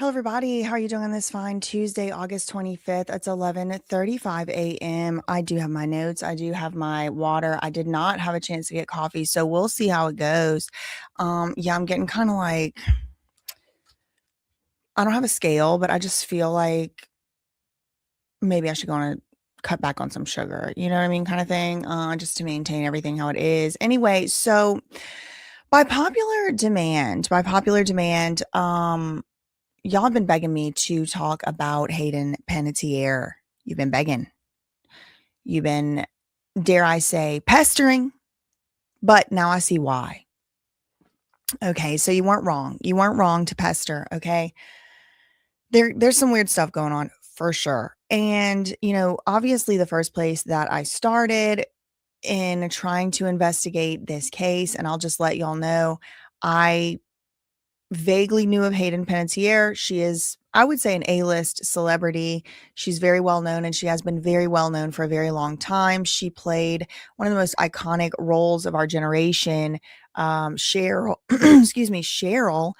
Hello, everybody. How are you doing on this fine Tuesday, August 25th? It's 11:35 a.m. I do have my notes. I do have my water. I did not have a chance to get coffee, so we'll see how it goes. Yeah, I'm getting kind of like, I don't have a scale, but I just feel like maybe I should go on a cut back on some sugar, you know what I mean, kind of thing, just to maintain everything how it is. Anyway, so by popular demand, y'all have been begging me to talk about Hayden Panettiere. You've been begging. You've been, dare I say, pestering, but now I see why. Okay, so you weren't wrong. You weren't wrong to pester, okay? There's some weird stuff going on for sure. And, obviously the first place that I started in trying to investigate this case, and I'll just let y'all know, I vaguely knew of Hayden Panettiere. She is, I would say, an A-list celebrity. She's very well known, and she has been very well known for a very long time. She played one of the most iconic roles of our generation, Cheryl, excuse me, Cheryl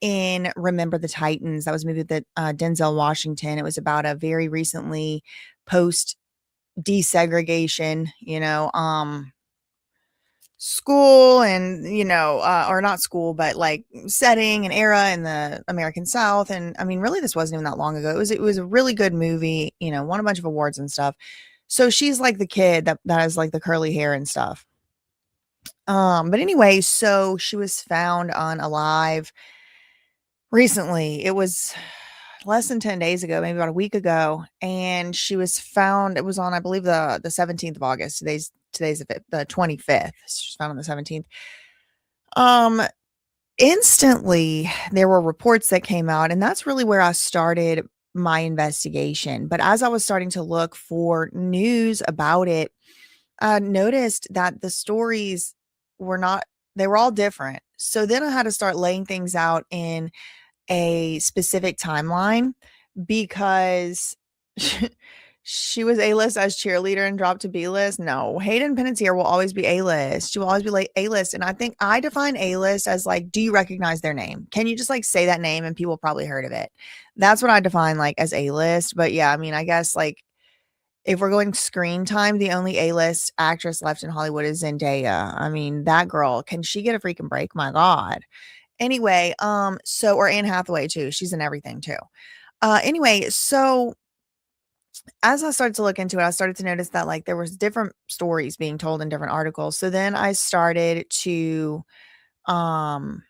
in Remember the Titans. That was a movie with Denzel Washington. It was about a very recently post desegregation, school and or not school, but like setting and era in the American South. And I mean, really, this wasn't even that long ago. It was a really good movie, won a bunch of awards and stuff. So she's like the kid that has like the curly hair and stuff. But anyway, so she was found unalive recently. It was less than 10 days ago, maybe about a week ago, and she was found. It was on, I believe, the 17th of August. Today's the 25th. She was found on the 17th. Um, Instantly there were reports that came out, and that's really where I started my investigation. But as I was starting to look for news about it, I noticed that the stories were not, they were all different. So then I had to start laying things out in a specific timeline because she was A-list as cheerleader and dropped to B-list. No, Hayden Panettiere will always be A-list. She will always be like A-list. And I think I define A-list as like, do you recognize their name? Can you just like say that name and people probably heard of it? That's what I define like as A-list. But yeah, I mean, I guess like if we're going screen time, the only A-list actress left in Hollywood is Zendaya. I mean, that girl, can she get a freaking break? My God. Anyway, or Anne Hathaway too. She's in everything too. Anyway, so as I started to look into it, I started to notice that like there was different stories being told in different articles. So then I started to um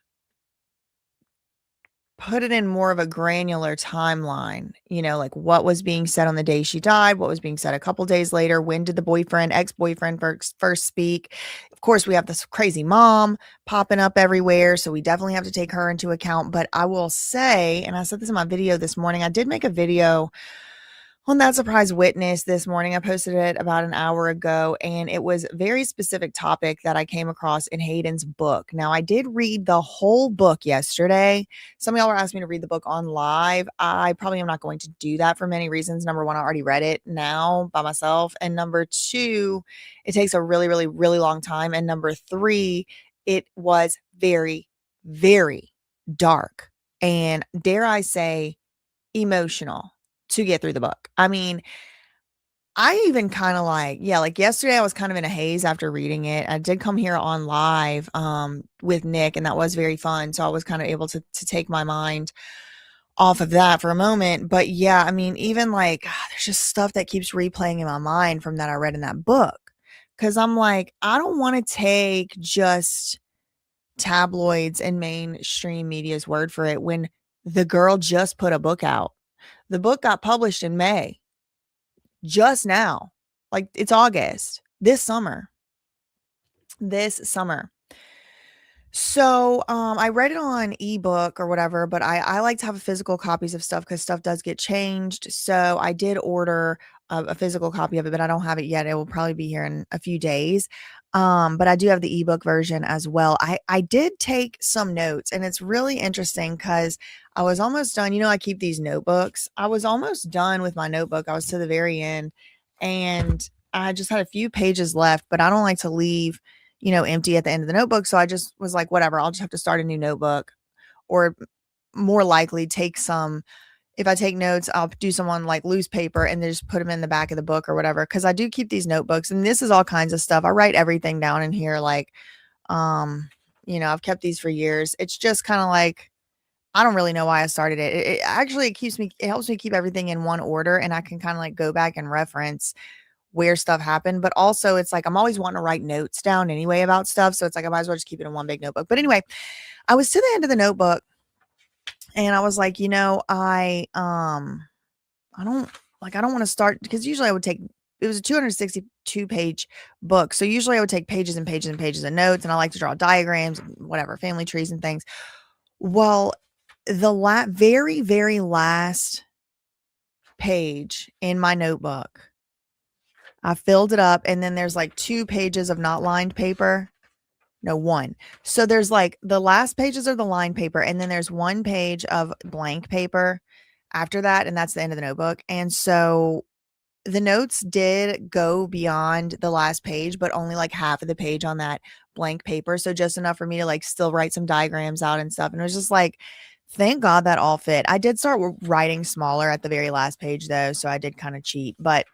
put it in more of a granular timeline, like what was being said on the day she died, what was being said a couple days later, when did the ex-boyfriend first speak. Of course, we have this crazy mom popping up everywhere, so we definitely have to take her into account. But I will say, and I said this in my video this morning, I did make a video on That Surprise Witness this morning. I posted it about an hour ago, and it was a very specific topic that I came across in Hayden's book. Now, I did read the whole book yesterday. Some of y'all were asking me to read the book on live. I probably am not going to do that for many reasons. Number one, I already read it now by myself. And number two, it takes a really, really, really long time. And number three, it was very, very dark and, dare I say, emotional to get through the book. I mean, I even kind of like yesterday I was kind of in a haze after reading it. I did come here on live with Nick, and that was very fun. So I was kind of able to take my mind off of that for a moment. But yeah, I mean, even like there's just stuff that keeps replaying in my mind from that I read in that book. Cause I'm like, I don't want to take just tabloids and mainstream media's word for it when the girl just put a book out. The book got published in May, just now. Like it's August, this summer. So I read it on ebook or whatever, but I like to have physical copies of stuff because stuff does get changed. So I did order a physical copy of it, but I don't have it yet. It will probably be here in a few days. But I do have the ebook version as well. I did take some notes, and it's really interesting because I was almost done. I keep these notebooks. I was almost done with my notebook. I was to the very end, and I just had a few pages left, but I don't like to leave empty at the end of the notebook. So I just was like, whatever, I'll just have to start a new notebook or more likely take some. If I take notes, I'll do some on like loose paper and then just put them in the back of the book or whatever. Cause I do keep these notebooks and this is all kinds of stuff. I write everything down in here. Like, um, I've kept these for years. It's just kind of like, I don't really know why I started it. It actually it helps me keep everything in one order and I can kind of like go back and reference where stuff happened. But also it's like, I'm always wanting to write notes down anyway about stuff. So it's like, I might as well just keep it in one big notebook. But anyway, I was to the end of the notebook and I was like, I don't want to start because usually I would take it was a 262 page book. So usually I would take pages and pages and pages of notes and I like to draw diagrams, whatever, family trees and things. Well, the very, very last page in my notebook, I filled it up and then there's like 2 pages of not lined paper. No, 1. So there's like the last pages are the lined paper and then there's 1 page of blank paper after that and that's the end of the notebook. And so the notes did go beyond the last page, but only like half of the page on that blank paper. So just enough for me to like still write some diagrams out and stuff. And it was just like, thank God that all fit. I did start writing smaller at the very last page though. So I did kind of cheat. But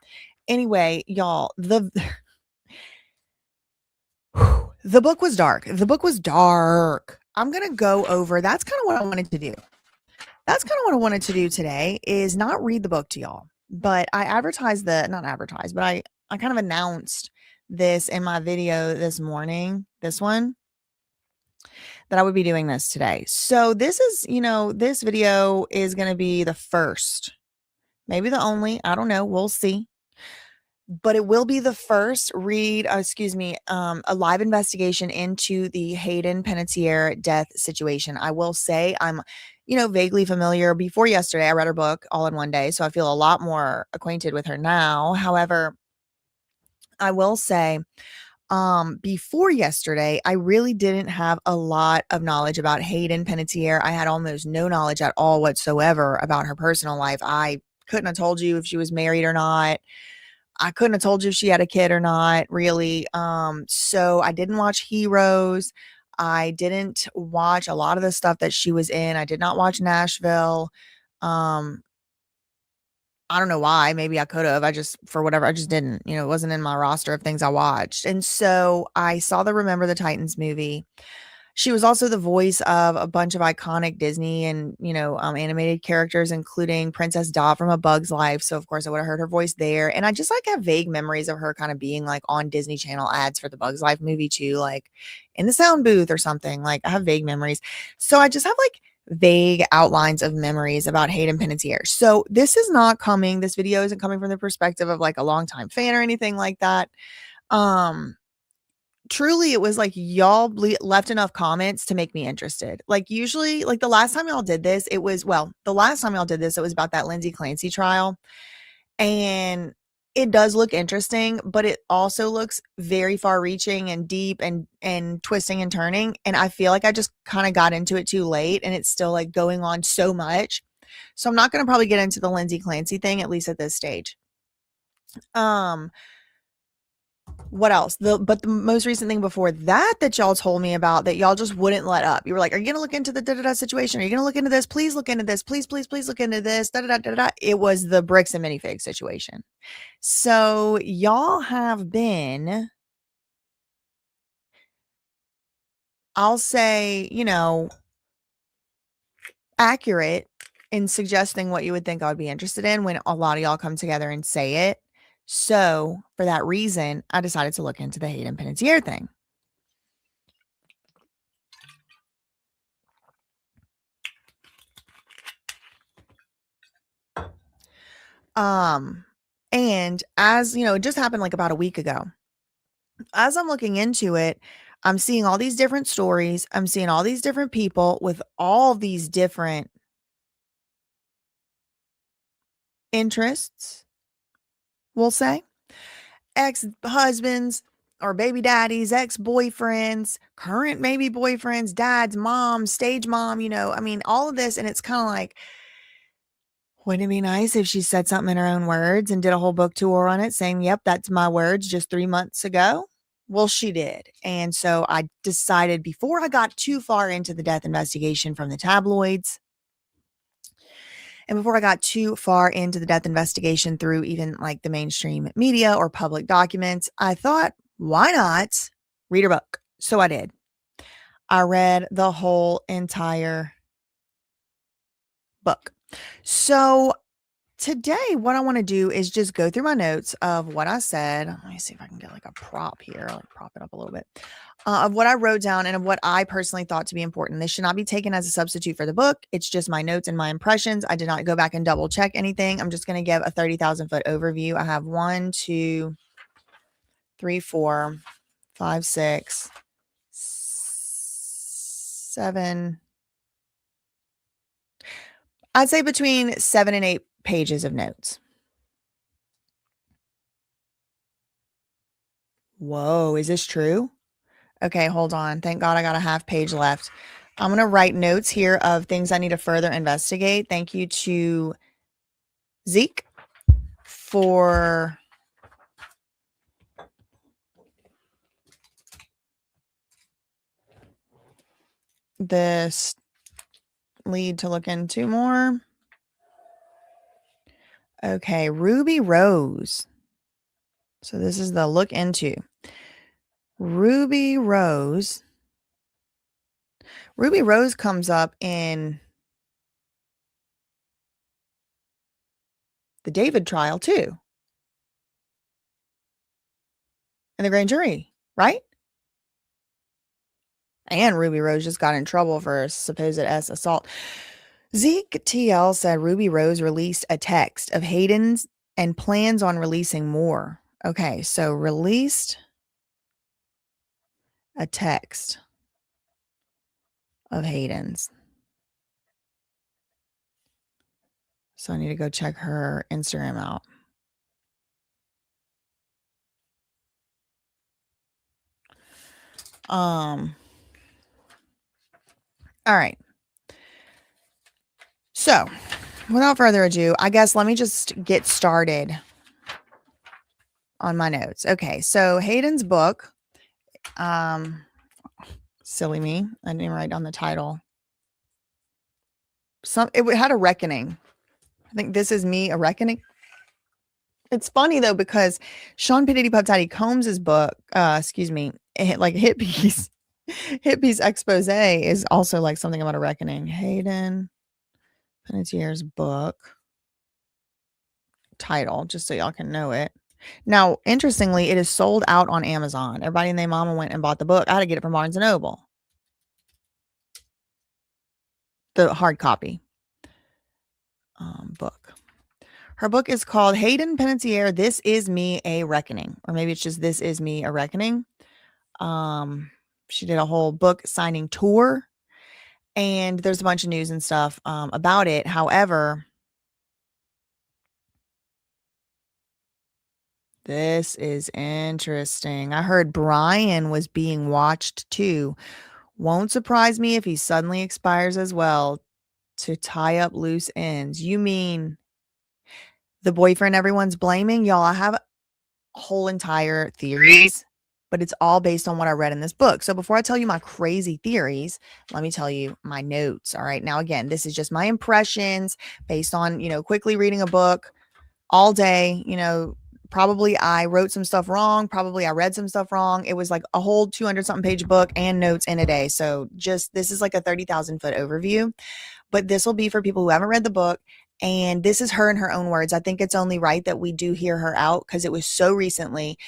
anyway, y'all, the book was dark. The book was dark. I'm going to go over, that's kind of what I wanted to do. That's kind of what I wanted to do today is not read the book to y'all. But I not advertised, but I kind of announced this in my video this morning, this one, that I would be doing this today. So this is, this video is going to be the first, maybe the only, I don't know, we'll see. But it will be the first a live investigation into the Hayden Panettiere death situation. I will say I'm vaguely familiar. Before yesterday, I read her book all in one day, so I feel a lot more acquainted with her now. However, I will say, before yesterday, I really didn't have a lot of knowledge about Hayden Panettiere. I had almost no knowledge at all whatsoever about her personal life. I couldn't have told you if she was married or not. I couldn't have told you if she had a kid or not, really. So I didn't watch Heroes. I didn't watch a lot of the stuff that she was in. I did not watch Nashville. I don't know why. Maybe I could have. I just didn't. It wasn't in my roster of things I watched. And so I saw the Remember the Titans movie. She was also the voice of a bunch of iconic Disney and, animated characters, including Princess Dot from A Bug's Life. So, of course, I would have heard her voice there. And I just, have vague memories of her kind of being, on Disney Channel ads for the Bug's Life movie, too, in the sound booth or something. I have vague memories. So I just have, vague outlines of memories about Hayden Panettiere. So this video isn't coming from the perspective of, a longtime fan or anything like that. Truly, it was y'all left enough comments to make me interested. Usually, the last time y'all did this, it was about that Lindsay Clancy trial. And it does look interesting, but it also looks very far reaching and deep and twisting and turning. And I feel like I just kind of got into it too late and it's still going on so much. So I'm not going to probably get into the Lindsay Clancy thing, at least at this stage. What else? But the most recent thing before that y'all told me about that y'all just wouldn't let up. You were like, are you going to look into the da-da-da situation? Are you going to look into this? Please look into this. Please, please, please look into this. Da-da-da-da-da. It was the bricks and minifigs situation. So y'all have been, I'll say, accurate in suggesting what you would think I would be interested in when a lot of y'all come together and say it. So for that reason, I decided to look into the Hayden Panettiere thing. And as it just happened about a week ago. As I'm looking into it, I'm seeing all these different stories. I'm seeing all these different people with all these different interests, we'll say. Ex-husbands or baby daddies, ex-boyfriends, current maybe boyfriends, dads, moms, stage mom, all of this. And it's kind of wouldn't it be nice if she said something in her own words and did a whole book tour on it saying, yep, that's my words just 3 months ago? Well, she did. And so I decided before I got too far into the death investigation from the tabloids, And before I got too far into the death investigation through even like the mainstream media or public documents, I thought, why not read her book? So I did. I read the whole entire book. So today, what I want to do is just go through my notes of what I said. Let me see if I can get like a prop here. I'll like prop it up a little bit. Of what I wrote down and of what I personally thought to be important. This should not be taken as a substitute for the book. It's just my notes and my impressions. I did not go back and double check anything. I'm just going to give a 30,000 foot overview. I have 1, 2, 3, 4, 5, 6, 7. I'd say between 7 and 8 pages of notes. Whoa, is this true? Okay, hold on. Thank God I got a half page left. I'm going to write notes here of things I need to further investigate. Thank you to Zeke for this lead to look into more. Okay, Ruby Rose. So this is the look into. Ruby Rose. Ruby Rose comes up in the David trial too. In the grand jury, right? And Ruby Rose just got in trouble for supposed assault. Zeke TL said Ruby Rose released a text of Hayden's and plans on releasing more. Okay, so released a text of Hayden's. So I need to go check her Instagram out. All right. So, without further ado, I guess let me just get started on my notes. Okay, so Hayden's book, silly me, I didn't even write down the title. It had a reckoning. I think This Is Me, a Reckoning. It's funny though, because Sean Panettiere Pub Combs' book, like Hit Piece expose is also like something about a reckoning. Hayden Panettiere's book title, just so y'all can know it. Now, interestingly, it is sold out on Amazon. Everybody and their mama went and bought the book. I had to get it from Barnes & Noble. The hard copy book. Her book is called Hayden Panettiere, This Is Me, a Reckoning. Or maybe it's just This Is Me, a Reckoning. She did a whole book signing tour. And there's a bunch of news and stuff about it. However, this is interesting. I heard Brian was being watched too. Won't surprise me if he suddenly expires as well to tie up loose ends. You mean the boyfriend everyone's blaming? Y'all, I have whole entire theories, but it's all based on what I read in this book. So before I tell you my crazy theories, let me tell you my notes. All right. Now, again, this is just my impressions based on, quickly reading a book all day. Probably I wrote some stuff wrong. Probably I read some stuff wrong. It was like a whole 200 something page book and notes in a day. So this is like a 30,000 foot overview, but this will be for people who haven't read the book. And this is her in her own words. I think it's only right that we do hear her out because it was so recently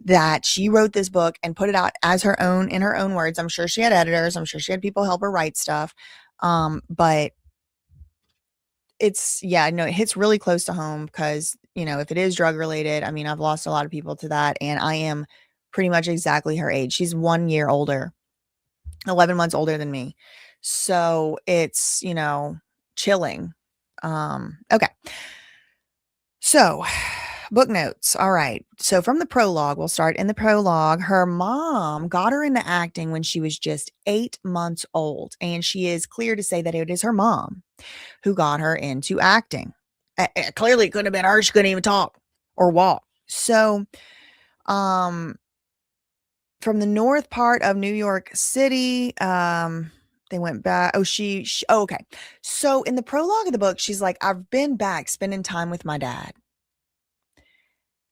that she wrote this book and put it out as her own, in her own words. I'm sure she had editors. I'm sure she had people help her write stuff. But it hits really close to home because, if it is drug related, I mean, I've lost a lot of people to that and I am pretty much exactly her age. She's 1 year older, 11 months older than me. So it's, chilling. Okay. So book notes. All right. So from the prologue, we'll start in the prologue. Her mom got her into acting when she was just 8 months old. And she is clear to say that it is her mom who got her into acting. Clearly it couldn't have been her. She couldn't even talk or walk. So, from the north part of New York City, They went back. Oh, oh, okay. So in the prologue of the book, she's like, I've been back spending time with my dad.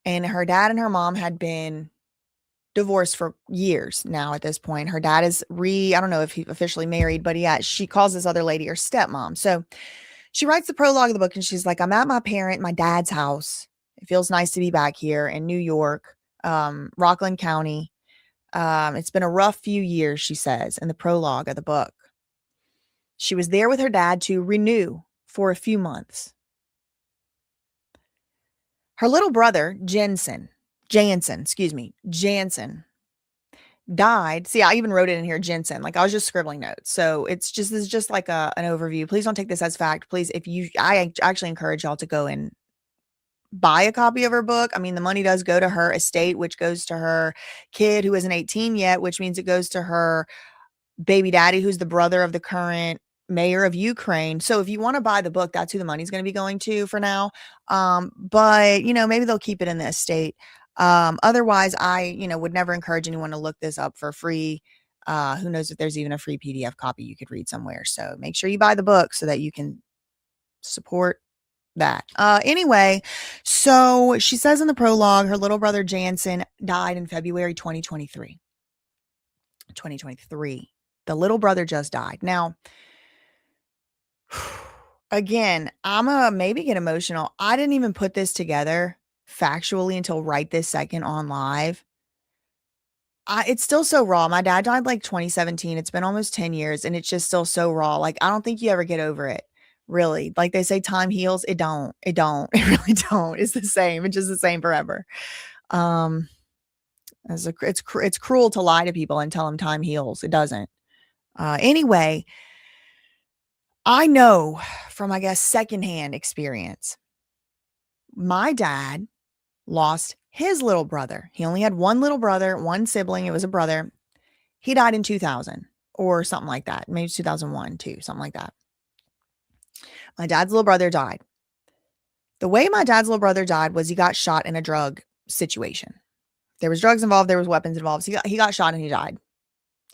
And her dad and her mom had been divorced for years now at this point. Her dad is I don't know if he officially married, but yeah, she calls this other lady her stepmom. So she writes the prologue of the book and she's like, I'm at my dad's house. It feels nice to be back here in New York, Rockland County. It's been a rough few years, she says in the prologue of the book. She was there with her dad to renew for a few months. Her little brother, Jansen, died. See, I even wrote it in here, Jensen. Like I was just scribbling notes. So this is just like an overview. Please don't take this as fact. Please, I actually encourage y'all to go and buy a copy of her book. I mean, the money does go to her estate, which goes to her kid who isn't 18 yet, which means it goes to her baby daddy, who's the brother of the current mayor of Ukraine. So if you want to buy the book, that's who the money's going to be going to for now. But maybe they'll keep it in the estate. Otherwise I, would never encourage anyone to look this up for free. Who knows if there's even a free PDF copy you could read somewhere. So make sure you buy the book so that you can support that. Anyway, so she says in the prologue, her little brother Jansen died in February 2023. The little brother just died. Now, again, I'm gonna maybe get emotional. I didn't even put this together factually until right this second on live. It's still so raw. My dad died like 2017. It's been almost 10 years and it's just still so raw. Like, I don't think you ever get over it. Really. Like they say time heals. It don't. It really don't. It's the same. It's just the same forever. It's cruel to lie to people and tell them time heals. It doesn't. Anyway, I know from, I guess, secondhand experience, my dad lost his little brother. He only had one little brother, one sibling. It was a brother. He died in 2000 or something like that. Maybe 2001 too, something like that. My dad's little brother died. The way my dad's little brother died was he got shot in a drug situation. There was drugs involved. There was weapons involved. So he got shot and he died.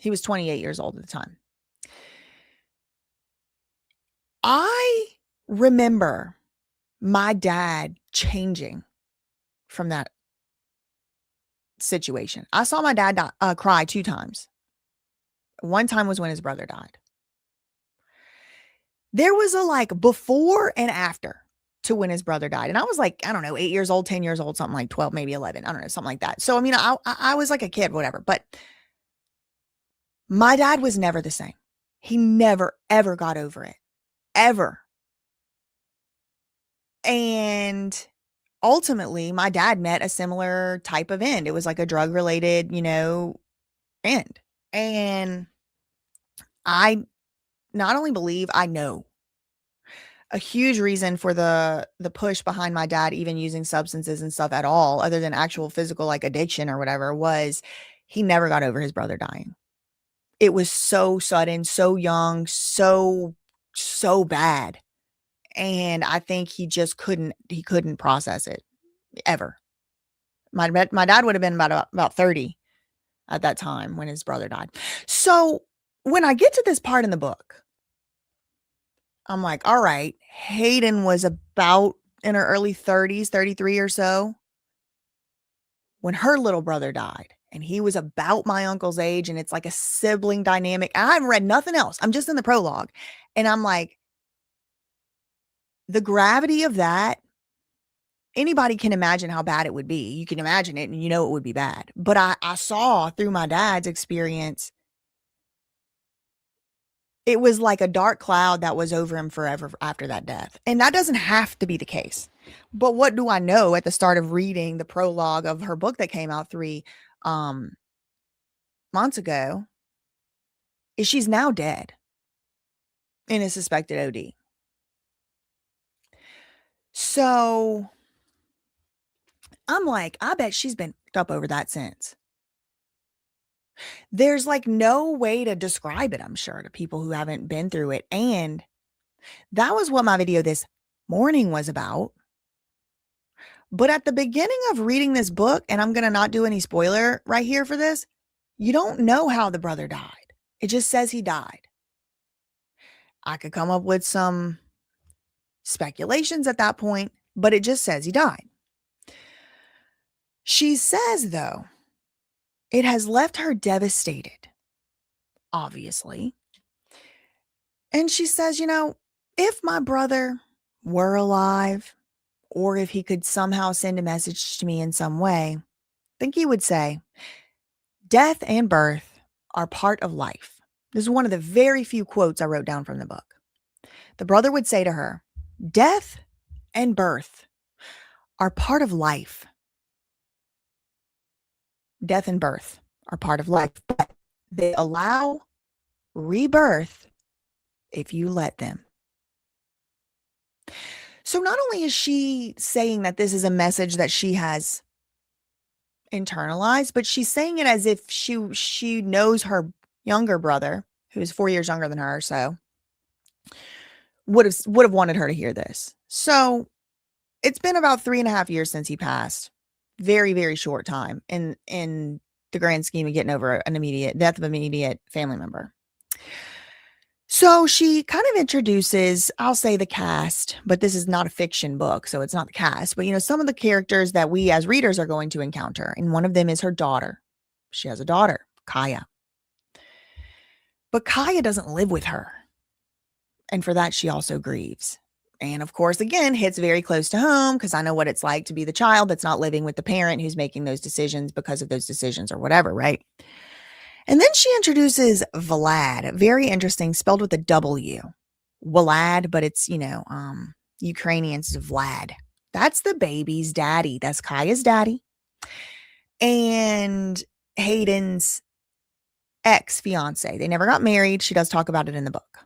He was 28 years old at the time. I remember my dad changing from that situation. I saw my dad cry 2 times. One time was when his brother died. There was a before and after to when his brother died. And I was I don't know, 8 years old, 10 years old, something like 12, maybe 11. I don't know, something like that. So, I mean, I was like a kid, whatever. But my dad was never the same. He never, ever got over it. Ever. And ultimately, my dad met a similar type of end. It was like a drug-related, end. And I not only believe, I know a huge reason for the push behind my dad even using substances and stuff at all, other than actual physical addiction or whatever, was he never got over his brother dying. It was so sudden, so young, so bad. And I think he just couldn't process it ever. My dad would have been about 30 at that time when his brother died. So when I get to this part in the book, I'm like, all right, Hayden was about in her early 30s, 33 or so, when her little brother died. And he was about my uncle's age. And it's like a sibling dynamic. I haven't read nothing else. I'm just in the prologue. And I'm like, the gravity of that, anybody can imagine how bad it would be. You can imagine it and it would be bad. But I saw through my dad's experience, it was like a dark cloud that was over him forever after that death. And that doesn't have to be the case. But what do I know at the start of reading the prologue of her book that came out 3 months ago is she's now dead in a suspected OD. So I'm like, I bet she's been up over that since. There's no way to describe it, I'm sure, to people who haven't been through it. And that was what my video this morning was about. But at the beginning of reading this book, and I'm going to not do any spoiler right here for this, you don't know how the brother died. It just says he died. I could come up with some speculations at that point, but it just says he died. She says, though, it has left her devastated, obviously. And she says, if my brother were alive, or if he could somehow send a message to me in some way, I think he would say, death and birth are part of life. This is one of the very few quotes I wrote down from the book. The brother would say to her, death and birth are part of life. Death and birth are part of life, but they allow rebirth if you let them. So not only is she saying that this is a message that she has internalized, but she's saying it as if she knows her younger brother, who is 4 years younger than her, so would have wanted her to hear this. So it's been about 3.5 years since he passed. Very, very short time in the grand scheme of getting over an immediate death of an immediate family member. So she kind of introduces, I'll say the cast, but this is not a fiction book, so it's not the cast, but some of the characters that we as readers are going to encounter. And one of them is her daughter. She has a daughter, Kaya. But Kaya doesn't live with her. And for that, she also grieves. And of course, again, hits very close to home because I know what it's like to be the child that's not living with the parent who's making those decisions because of those decisions or whatever, right? And then she introduces Vlad. Very interesting, spelled with a W. Vlad, but it's, Ukrainians, Vlad. That's the baby's daddy. That's Kaya's daddy. And Hayden's ex-fiance. They never got married. She does talk about it in the book.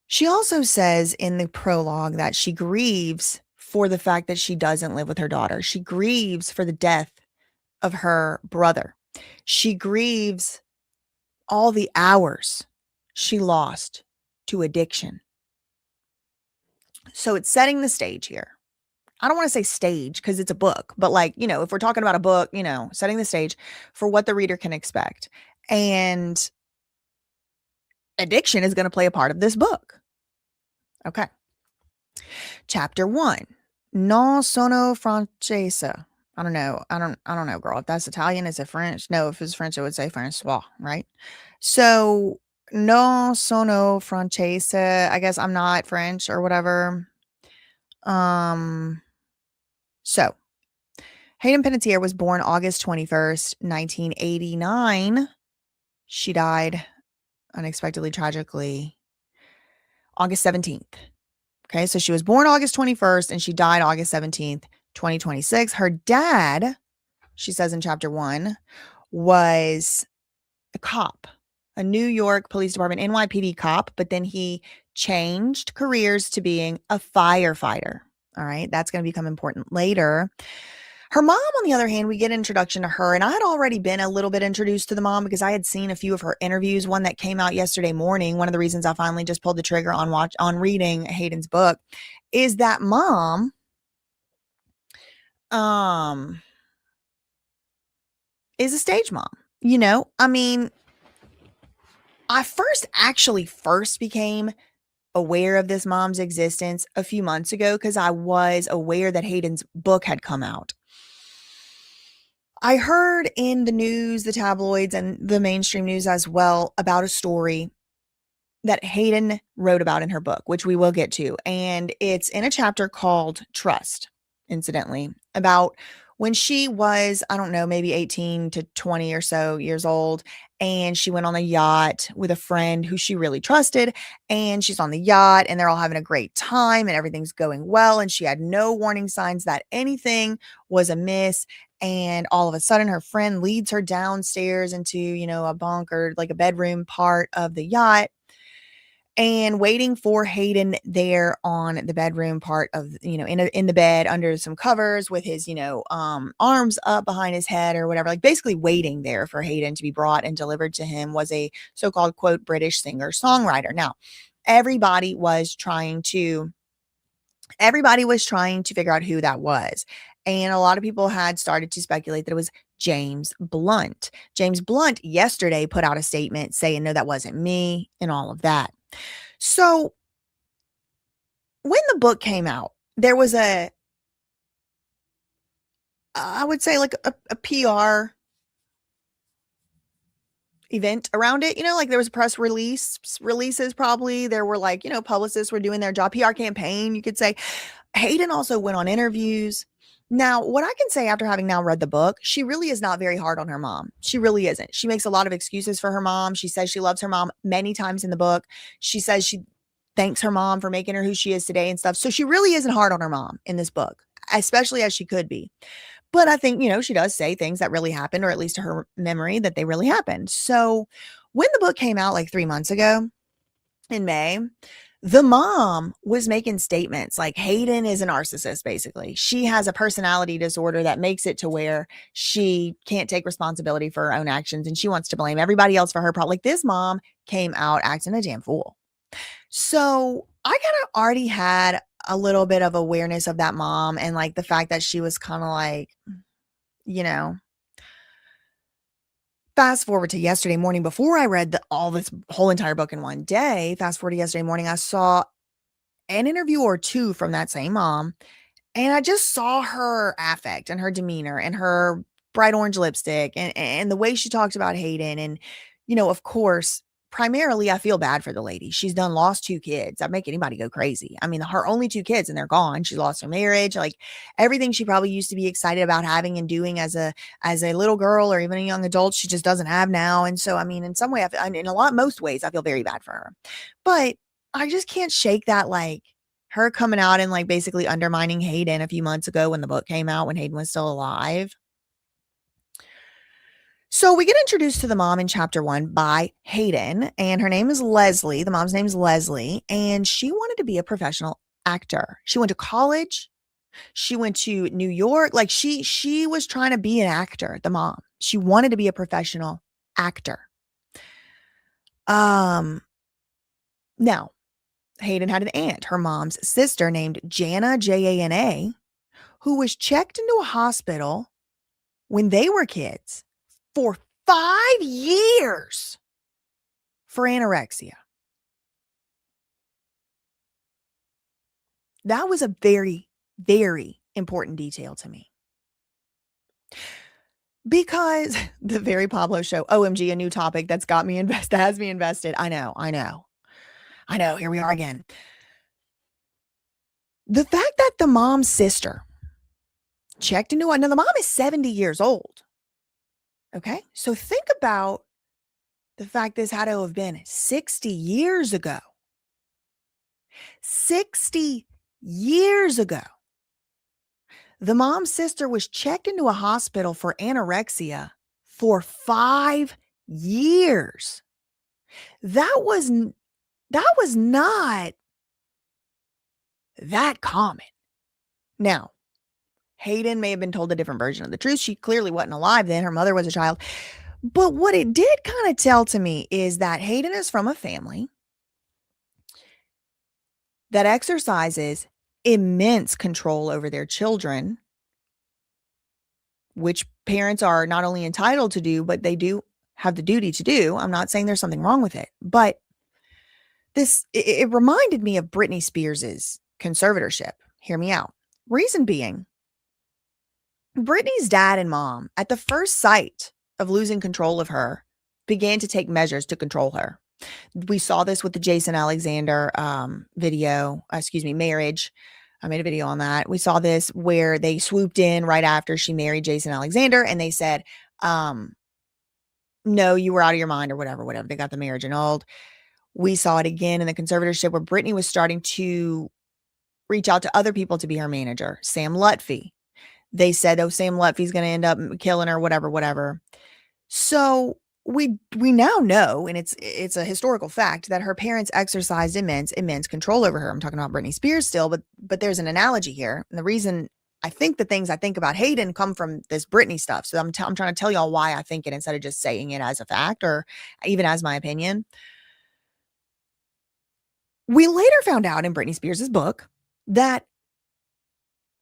She also says in the prologue that she grieves for the fact that she doesn't live with her daughter. She grieves for the death of her brother. She grieves all the hours she lost to addiction. So it's setting the stage here. I don't want to say stage because it's a book, but if we're talking about a book, setting the stage for what the reader can expect. And addiction is going to play a part of this book. Okay. Chapter 1. Non sono francese. I don't know, girl. If that's Italian, is it French? No, if it's French, I would say Francois, right? So, non sono francese. I guess I'm not French or whatever. So, Hayden Panettiere was born August 21st, 1989. She died unexpectedly, tragically, August 17th. Okay, so she was born August 21st and she died August 17th, 2026. Her dad, she says in chapter 1, was a cop, a New York Police Department, NYPD cop, but then he changed careers to being a firefighter. All right, that's going to become important later. Her mom, on the other hand, we get an introduction to her, and I had already been a little bit introduced to the mom because I had seen a few of her interviews, one that came out yesterday morning. One of the reasons I finally just pulled the trigger on reading Hayden's book is that mom is a stage mom. I first became aware of this mom's existence a few months ago because I was aware that Hayden's book had come out. I heard in the news, the tabloids, and the mainstream news as well about a story that Hayden wrote about in her book, which we will get to. And it's in a chapter called Trust, incidentally, about when she was, I don't know, maybe 18 to 20 or so years old. And she went on a yacht with a friend who she really trusted. And she's on the yacht and they're all having a great time and everything's going well. And she had no warning signs that anything was amiss. And all of a sudden her friend leads her downstairs into, a bunk or like a bedroom part of the yacht. And waiting for Hayden there on the bedroom part of, in the bed under some covers with his, arms up behind his head or whatever, like basically waiting there for Hayden to be brought and delivered to him was a so-called, quote, British singer-songwriter. Now, everybody was trying to figure out who that was. And a lot of people had started to speculate that it was James Blunt. James Blunt yesterday put out a statement saying, no, that wasn't me and all of that. So when the book came out, there was I would say like a PR event around it. Like there was a press releases probably. There were like, publicists were doing their job, PR campaign, you could say. Hayden also went on interviews. Now, what I can say after having now read the book, she really is not very hard on her mom. She really isn't. She makes a lot of excuses for her mom. She says she loves her mom many times in the book. She says she thanks her mom for making her who she is today and stuff. So she really isn't hard on her mom in this book, especially as she could be. But I think, she does say things that really happened, or at least to her memory that they really happened. So when the book came out like 3 months ago in May, the mom was making statements like Hayden is a narcissist, basically. She has a personality disorder that makes it to where she can't take responsibility for her own actions and she wants to blame everybody else for her problem. Like this mom came out acting a damn fool. So I kind of already had a little bit of awareness of that mom and like the fact that she was kind of like, you know, fast forward to yesterday morning before I read all this whole entire book in one day. Fast forward to yesterday morning, I saw an interview or two from that same mom, and I just saw her affect and her demeanor and her bright orange lipstick and the way she talked about Hayden. And, of course, primarily I feel bad for the lady. She's done lost 2 kids. I'd make anybody go crazy. I mean, her only 2 kids and they're gone. She lost her marriage, like everything she probably used to be excited about having and doing as a little girl or even a young adult, she just doesn't have now. And so, I mean, in some way, most ways, I feel very bad for her. But I just can't shake that, like, her coming out and like basically undermining Hayden a few months ago when the book came out, when Hayden was still alive. So we get introduced to the mom in chapter 1 by Hayden, and her name is Leslie. The mom's name is Leslie, and she wanted to be a professional actor. She went to college. She went to New York. Like she was trying to be an actor, the mom. She wanted to be a professional actor. Now, Hayden had an aunt, her mom's sister, named Jana, Jana, who was checked into a hospital when they were kids for 5 years for anorexia. That was a very, very important detail to me. Because the Very Pablo Show, OMG, a new topic that's got me invested, has me invested. I know. Here we are again. The fact that the mom's sister checked into now the mom is 70 years old. Okay. So think about the fact this had to have been 60 years ago. 60 years ago. The mom's sister was checked into a hospital for anorexia for 5 years. That was not that common. Now, Hayden may have been told a different version of the truth. She clearly wasn't alive then. Her mother was a child. But what it did kind of tell to me is that Hayden is from a family that exercises immense control over their children, which parents are not only entitled to do, but they do have the duty to do. I'm not saying there's something wrong with it, but it reminded me of Britney Spears's conservatorship. Hear me out. Reason being, Britney's dad and mom, at the first sight of losing control of her, began to take measures to control her. We saw this with the Jason Alexander marriage. I made a video on that. We saw this where they swooped in right after she married Jason Alexander and they said, no, you were out of your mind or whatever. They got the marriage annulled. We saw it again in the conservatorship where Britney was starting to reach out to other people to be her manager. Sam Lutfi. They said, oh, Sam Lutfi's going to end up killing her, whatever. So we now know, and it's a historical fact, that her parents exercised immense control over her. I'm talking about Britney Spears still, but there's an analogy here. And the reason I think the things I think about Hayden come from this Britney stuff. So I'm trying to tell y'all why I think it instead of just saying it as a fact or even as my opinion. We later found out in Britney Spears' book that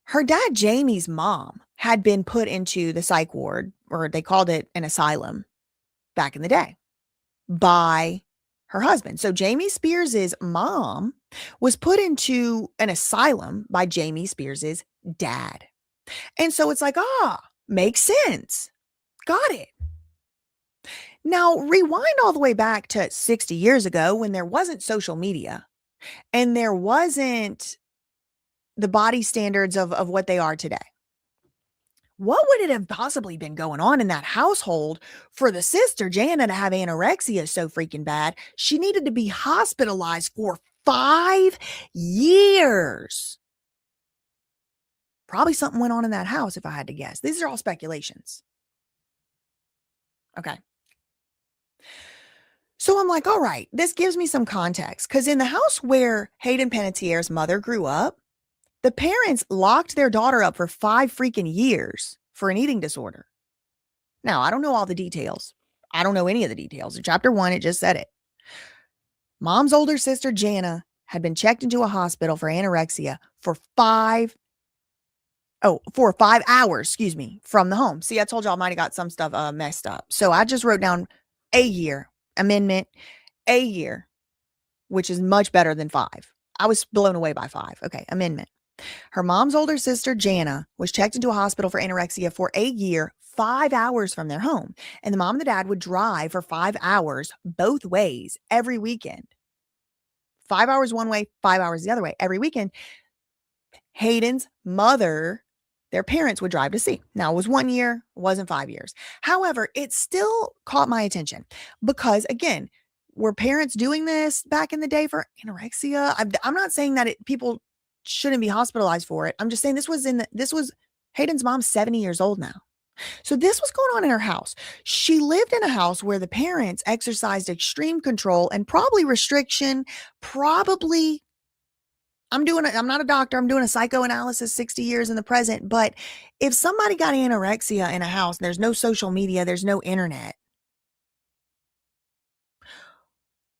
her dad, Jamie's mom, had been put into the psych ward, or they called it an asylum back in the day, by her husband. So Jamie Spears's mom was put into an asylum by Jamie Spears's dad. And so it's like, makes sense. Got it. Now, rewind all the way back to 60 years ago when there wasn't social media and there wasn't the body standards of what they are today. What would it have possibly been going on in that household for the sister, Jana, to have anorexia so freaking bad? She needed to be hospitalized for 5 years. Probably something went on in that house, if I had to guess. These are all speculations. Okay. So I'm like, all right, this gives me some context. Because in the house where Hayden Panettiere's mother grew up, the parents locked their daughter up for 5 freaking years for an eating disorder. Now, I don't know all the details. I don't know any of the details. In chapter 1, it just said it. Mom's older sister, Jana, had been checked into a hospital for anorexia for 5 hours, from the home. See, I told y'all I might have got some stuff messed up. So I just wrote down a year, amendment, a year, which is much better than 5. I was blown away by 5. Okay, amendment. Her mom's older sister, Jana, was checked into a hospital for anorexia for a year, 5 hours from their home. And the mom and the dad would drive for 5 hours both ways every weekend. 5 hours one way, 5 hours the other way every weekend. Hayden's mother, their parents would drive to see. Now, it was 1 year, it wasn't 5 years. However, it still caught my attention because, again, were parents doing this back in the day for anorexia? I'm not saying that people shouldn't be hospitalized for it. I'm just saying this was Hayden's mom's 70 years old now. So this was going on in her house. She lived in a house where the parents exercised extreme control and probably restriction, I'm not a doctor. I'm doing a psychoanalysis 60 years in the present. But if somebody got anorexia in a house, there's no social media, there's no internet.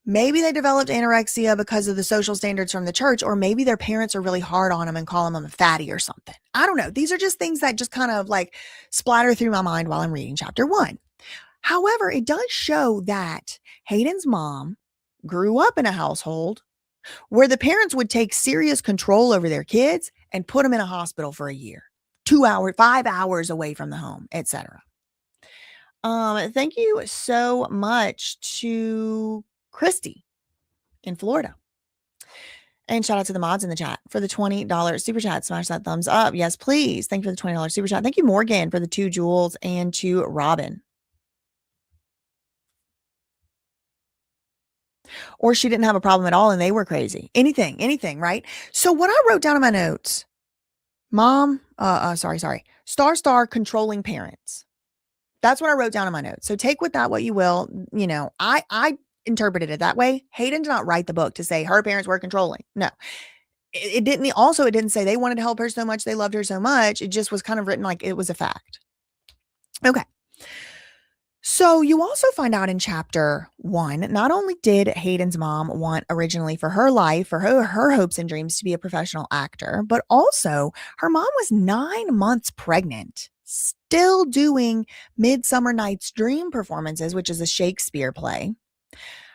Maybe they developed anorexia because of the social standards from the church, or maybe their parents are really hard on them and calling them a fatty or something. I don't know. These are just things that just kind of like splatter through my mind while I'm reading chapter 1. However, it does show that Hayden's mom grew up in a household where the parents would take serious control over their kids and put them in a hospital for a year, 5 hours away from the home, etc. Thank you so much to Christy in Florida. And shout out to the mods in the chat for the $20 super chat. Smash that thumbs up. Yes, please. Thank you for the $20 super chat. Thank you, Morgan, for the 2 jewels, and to Robin. Or she didn't have a problem at all and they were crazy. Anything, right? So what I wrote down in my notes, star controlling parents. That's what I wrote down in my notes. So take with that what you will. You know, I interpreted it that way. Hayden did not write the book to say her parents were controlling. No, it didn't. Also, it didn't say they wanted to help her so much, they loved her so much. It just was kind of written like it was a fact. Okay. So you also find out in chapter 1, not only did Hayden's mom want originally for her life, for her hopes and dreams to be a professional actor, but also her mom was 9 months pregnant, still doing Midsummer Night's Dream performances, which is a Shakespeare play.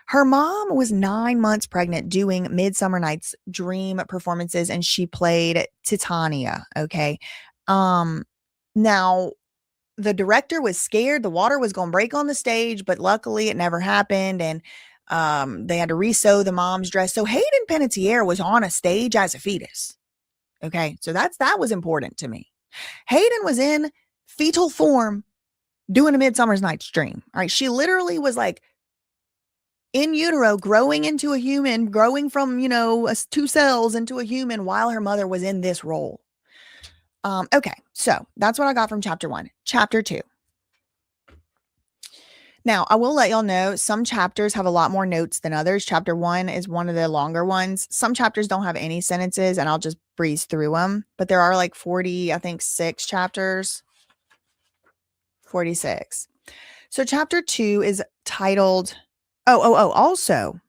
Her mom was 9 months pregnant doing Midsummer Night's Dream performances, and she played Titania. Okay. Now, the director was scared the water was going to break on the stage, but luckily it never happened. And they had to re-sew the mom's dress. So Hayden Panettiere was on a stage as a fetus. Okay. So that was important to me. Hayden was in fetal form doing a Midsummer Night's Dream. All right. She literally was like in utero, growing into a human, growing from, 2 cells into a human while her mother was in this role. Okay, so that's what I got from chapter 1. Chapter 2. Now, I will let y'all know some chapters have a lot more notes than others. Chapter 1 is one of the longer ones. Some chapters don't have any sentences, and I'll just breeze through them. But there are like 6 chapters. 46. So chapter 2 is titled, also,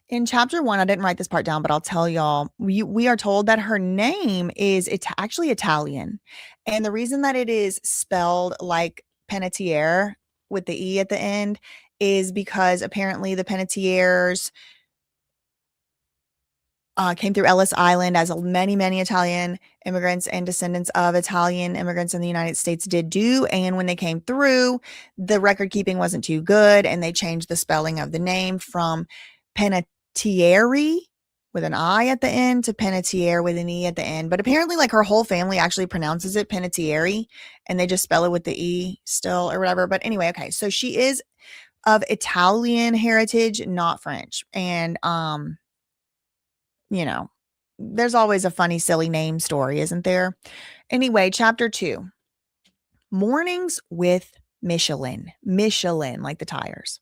in chapter 1, I didn't write this part down, but I'll tell y'all, we are told that her name is actually Italian. And the reason that it is spelled like Panettiere with the E at the end is because apparently the Panettieres came through Ellis Island, as many, many Italian immigrants and descendants of Italian immigrants in the United States did do. And when they came through, the record keeping wasn't too good, and they changed the spelling of the name from Panettiere with an I at the end to Panettiere with an E at the end. But apparently, like, her whole family actually pronounces it Panettiere, and they just spell it with the E still or whatever. But anyway, okay, so she is of Italian heritage, not French. And you know, there's always a funny, silly name story, isn't there? Anyway, chapter 2, Mornings with Michelin. Michelin, like the tires.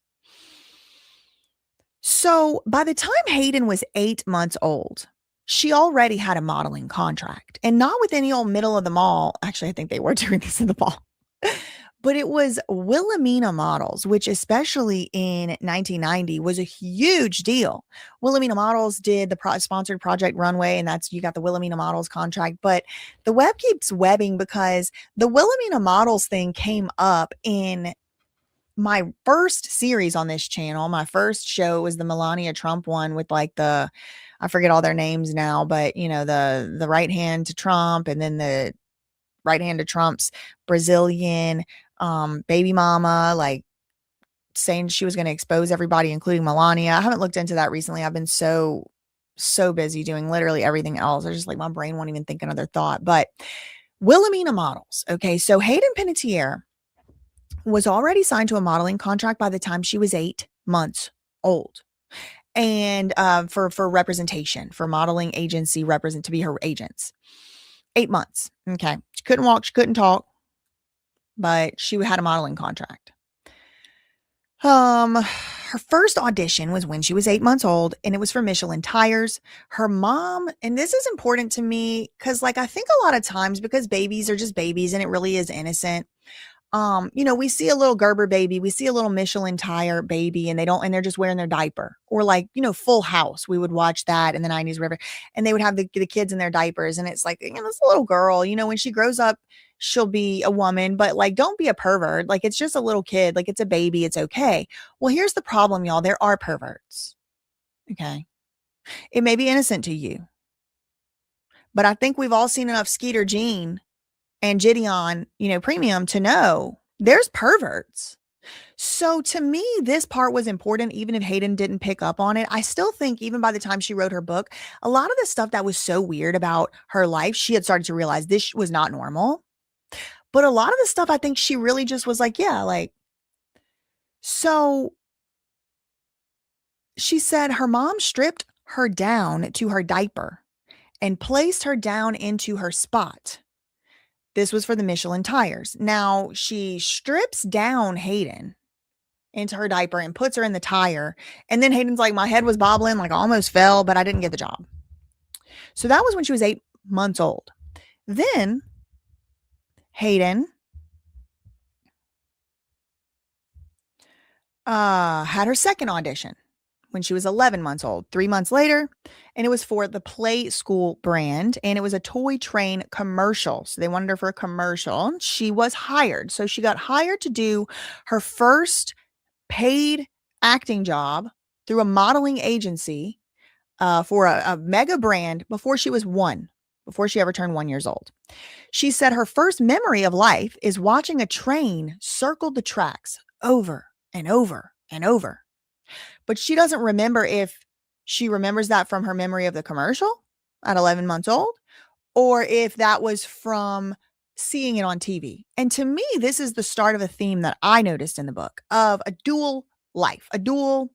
So by the time Hayden was 8 months old, she already had a modeling contract, and not with any old middle of the mall. Actually, I think they were doing this in the mall. But it was Wilhelmina Models, which especially in 1990 was a huge deal. Wilhelmina Models did the sponsored Project Runway, and that's, you got the Wilhelmina Models contract. But the web keeps webbing because the Wilhelmina Models thing came up in my first series on this channel. My first show was the Melania Trump one with like I forget all their names now, but you know, the right hand to Trump, and then the right hand to Trump's Brazilian baby mama, like saying she was going to expose everybody, including Melania. I haven't looked into that recently. I've been so busy doing literally everything else. I just, like, my brain won't even think another thought. But Wilhelmina Models. Okay. So Hayden Panettiere was already signed to a modeling contract by the time she was 8 months old. And for representation, for modeling agency to be her agents. 8 months. Okay. She couldn't walk, she couldn't talk, but she had a modeling contract. Her first audition was when she was 8 months old, and it was for Michelin tires. Her mom, and this is important to me because, like, I think a lot of times, because babies are just babies and it really is innocent. You know, we see a little Gerber baby, we see a little Michelin tire baby, and they're just wearing their diaper. Or, like, you know, Full House, we would watch that in the 90s, whatever, and they would have the kids in their diapers, and it's like, you know, this little girl, you know, when she grows up, she'll be a woman, but, like, don't be a pervert. Like, it's just a little kid, like, it's a baby, it's okay. Well, here's the problem, y'all. There are perverts. Okay. It may be innocent to you, but I think we've all seen enough Skeeter Jean and Gideon, you know, premium to know there's perverts. So to me, this part was important, even if Hayden didn't pick up on it. I still think even by the time she wrote her book, a lot of the stuff that was so weird about her life, she had started to realize this was not normal. But a lot of the stuff, I think she really just was like, yeah, like, so she said her mom stripped her down to her diaper and placed her down into her spot. This was for the Michelin tires. Now, she strips down Hayden into her diaper and puts her in the tire. And then Hayden's like, my head was bobbling, like I almost fell, but I didn't get the job. So that was when she was 8 months old. Then Hayden had her second audition when she was 11 months old, 3 months later, and it was for the Play School brand, and it was a toy train commercial. So they wanted her for a commercial. She was hired. So she got hired to do her first paid acting job through a modeling agency for a mega brand before she was 1, before she ever turned 1 years old. She said her first memory of life is watching a train circle the tracks over and over and over. But she doesn't remember if she remembers that from her memory of the commercial at 11 months old, or if that was from seeing it on TV. And to me, this is the start of a theme that I noticed in the book of a dual life, a dual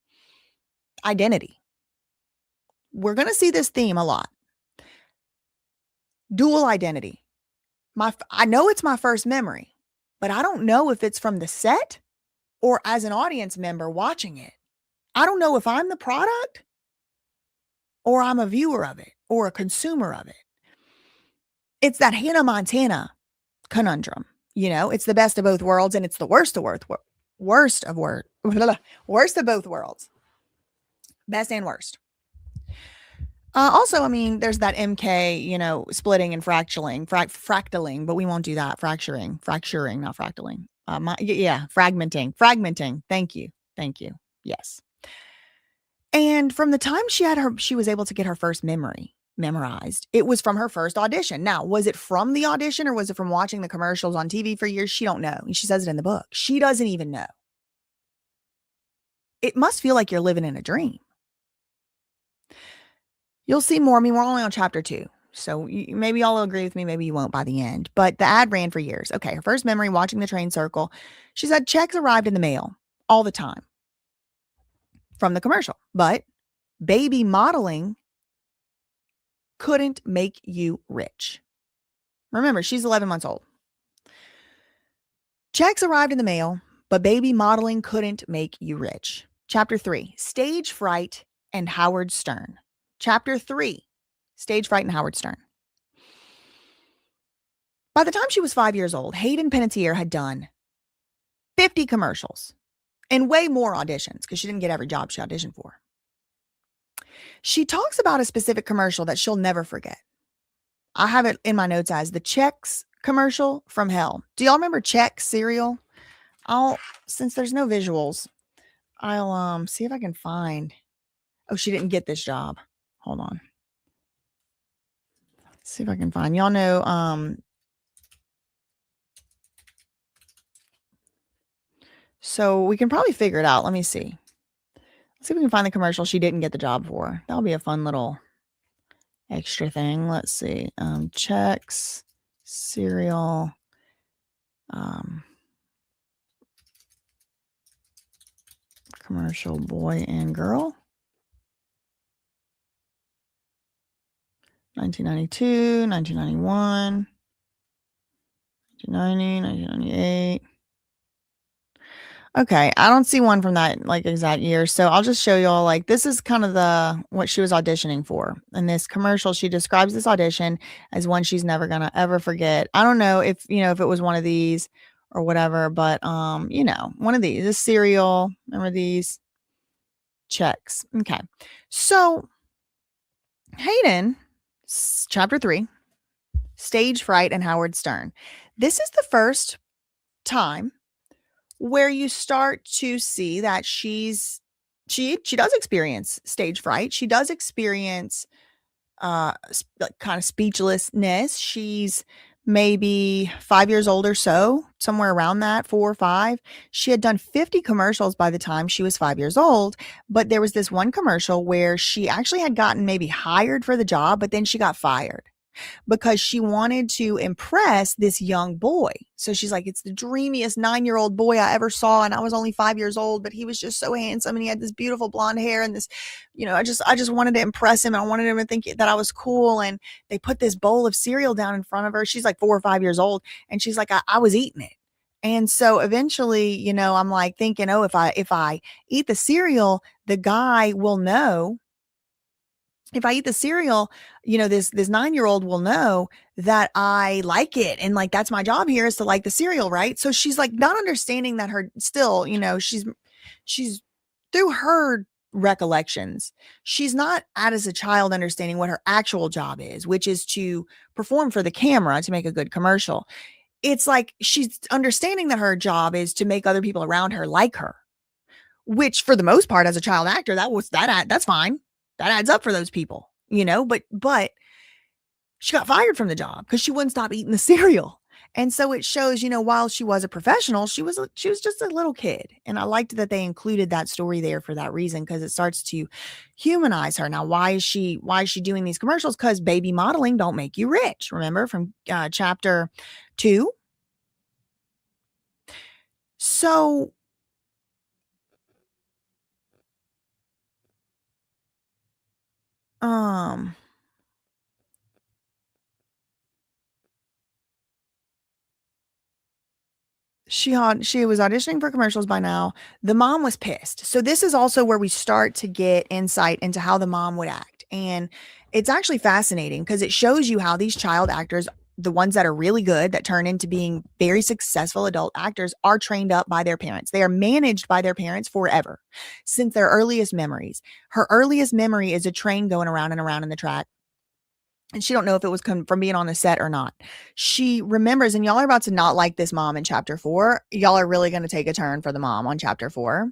identity. We're going to see this theme a lot. Dual identity. I know it's my first memory, but I don't know if it's from the set or as an audience member watching it. I don't know if I'm the product or I'm a viewer of it or a consumer of it. It's that Hannah Montana conundrum. You know, it's the best of both worlds and it's the worst of both worlds. Best and worst. Also, I mean, there's that MK, you know, splitting and fractaling, but we won't do that. Fracturing, not fractaling. Fragmenting. Thank you. Thank you. Yes. And from the time she was able to get her first memory memorized, it was from her first audition. Now, was it from the audition or was it from watching the commercials on TV for years? She don't know. And she says it in the book. She doesn't even know. It must feel like you're living in a dream. You'll see more. I mean, we're only on chapter 2. So maybe y'all will agree with me, maybe you won't by the end. But the ad ran for years. Okay, her first memory watching the train circle. She said checks arrived in the mail all the time from the commercial. But baby modeling couldn't make you rich. Remember, she's 11 months old. Checks arrived in the mail, but baby modeling couldn't make you rich. Chapter 3, Stage Fright and Howard Stern. Chapter 3, Stage Fright and Howard Stern. By the time she was 5 years old, Hayden Panettiere had done 50 commercials and way more auditions because she didn't get every job she auditioned for. She talks about a specific commercial that she'll never forget. I have it in my notes as the Chex commercial from hell. Do y'all remember Chex cereal? Since there's no visuals, I'll see if I can find. Oh, she didn't get this job. Hold on. Let's see if I can find. Y'all know so we can probably figure it out. Let me see. Let's see if we can find the commercial she didn't get the job for. That'll be a fun little extra thing. Let's see. Chex cereal. Commercial boy and girl. 1992, 1991, 1990, 1998. Okay, I don't see one from that like exact year. So I'll just show y'all like this is kind of what she was auditioning for. In this commercial, she describes this audition as one she's never gonna ever forget. I don't know if if it was one of these or whatever, but one of these, this cereal. Remember these? Checks. Okay. So Hayden, chapter 3, Stage Fright and Howard Stern. This is the first time where you start to see that she does experience stage fright. She does experience kind of speechlessness. She's maybe 5 years old or so, somewhere around that, 4 or 5. She had done 50 commercials by the time she was 5 years old, but there was this one commercial where she actually had gotten maybe hired for the job, but then she got fired because she wanted to impress this young boy. So she's like, it's the dreamiest 9-year-old boy I ever saw. And I was only 5 years old, but he was just so handsome. And he had this beautiful blonde hair and this, I just wanted to impress him. And I wanted him to think that I was cool. And they put this bowl of cereal down in front of her. She's like 4 or 5 years old. And she's like, I was eating it. And so eventually, I'm like thinking, oh, if I eat the cereal, the guy will know. If I eat the cereal, this 9-year-old will know that I like it. And like, that's my job here is to like the cereal. Right. So she's like not understanding that she's through her recollections. She's not as a child understanding what her actual job is, which is to perform for the camera to make a good commercial. It's like, she's understanding that her job is to make other people around her like her, which for the most part, as a child actor, that's fine. That adds up for those people, but she got fired from the job because she wouldn't stop eating the cereal. And so it shows, while she was a professional, she was just a little kid. And I liked that they included that story there for that reason, because it starts to humanize her. Now, why is she doing these commercials? Because baby modeling don't make you rich. Remember from chapter 2. So she was auditioning for commercials by now. The mom was pissed. So this is also where we start to get insight into how the mom would act. And it's actually fascinating because it shows you how these child actors, the ones that are really good, that turn into being very successful adult actors, are trained up by their parents. They are managed by their parents forever, since their earliest memories. Her earliest memory is a train going around and around in the track. And she don't know if it was from being on the set or not. She remembers, and y'all are about to not like this mom in chapter 4. Y'all are really going to take a turn for the mom on chapter 4.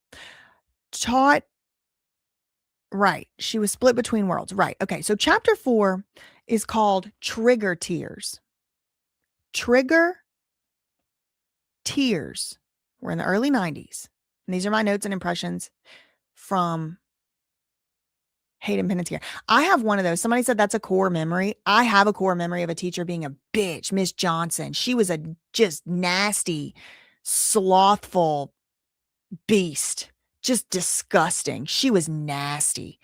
taught right. She was split between worlds. Right. Okay. So chapter 4 is called Trigger Tears. Trigger Tears. We're in the early 90s. And these are my notes and impressions from Hayden Panettiere. I have one of those. Somebody said that's a core memory. I have a core memory of a teacher being a bitch, Miss Johnson. She was a just nasty, slothful beast, just disgusting. She was nasty.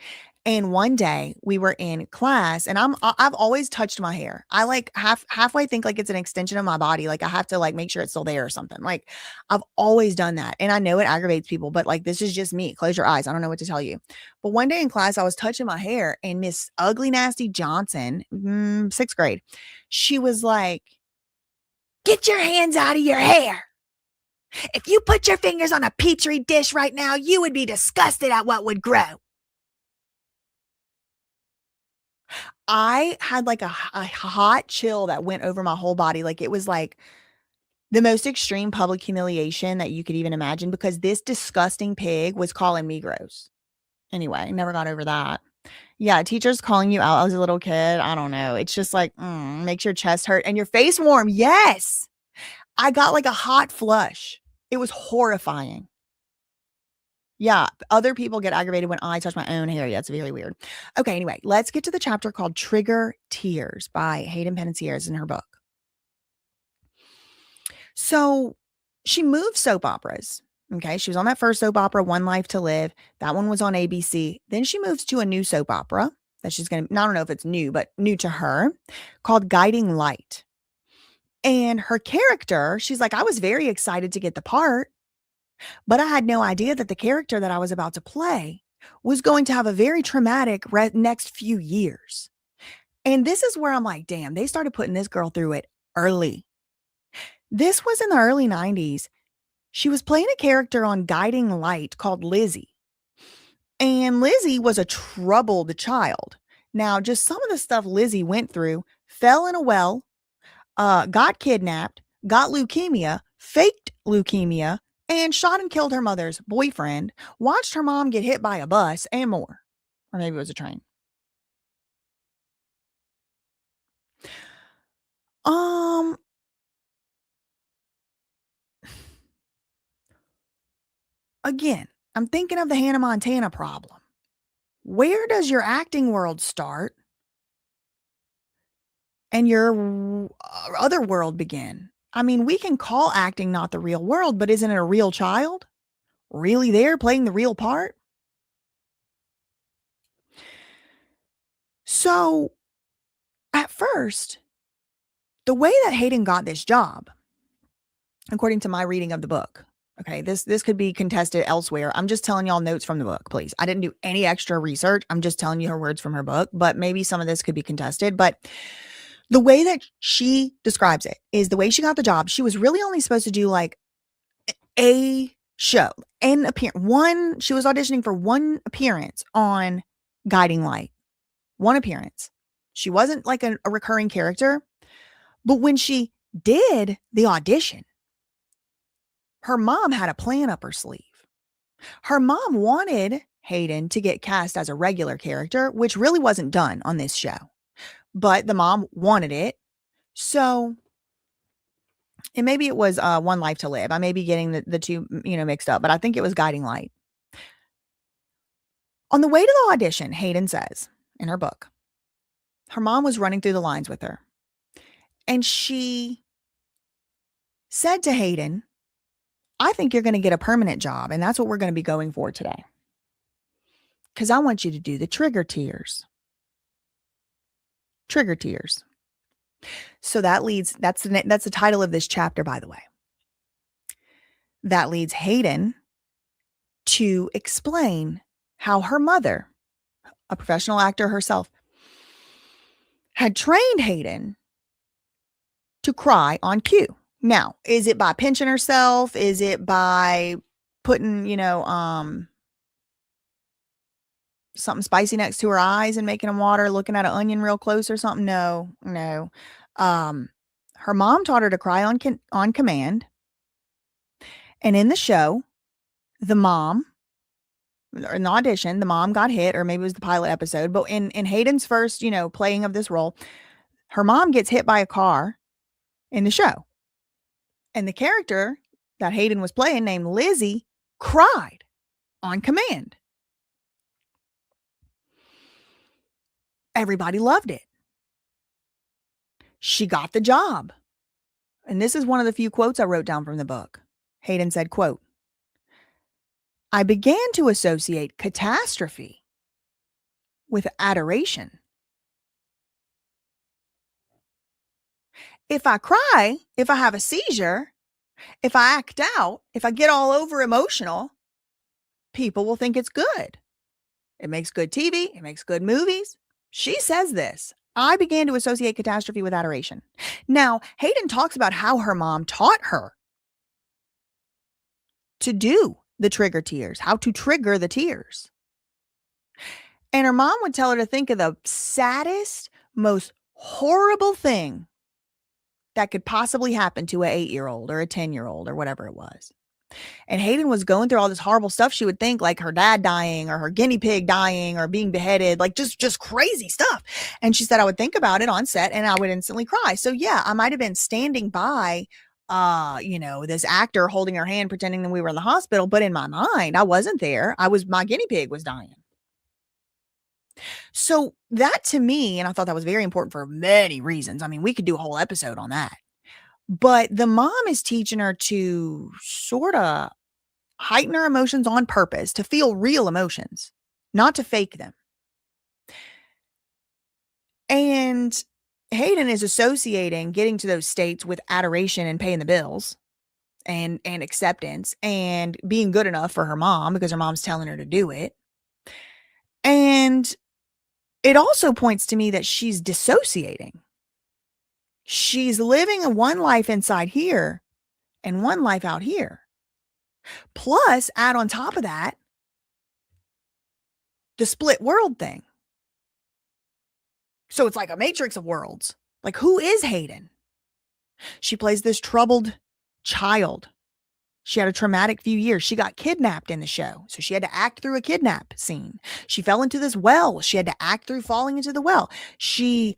And one day we were in class and I've always touched my hair. I like halfway think like it's an extension of my body. Like I have to like make sure it's still there or something. Like I've always done that. And I know it aggravates people, but like this is just me. Close your eyes. I don't know what to tell you. But one day in class, I was touching my hair and Miss Ugly Nasty Johnson, 6th grade, she was like, "Get your hands out of your hair. If you put your fingers on a petri dish right now, you would be disgusted at what would grow." I had like a hot chill that went over my whole body. Like it was like the most extreme public humiliation that you could even imagine because this disgusting pig was calling me gross. Anyway, never got over that. Yeah, teachers calling you out as a little kid. I don't know. It's just like, makes your chest hurt and your face warm. Yes. I got like a hot flush. It was horrifying. Yeah, other people get aggravated when I touch my own hair. Yeah, it's very weird. Okay, anyway, let's get to the chapter called Trigger Tears by Hayden Panettiere in her book. So she moved soap operas. Okay, she was on that first soap opera, One Life to Live. That one was on ABC. Then she moves to a new soap opera that she's going to, I don't know if it's new, but new to her, called Guiding Light. And her character, she's like, I was very excited to get the part. But I had no idea that the character that I was about to play was going to have a very traumatic next few years. And this is where I'm like, damn, they started putting this girl through it early. This was in the early 90s. She was playing a character on Guiding Light called Lizzie. And Lizzie was a troubled child. Now, just some of the stuff Lizzie went through: fell in a well, got kidnapped, got leukemia, faked leukemia, and shot and killed her mother's boyfriend, watched her mom get hit by a bus, and more. Or maybe it was a train. Again, I'm thinking of the Hannah Montana problem. Where does your acting world start and your other world begin? I mean, we can call acting not the real world, but isn't it a real child? Really there playing the real part? So, at first, the way that Hayden got this job, according to my reading of the book, okay, this could be contested elsewhere. I'm just telling y'all notes from the book, please. I didn't do any extra research. I'm just telling you her words from her book, but maybe some of this could be contested. But the way that she describes it is the way she got the job. She was really only supposed to do like a show and appearance. She was auditioning for one appearance on Guiding Light. One appearance. She wasn't like a recurring character. But when she did the audition, her mom had a plan up her sleeve. Her mom wanted Hayden to get cast as a regular character, which really wasn't done on this show. But the mom wanted it. So, and maybe it was One Life to Live. I may be getting the two, mixed up, but I think it was Guiding Light. On the way to the audition, Hayden says in her book, her mom was running through the lines with her. And she said to Hayden, I think you're going to get a permanent job, and that's what we're going to be going for today. Because I want you to do the trigger tears. Trigger tears. So that leads, that's the title of this chapter, by the way. That leads Hayden to explain how her mother, a professional actor herself, had trained Hayden to cry on cue. Now, is it by pinching herself? Is it by putting, something spicy next to her eyes and making them water, looking at an onion real close or something? No. Her mom taught her to cry on command. And in the show, the mom in the audition, the mom got hit, or maybe it was the pilot episode, but in Hayden's first, playing of this role, her mom gets hit by a car in the show. And the character that Hayden was playing, named Lizzie, cried on command. Everybody loved it. She got the job. And this is one of the few quotes I wrote down from the book. Hayden said, quote, "I began to associate catastrophe with adoration. If I cry, if I have a seizure, if I act out, if I get all over emotional, people will think it's good. It makes good TV. It makes good movies." She says this. I began to associate catastrophe with adoration. Now, Hayden talks about how her mom taught her to do the trigger tears, how to trigger the tears. And her mom would tell her to think of the saddest, most horrible thing that could possibly happen to an 8-year-old or a 10-year-old or whatever it was. And Hayden was going through all this horrible stuff. She would think like her dad dying or her guinea pig dying or being beheaded, like just crazy stuff. And she said, I would think about it on set and I would instantly cry. So yeah, I might've been standing by, this actor holding her hand, pretending that we were in the hospital. But in my mind, I wasn't there. My guinea pig was dying. So that to me, and I thought that was very important for many reasons. I mean, we could do a whole episode on that. But the mom is teaching her to sort of heighten her emotions on purpose, to feel real emotions, not to fake them. And Hayden is associating getting to those states with adoration and paying the bills and acceptance and being good enough for her mom because her mom's telling her to do it. And it also points to me that she's dissociating. She's living one life inside here and one life out here. Plus, add on top of that, the split world thing. So it's like a matrix of worlds. Like, who is Hayden? She plays this troubled child. She had a traumatic few years. She got kidnapped in the show. So she had to act through a kidnap scene. She fell into this well. She had to act through falling into the well. She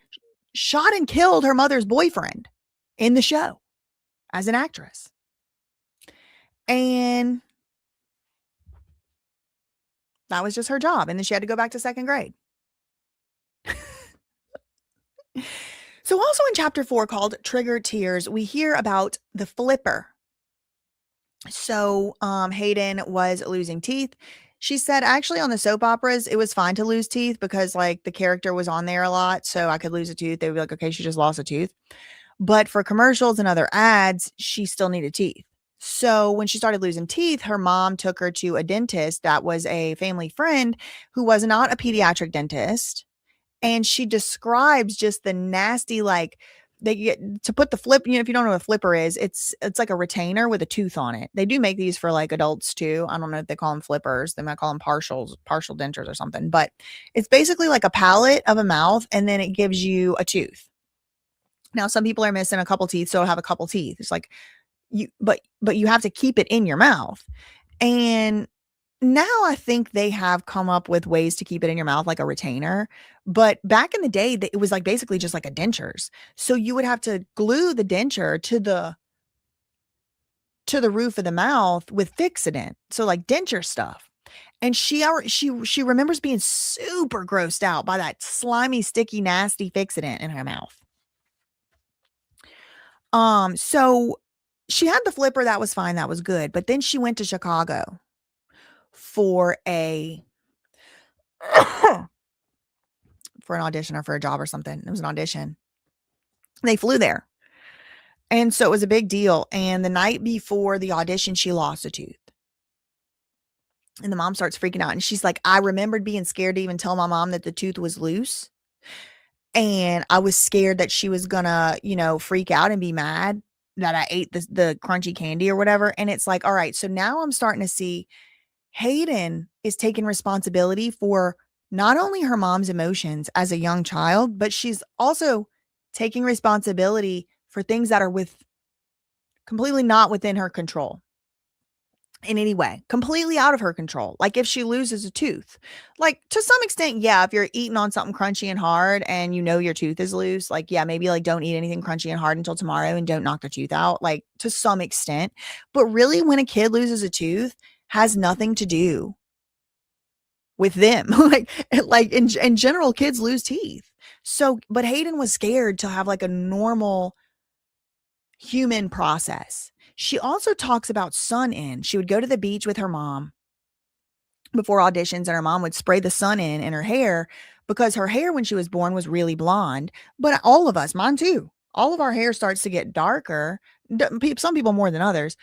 shot and killed her mother's boyfriend in the show as an actress. And that was just her job. And then she had to go back to second grade. So also in chapter 4 called Trigger Tears, we hear about the flipper. So Hayden was losing teeth. She said actually on the soap operas, it was fine to lose teeth because like the character was on there a lot. So I could lose a tooth. They would be like, okay, she just lost a tooth. But for commercials and other ads, she still needed teeth. So when she started losing teeth, her mom took her to a dentist that was a family friend who was not a pediatric dentist. And she describes just the nasty, like they get to put the flip, if you don't know what a flipper is, it's like a retainer with a tooth on it. They do make these for like adults too. I don't know if they call them flippers. They might call them partial dentures or something, but it's basically like a palate of a mouth. And then it gives you a tooth. Now, some people are missing a couple teeth, so have a couple teeth. It's like but you have to keep it in your mouth. And now I think they have come up with ways to keep it in your mouth like a retainer. But back in the day, it was like basically just like a dentures. So you would have to glue the denture to the roof of the mouth with Fixodent. So like denture stuff. And she remembers being super grossed out by that slimy, sticky, nasty Fixodent in her mouth. So she had the flipper. That was fine. That was good. But then she went to Chicago for an audition or for a job or something. It was an audition. They flew there. And so it was a big deal. And the night before the audition, she lost a tooth. And the mom starts freaking out. And she's like, I remembered being scared to even tell my mom that the tooth was loose. And I was scared that she was gonna, freak out and be mad that I ate the crunchy candy or whatever. And it's like, all right, so now I'm starting to see Hayden is taking responsibility for not only her mom's emotions as a young child, but she's also taking responsibility for things that are completely not within her control. in any way, completely out of her control. Like if she loses a tooth, like to some extent, yeah, if you're eating on something crunchy and hard and you know your tooth is loose, like, yeah, maybe like don't eat anything crunchy and hard until tomorrow and don't knock the tooth out, like to some extent. But really, when a kid loses a tooth, has nothing to do with them. like in general, kids lose teeth. So, but Hayden was scared to have like a normal human process. She also talks about sun in. She would go to the beach with her mom before auditions, and her mom would spray the sun in her hair because her hair when she was born was really blonde. But all of us, mine too, all of our hair starts to get darker. Some people more than others,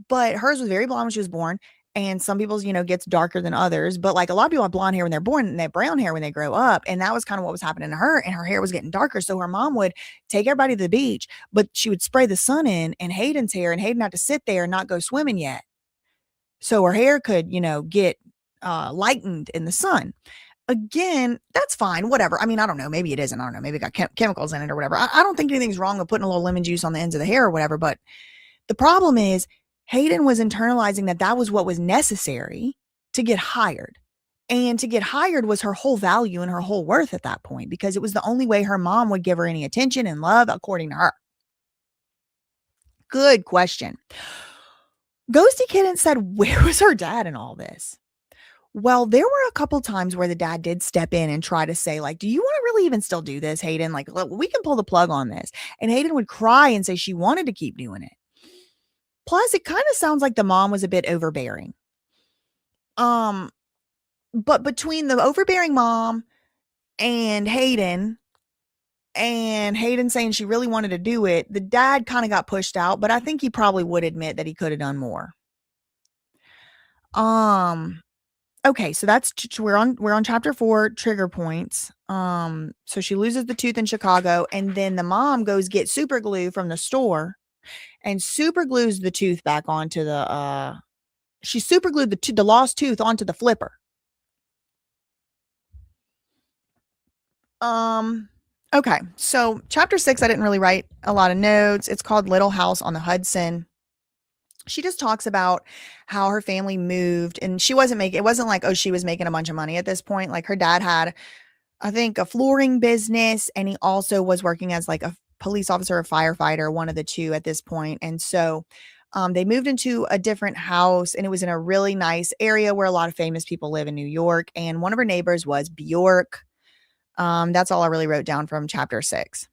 but hers was very blonde when she was born. And some people's, gets darker than others. But like a lot of people have blonde hair when they're born and they have brown hair when they grow up. And that was kind of what was happening to her. And her hair was getting darker. So her mom would take everybody to the beach, but she would spray the sun in Hayden's hair, and Hayden had to sit there and not go swimming yet. So her hair could, get lightened in the sun. Again, that's fine, whatever. I mean, I don't know. Maybe it isn't. I don't know. Maybe it got chemicals in it or whatever. I don't think anything's wrong with putting a little lemon juice on the ends of the hair or whatever. But the problem is Hayden was internalizing that that was what was necessary to get hired. And to get hired was her whole value and her whole worth at that point, because it was the only way her mom would give her any attention and love, according to her. Good question. Ghosty Kitten said, where was her dad in all this? Well, there were a couple times where the dad did step in and try to say, like, do you want to really even still do this, Hayden? Like, we can pull the plug on this. And Hayden would cry and say she wanted to keep doing it. Plus, it kind of sounds like the mom was a bit overbearing. But between the overbearing mom and Hayden saying she really wanted to do it, the dad kind of got pushed out, but I think he probably would admit that he could have done more. Okay, so that's we're on chapter 4, trigger points. So she loses the tooth in Chicago, and then the mom goes get super glue from the store and super glues the tooth back onto the she super glued the lost tooth onto the flipper. Okay, so chapter 6, I didn't really write a lot of notes. It's called Little House on the Hudson. She just talks about how her family moved, and she wasn't making, it wasn't like, oh, she was making a bunch of money at this point. Like her dad had, I think, a flooring business, and he also was working as like a police officer or firefighter, one of the two at this point. And so they moved into a different house, and it was in a really nice area where a lot of famous people live in New York. And one of her neighbors was Bjork. That's all I really wrote down from chapter 6.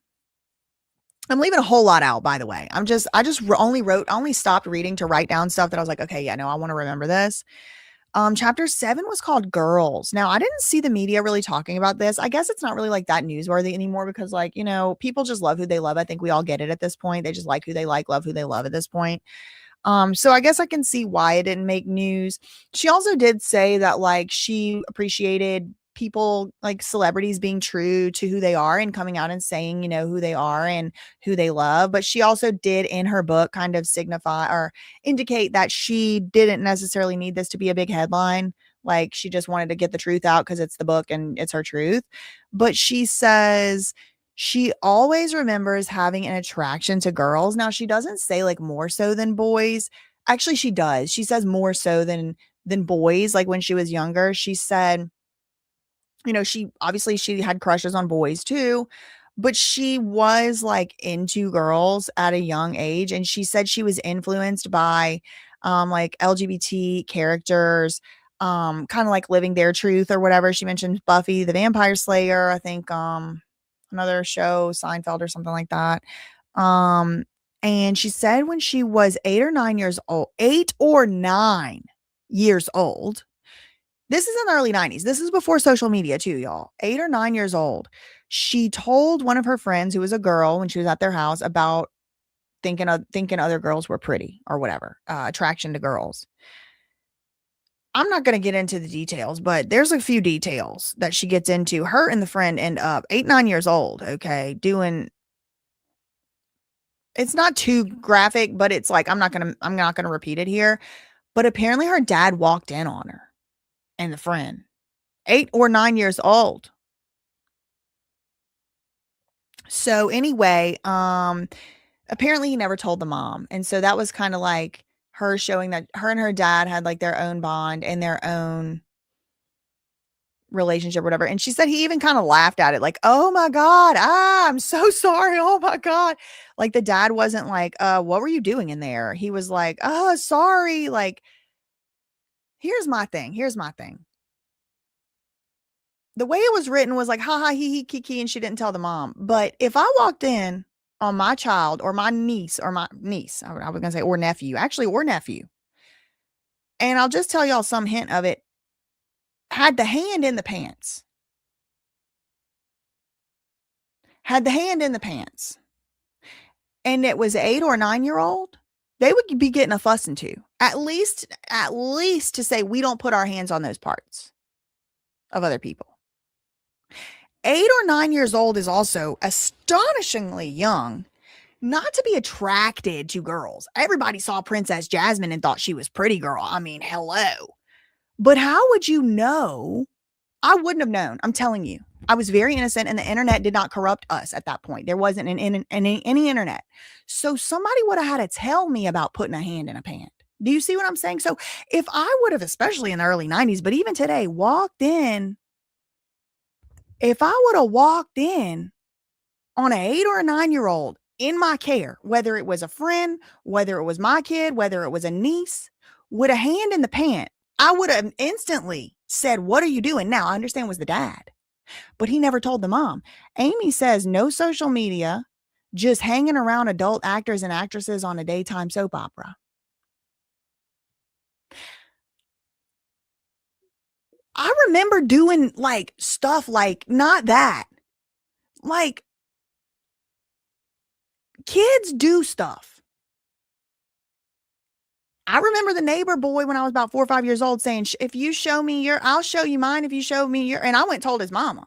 I'm leaving a whole lot out, by the way. I just only stopped reading to write down stuff that I was like, okay, yeah, no, I want to remember this. Chapter 7 was called Girls. Now, I didn't see the media really talking about this. I guess it's not really like that newsworthy anymore because, like, people just love who they love. I think we all get it at this point. They just like who they like, love who they love at this point. So I guess I can see why it didn't make news. She also did say that, like, she appreciated people, like celebrities, being true to who they are and coming out and saying, who they are and who they love. But she also did in her book kind of signify or indicate that she didn't necessarily need this to be a big headline. Like she just wanted to get the truth out because it's the book and it's her truth. But she says she always remembers having an attraction to girls. Now, she doesn't say like more so than boys. Actually, she does. She says more so than boys. Like when she was younger, she said, she had crushes on boys too, but she was like into girls at a young age. And she said she was influenced by like LGBT characters, kind of like living their truth or whatever. She mentioned Buffy the Vampire Slayer, I think another show, Seinfeld or something like that. And she said when she was 8 or 9 years old, this is in the early 90s. This is before social media too, y'all. 8 or 9 years old. She told one of her friends who was a girl when she was at their house about thinking other girls were pretty or whatever, attraction to girls. I'm not going to get into the details, but there's a few details that she gets into. Her and the friend end up 8, 9 years old, okay, doing, it's not too graphic, but it's like, I'm not going to repeat it here. But apparently her dad walked in on her and the friend, 8 or 9 years old. So anyway, apparently he never told the mom. And so that was kind of like her showing that her and her dad had like their own bond and their own relationship or whatever. And she said he even kind of laughed at it, like, oh my God, I'm so sorry. Oh my God. Like the dad wasn't like, what were you doing in there? He was like, oh, sorry. Like, here's my thing. Here's my thing. The way it was written was like, ha ha, he, kiki, and she didn't tell the mom. But if I walked in on my child or my niece, I was going to say, or nephew, actually, or nephew, and I'll just tell y'all some hint of it, had the hand in the pants. Had the hand in the pants. And it was 8 or 9-year-old, they would be getting a fussing to. At least to say we don't put our hands on those parts of other people. 8 or 9 years old is also astonishingly young not to be attracted to girls. Everybody saw Princess Jasmine and thought she was pretty girl. I mean, hello. But how would you know? I wouldn't have known. I'm telling you. I was very innocent and the internet did not corrupt us at that point. There wasn't any internet. So somebody would have had to tell me about putting a hand in a pant. Do you see what I'm saying? So if I would have, especially in the early 90s, but even today, if I would have walked in on an 8 or a 9-year-old in my care, whether it was a friend, whether it was my kid, whether it was a niece, with a hand in the pant, I would have instantly said, what are you doing? Now, I understand it was the dad, but he never told the mom. Amy says no social media, just hanging around adult actors and actresses on a daytime soap opera. I remember doing like stuff like not that. Like kids do stuff. I remember the neighbor boy when I was about 4 or 5 years old saying, if you show me your, I'll show you mine. If you show me your, and I went and told his mama.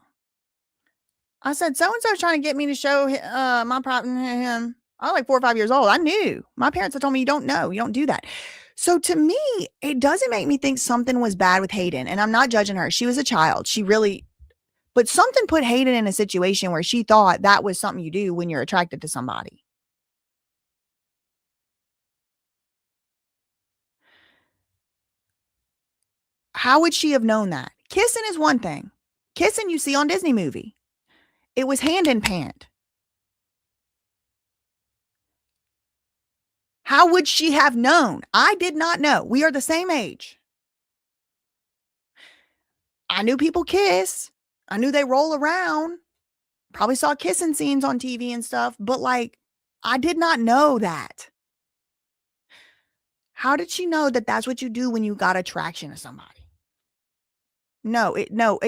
I said, so-and-so's trying to get me to show my property to him. I was like 4 or 5 years old. I knew. My parents had told me, you don't know. You don't do that. So to me, it doesn't make me think something was bad with Hayden. And I'm not judging her. She was a child. But something put Hayden in a situation where she thought that was something you do when you're attracted to somebody. How would she have known that? Kissing is one thing. Kissing you see on Disney movie. It was hand in pant. How would she have known? I did not know. We are the same age. I knew people kiss. I knew they roll around. Probably saw kissing scenes on TV and stuff, but like, I did not know that. How did she know that that's what you do when you got attraction to somebody?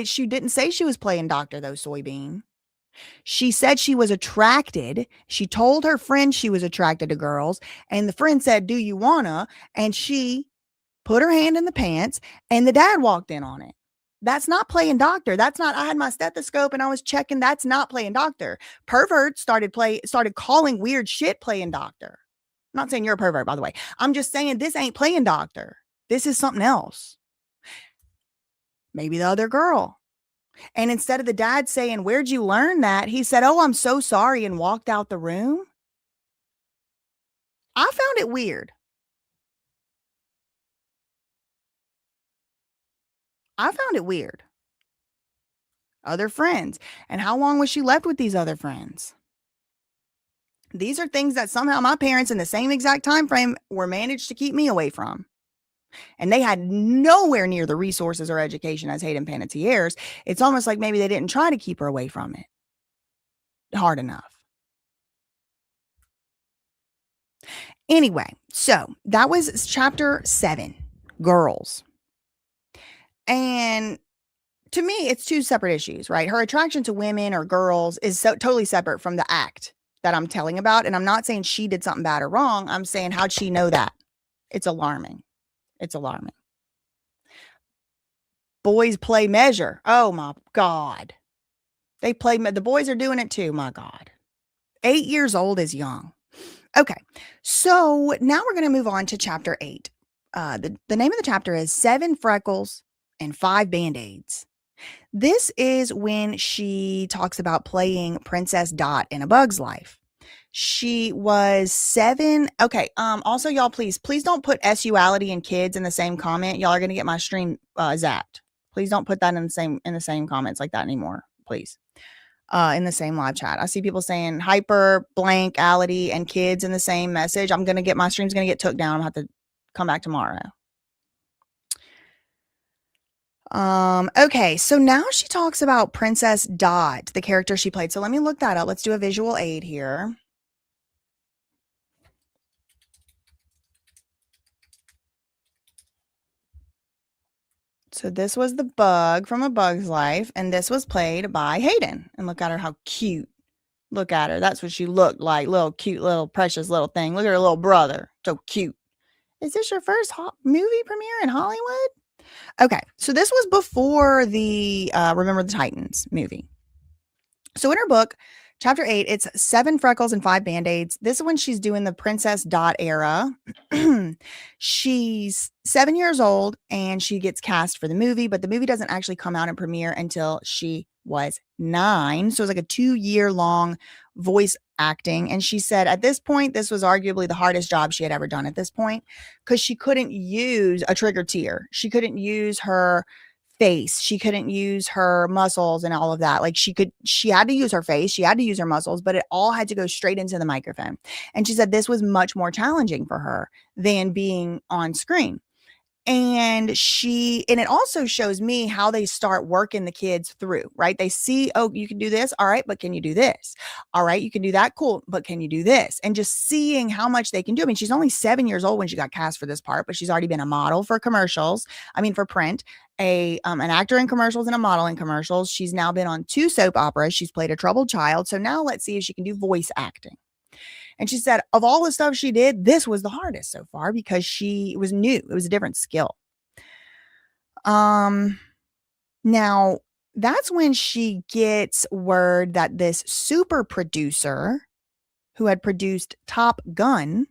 She didn't say she was playing doctor though, Soybean. She said she was attracted. She told her friend she was attracted to girls, and the friend said, do you wanna? And she put her hand in the pants, and the dad walked in on it. That's not playing doctor. I had my stethoscope and I was checking. That's not playing doctor. Perverts started calling weird shit playing doctor. I'm not saying you're a pervert, by the way. I'm just saying this ain't playing doctor. This is something else. Maybe the other girl. And instead of the dad saying, where'd you learn that? He said, oh, I'm so sorry, and walked out the room. I found it weird. Other friends. And how long was she left with these other friends? These are things that somehow my parents in the same exact time frame were managed to keep me away from. And they had nowhere near the resources or education as Hayden Panettiere's. It's almost like maybe they didn't try to keep her away from it hard enough. Anyway, so that was chapter 7, girls. And to me, it's two separate issues, right? Her attraction to women or girls is totally separate from the act that I'm telling about. And I'm not saying she did something bad or wrong. I'm saying, how'd she know that? It's alarming. It's alarming. Boys play measure. Oh my God. The boys are doing it too. My God. 8 years old is young. Okay. So now we're going to move on to chapter 8. The name of the chapter is 7 Freckles and 5 Band-Aids. This is when she talks about playing Princess Dot in A Bug's Life. She was 7. Okay. Also, y'all, please don't put sexuality and kids in the same comment. Y'all are gonna get my stream zapped. Please don't put that in the same comments like that anymore. Please. In the same live chat. I see people saying hyper, blank, ality, and kids in the same message. I'm gonna get my stream's gonna get took down. I'm gonna have to come back tomorrow. Okay, so now she talks about Princess Dot, the character she played. So let me look that up. Let's do a visual aid here. So this was the bug from A Bug's Life, and this was played by Hayden. And look at her, how cute. Look at her. That's what she looked like. Little cute, little precious little thing. Look at her little brother. So cute. Is this your first movie premiere in Hollywood? Okay, so this was before the Remember the Titans movie. So in her book, chapter 8, it's 7 freckles and 5 band-aids. This is when she's doing the Princess Dot era. She's 7 years old and she gets cast for the movie, but the movie doesn't actually come out and premiere until she was 9. So it was like a 2-year long voice acting. And she said at this point, this was arguably the hardest job she had ever done at this point, because she couldn't use a trigger tear. She couldn't use her face. She couldn't use her muscles and all of that. Like she had to use her face. She had to use her muscles, but it all had to go straight into the microphone. And she said this was much more challenging for her than being on screen. And it also shows me how they start working the kids through, right? They see, oh, you can do this. All right. But can you do this? All right. You can do that. Cool. But can you do this? And just seeing how much they can do. I mean, she's only 7 years old when she got cast for this part, but she's already been a model for commercials. I mean, for print, an actor in commercials and a model in commercials. She's now been on 2 soap operas. She's played a troubled child. So now let's see if she can do voice acting. And she said, of all the stuff she did, this was the hardest so far because it was new. It was a different skill. Now that's when she gets word that this super producer who had produced Top Gun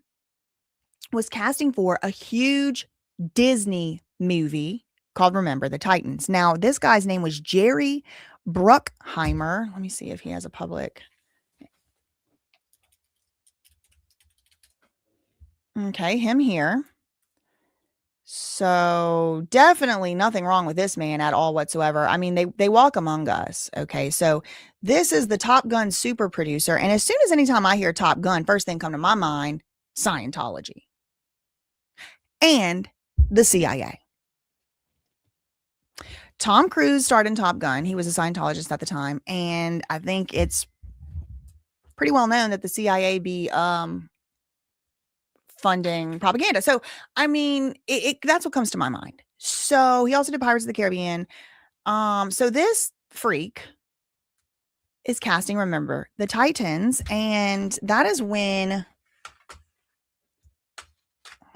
was casting for a huge Disney movie called Remember the Titans. Now, this guy's name was Jerry Bruckheimer. Let me see if he has a public. Okay, him here. So definitely nothing wrong with this man at all whatsoever. I mean, they walk among us. Okay, so this is the Top Gun super producer. And as soon as anytime I hear Top Gun, first thing come to my mind, Scientology and the CIA. Tom Cruise starred in Top Gun. He was a Scientologist at the time. And I think it's pretty well known that the CIA be funding propaganda. So, I mean, that's what comes to my mind. So he also did Pirates of the Caribbean. So this freak is casting Remember the Titans. And that is when,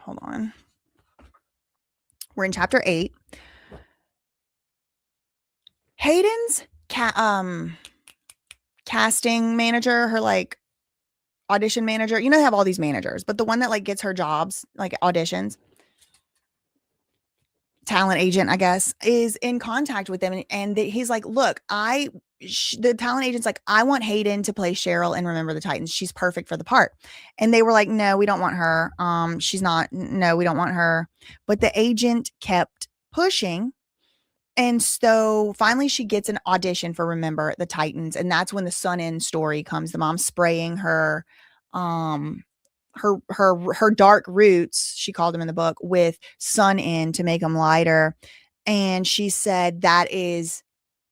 hold on. We're in chapter 8. Hayden's casting manager, her like audition manager, you know, they have all these managers, but the one that like gets her jobs, like auditions, talent agent, I guess, is in contact with them. And he's like, look, the talent agent's like, I want Hayden to play Cheryl and Remember the Titans. She's perfect for the part. And they were like, no, we don't want her. She's not, no, we don't want her. But the agent kept pushing. And so finally she gets an audition for Remember the Titans. And that's when the sun in story comes. The mom spraying her dark roots, she called them in the book, with sun in to make them lighter. And she said that is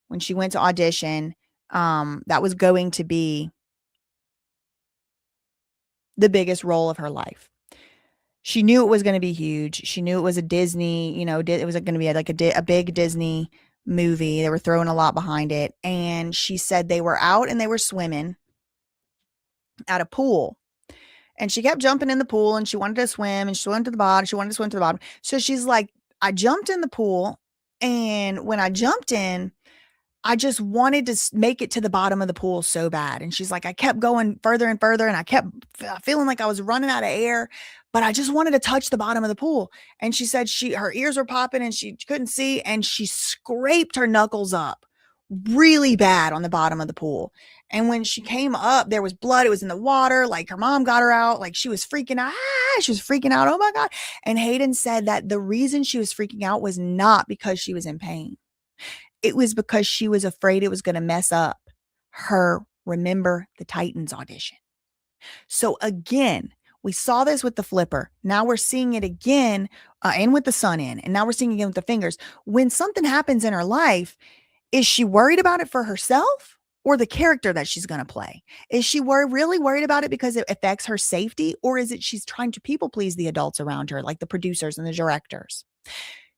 when she went to audition, that was going to be the biggest role of her life. She knew it was going to be huge. She knew it was a Disney, you know, it was going to be like a big Disney movie. They were throwing a lot behind it. And she said they were out and they were swimming at a pool. And she kept jumping in the pool and she wanted to swim and she swam to the bottom. She wanted to swim to the bottom. So she's like, I jumped in the pool. And when I jumped in, I just wanted to make it to the bottom of the pool so bad. And she's like, I kept going further and further and I kept feeling like I was running out of air, but I just wanted to touch the bottom of the pool. And she said her ears were popping and she couldn't see. And she scraped her knuckles up really bad on the bottom of the pool. And when she came up, there was blood. It was in the water. Like her mom got her out. Like she was freaking out. She was freaking out. Oh my God. And Hayden said that the reason she was freaking out was not because she was in pain. It was because she was afraid it was going to mess up her Remember the Titans audition. So again, we saw this with the flipper. Now we're seeing it again and with the sun in. And now we're seeing it again with the fingers. When something happens in her life, is she worried about it for herself or the character that she's going to play? Is she really worried about it because it affects her safety? Or is it she's trying to people please the adults around her, like the producers and the directors?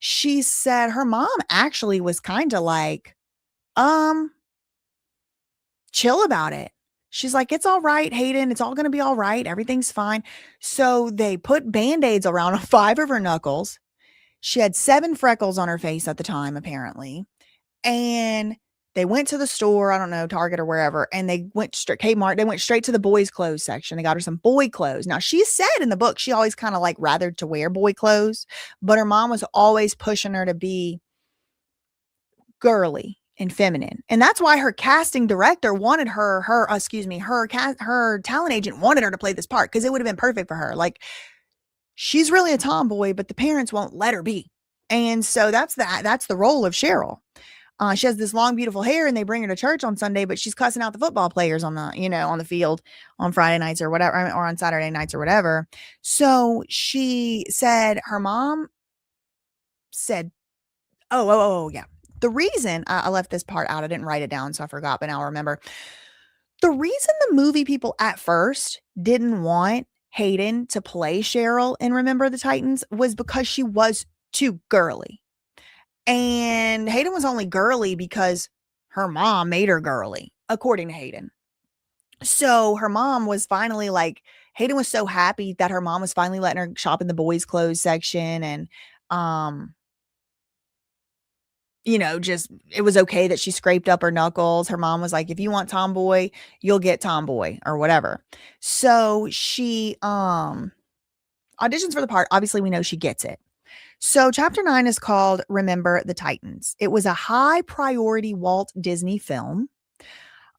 She said her mom actually was kind of like, chill about it. She's like, it's all right, Hayden. It's all going to be all right. Everything's fine. So they put Band-Aids around 5 of her knuckles. She had 7 freckles on her face at the time, apparently. And they went to the store, I don't know, Target or wherever, and they went straight, Kmart, they went straight to the boys' clothes section. They got her some boy clothes. Now, she said in the book, she always kind of like rathered to wear boy clothes, but her mom was always pushing her to be girly and feminine. And that's why her casting director wanted her talent agent wanted her to play this part because it would have been perfect for her. Like, she's really a tomboy, but the parents won't let her be. And so that's the role of Cheryl. She has this long, beautiful hair, and they bring her to church on Sunday, but she's cussing out the football players on the field on Friday nights or whatever, or on Saturday nights or whatever. So she said her mom said, oh, yeah. The reason I left this part out, I didn't write it down, so I forgot, but now I remember. The reason the movie people at first didn't want Hayden to play Cheryl in Remember the Titans was because she was too girly. And Hayden was only girly because her mom made her girly, according to Hayden. So her mom was finally like, Hayden was so happy that her mom was finally letting her shop in the boys' clothes section. And, just it was okay that she scraped up her knuckles. Her mom was like, if you want tomboy, you'll get tomboy or whatever. So she auditions for the part. Obviously, we know she gets it. So chapter 9 is called Remember the Titans. It was a high priority Walt Disney film.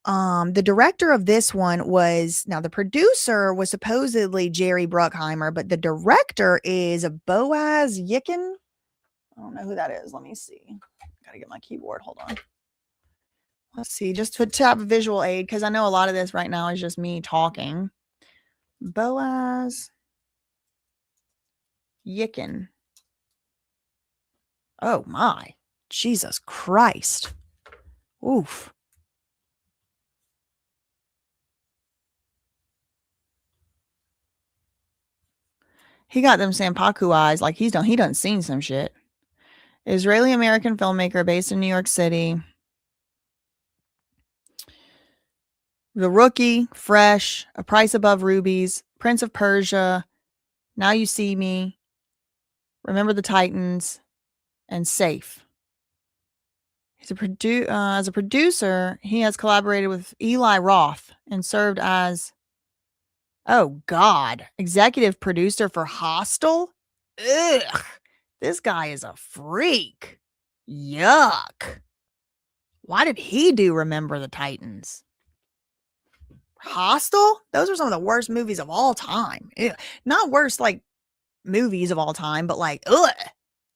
The director of this one now the producer was supposedly Jerry Bruckheimer, but the director is Boaz Yicken. I don't know who that is. Let me see. Gotta get my keyboard. Hold on. Let's see, just to have a visual aid, because I know a lot of this right now is just me talking. Boaz Yicken. Oh my, Jesus Christ. Oof. He got them Sampaku eyes like he done seen some shit. Israeli-American filmmaker based in New York City. The Rookie, Fresh, A Price Above Rubies, Prince of Persia, Now You See Me, Remember the Titans, and Safe. He's as a producer, he has collaborated with Eli Roth and served as, oh God, executive producer for Hostel. Ugh, this guy is a freak. Yuck. Why did he do Remember the Titans? Hostel? Those are some of the worst movies of all time. Ew. Not worst like movies of all time, but like, ugh,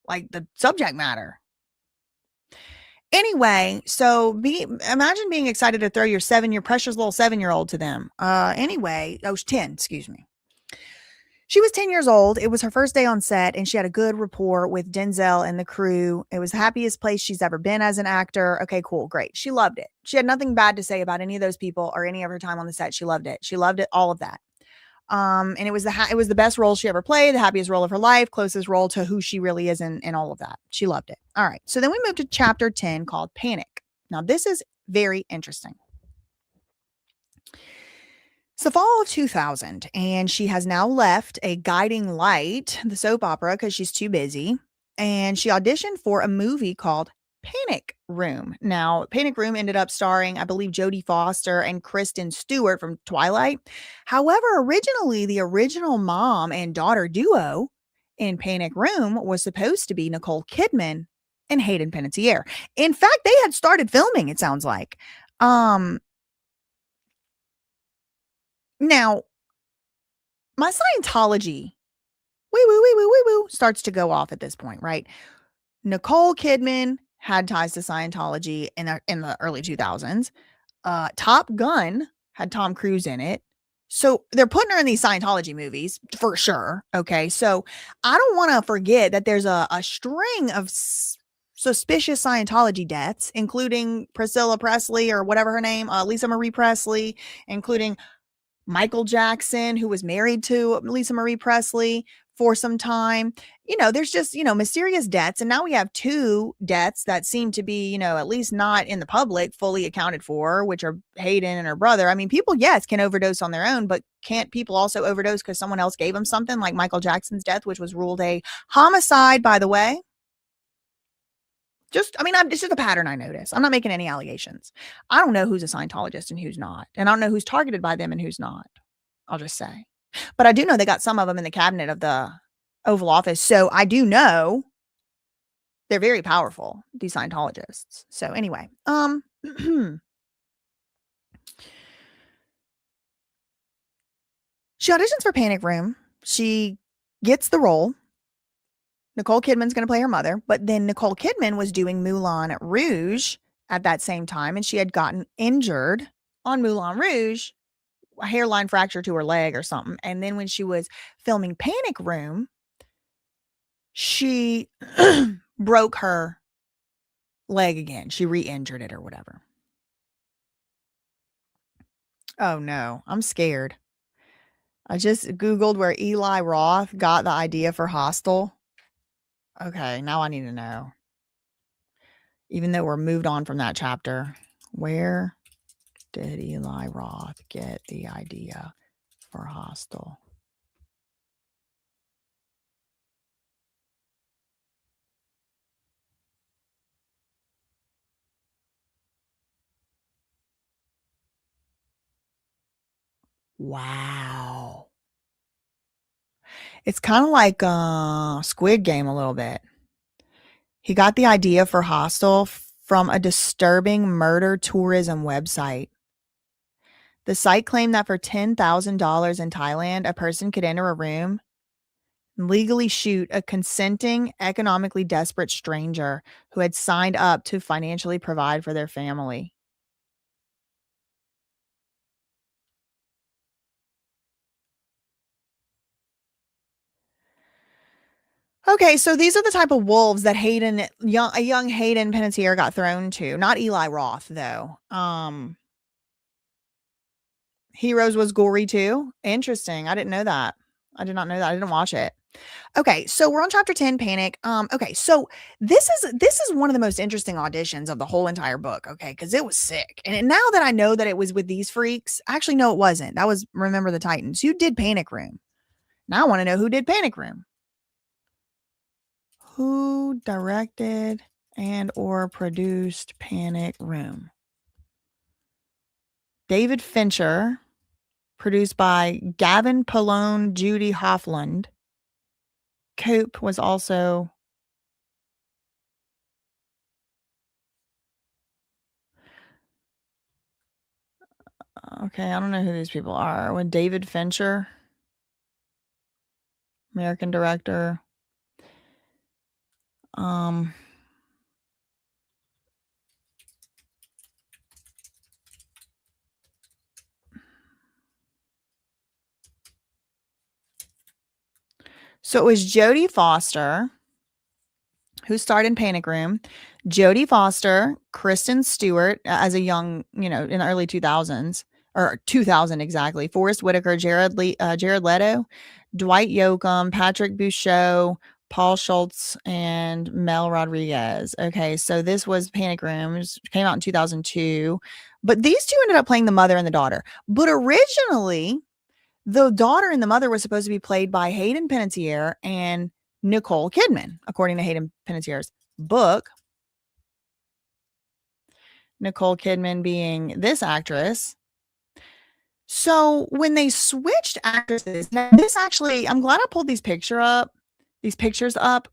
like the subject matter. Anyway, so imagine being excited to throw your precious little 7-year-old to them. Anyway, I was 10, excuse me. She was 10 years old. It was her first day on set, and she had a good rapport with Denzel and the crew. It was the happiest place she's ever been as an actor. Okay, cool, great. She loved it. She had nothing bad to say about any of those people or any of her time on the set. She loved it. She loved it, all of that. And it was the best role she ever played, the happiest role of her life, closest role to who she really is and all of that. She loved it. All right. So then we moved to chapter 10 called Panic. Now, this is very interesting. It's the fall of 2000, and she has now left A Guiding Light, the soap opera, because she's too busy. And she auditioned for a movie called Panic Room. Now, Panic Room ended up starring, I believe, Jodie Foster and Kristen Stewart from Twilight. However, originally, the original mom and daughter duo in Panic Room was supposed to be Nicole Kidman and Hayden Panettiere. In fact, they had started filming, it sounds like. Now, my Scientology woo starts to go off at this point, right? Nicole Kidman had ties to Scientology in the early 2000s. Top Gun had Tom Cruise in it. So they're putting her in these Scientology movies for sure. Okay. So I don't want to forget that there's a string of suspicious Scientology deaths, including Priscilla Presley or whatever her name, Lisa Marie Presley, including Michael Jackson, who was married to Lisa Marie Presley for some time. There's just, mysterious deaths. And now we have 2 deaths that seem to be, at least not in the public fully accounted for, which are Hayden and her brother. I mean, people, yes, can overdose on their own, but can't people also overdose because someone else gave them something, like Michael Jackson's death, which was ruled a homicide, by the way? It's just a pattern I notice. I'm not making any allegations. I don't know who's a Scientologist and who's not. And I don't know who's targeted by them and who's not. I'll just say. But I do know they got some of them in the cabinet of the Oval Office. So I do know they're very powerful, these Scientologists. So anyway, she auditions for Panic Room. She gets the role. Nicole Kidman's going to play her mother, but then Nicole Kidman was doing Moulin Rouge at that same time, and she had gotten injured on Moulin Rouge, a hairline fracture to her leg or something. And then when she was filming Panic Room, she broke her leg again. She re-injured it or whatever. Oh no, I'm scared. I just Googled where Eli Roth got the idea for Hostel. Okay, now I need to know. Even though we're moved on from that chapter, where did Eli Roth get the idea for Hostel? Wow. It's kind of like Squid Game a little bit. He got the idea for Hostel from a disturbing murder tourism website. The site claimed that for $10,000 in Thailand, a person could enter a room and legally shoot a consenting, economically desperate stranger who had signed up to financially provide for their family. Okay, so these are the type of wolves that a young Hayden Panettiere got thrown to. Not Eli Roth, though. Heroes was gory too. Interesting. I didn't know that. I did not know that. I didn't watch it. Okay, so we're on chapter 10, Panic. Okay, so this is one of the most interesting auditions of the whole entire book, okay, because it was sick. And now that I know that it was with these freaks, actually, no, it wasn't. That was Remember the Titans. Who did Panic Room? Now I want to know who did Panic Room. Who directed and or produced Panic Room? David Fincher, produced by Gavin Polone, Judy Hoffland. Cope was also okay. I don't know who these people are. With David Fincher, American director. So it was Jodie Foster who starred in Panic Room. Jodie Foster, Kristen Stewart as a young, in the early 2000s, or 2000 exactly. Forrest Whitaker, Jared Leto, Dwight Yoakam, Patrick Bouchot, Paul Schultz, and Mel Rodriguez. Okay, so this was Panic Room. It came out in 2002. But these two ended up playing the mother and the daughter. But originally, the daughter and the mother was supposed to be played by Hayden Panettiere and Nicole Kidman, according to Hayden Panettiere's book. Nicole Kidman being this actress. So when they switched actresses, now this actually, I'm glad I pulled these pictures up.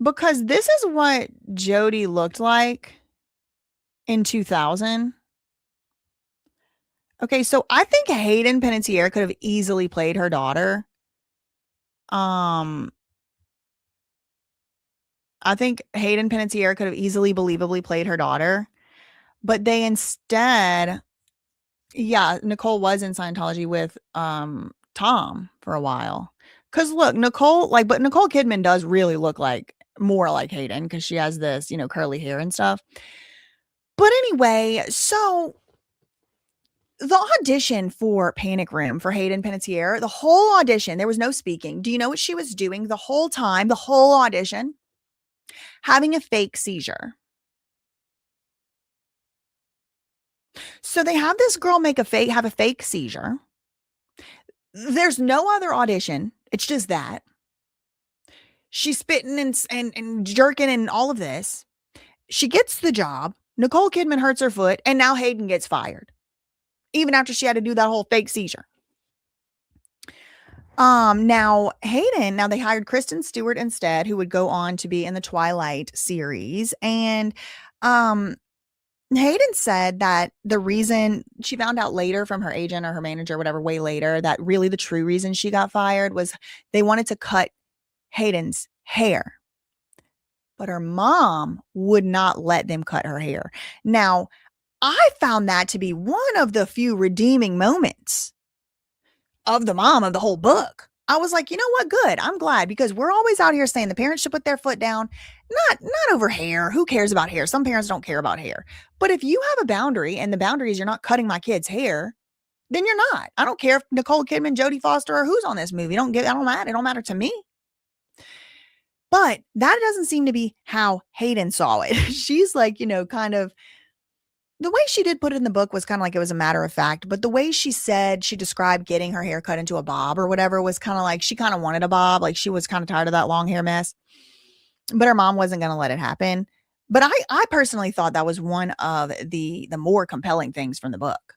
because this is what Jodie looked like in 2000. Okay, so I think Hayden Panettiere could have easily played her daughter. Um, I think Hayden Panettiere could have easily believably played her daughter, but they instead, yeah, Nicole was in Scientology with Tom for a while. Cause look, but Nicole Kidman does really look like more like Hayden because she has this, curly hair and stuff. But anyway, so the audition for Panic Room for Hayden Panettiere, the whole audition, there was no speaking. Do you know what she was doing the whole time, the whole audition? Having a fake seizure. So they have this girl have a fake seizure. There's no other audition. It's just that. She's spitting and jerking and all of this. She gets the job. Nicole Kidman hurts her foot, and now Hayden gets fired. Even after she had to do that whole fake seizure. Now they hired Kristen Stewart instead, who would go on to be in the Twilight series. And Hayden said that the reason she found out later from her agent or her manager, whatever, way later, that really the true reason she got fired was they wanted to cut Hayden's hair. But her mom would not let them cut her hair. Now, I found that to be one of the few redeeming moments of the mom of the whole book. I was like, you know what? Good. I'm glad, because we're always out here saying the parents should put their foot down, not over hair. Who cares about hair? Some parents don't care about hair. But if you have a boundary and the boundary is you're not cutting my kid's hair, then you're not. I don't care if Nicole Kidman, Jodie Foster, or who's on this movie. It don't matter. It don't matter to me. But that doesn't seem to be how Hayden saw it. She's like, kind of, the way she did put it in the book was kind of like it was a matter of fact, but the way she described getting her hair cut into a bob or whatever was kind of like she kind of wanted a bob, like she was kind of tired of that long hair mess, but her mom wasn't going to let it happen. But I personally thought that was one of the more compelling things from the book,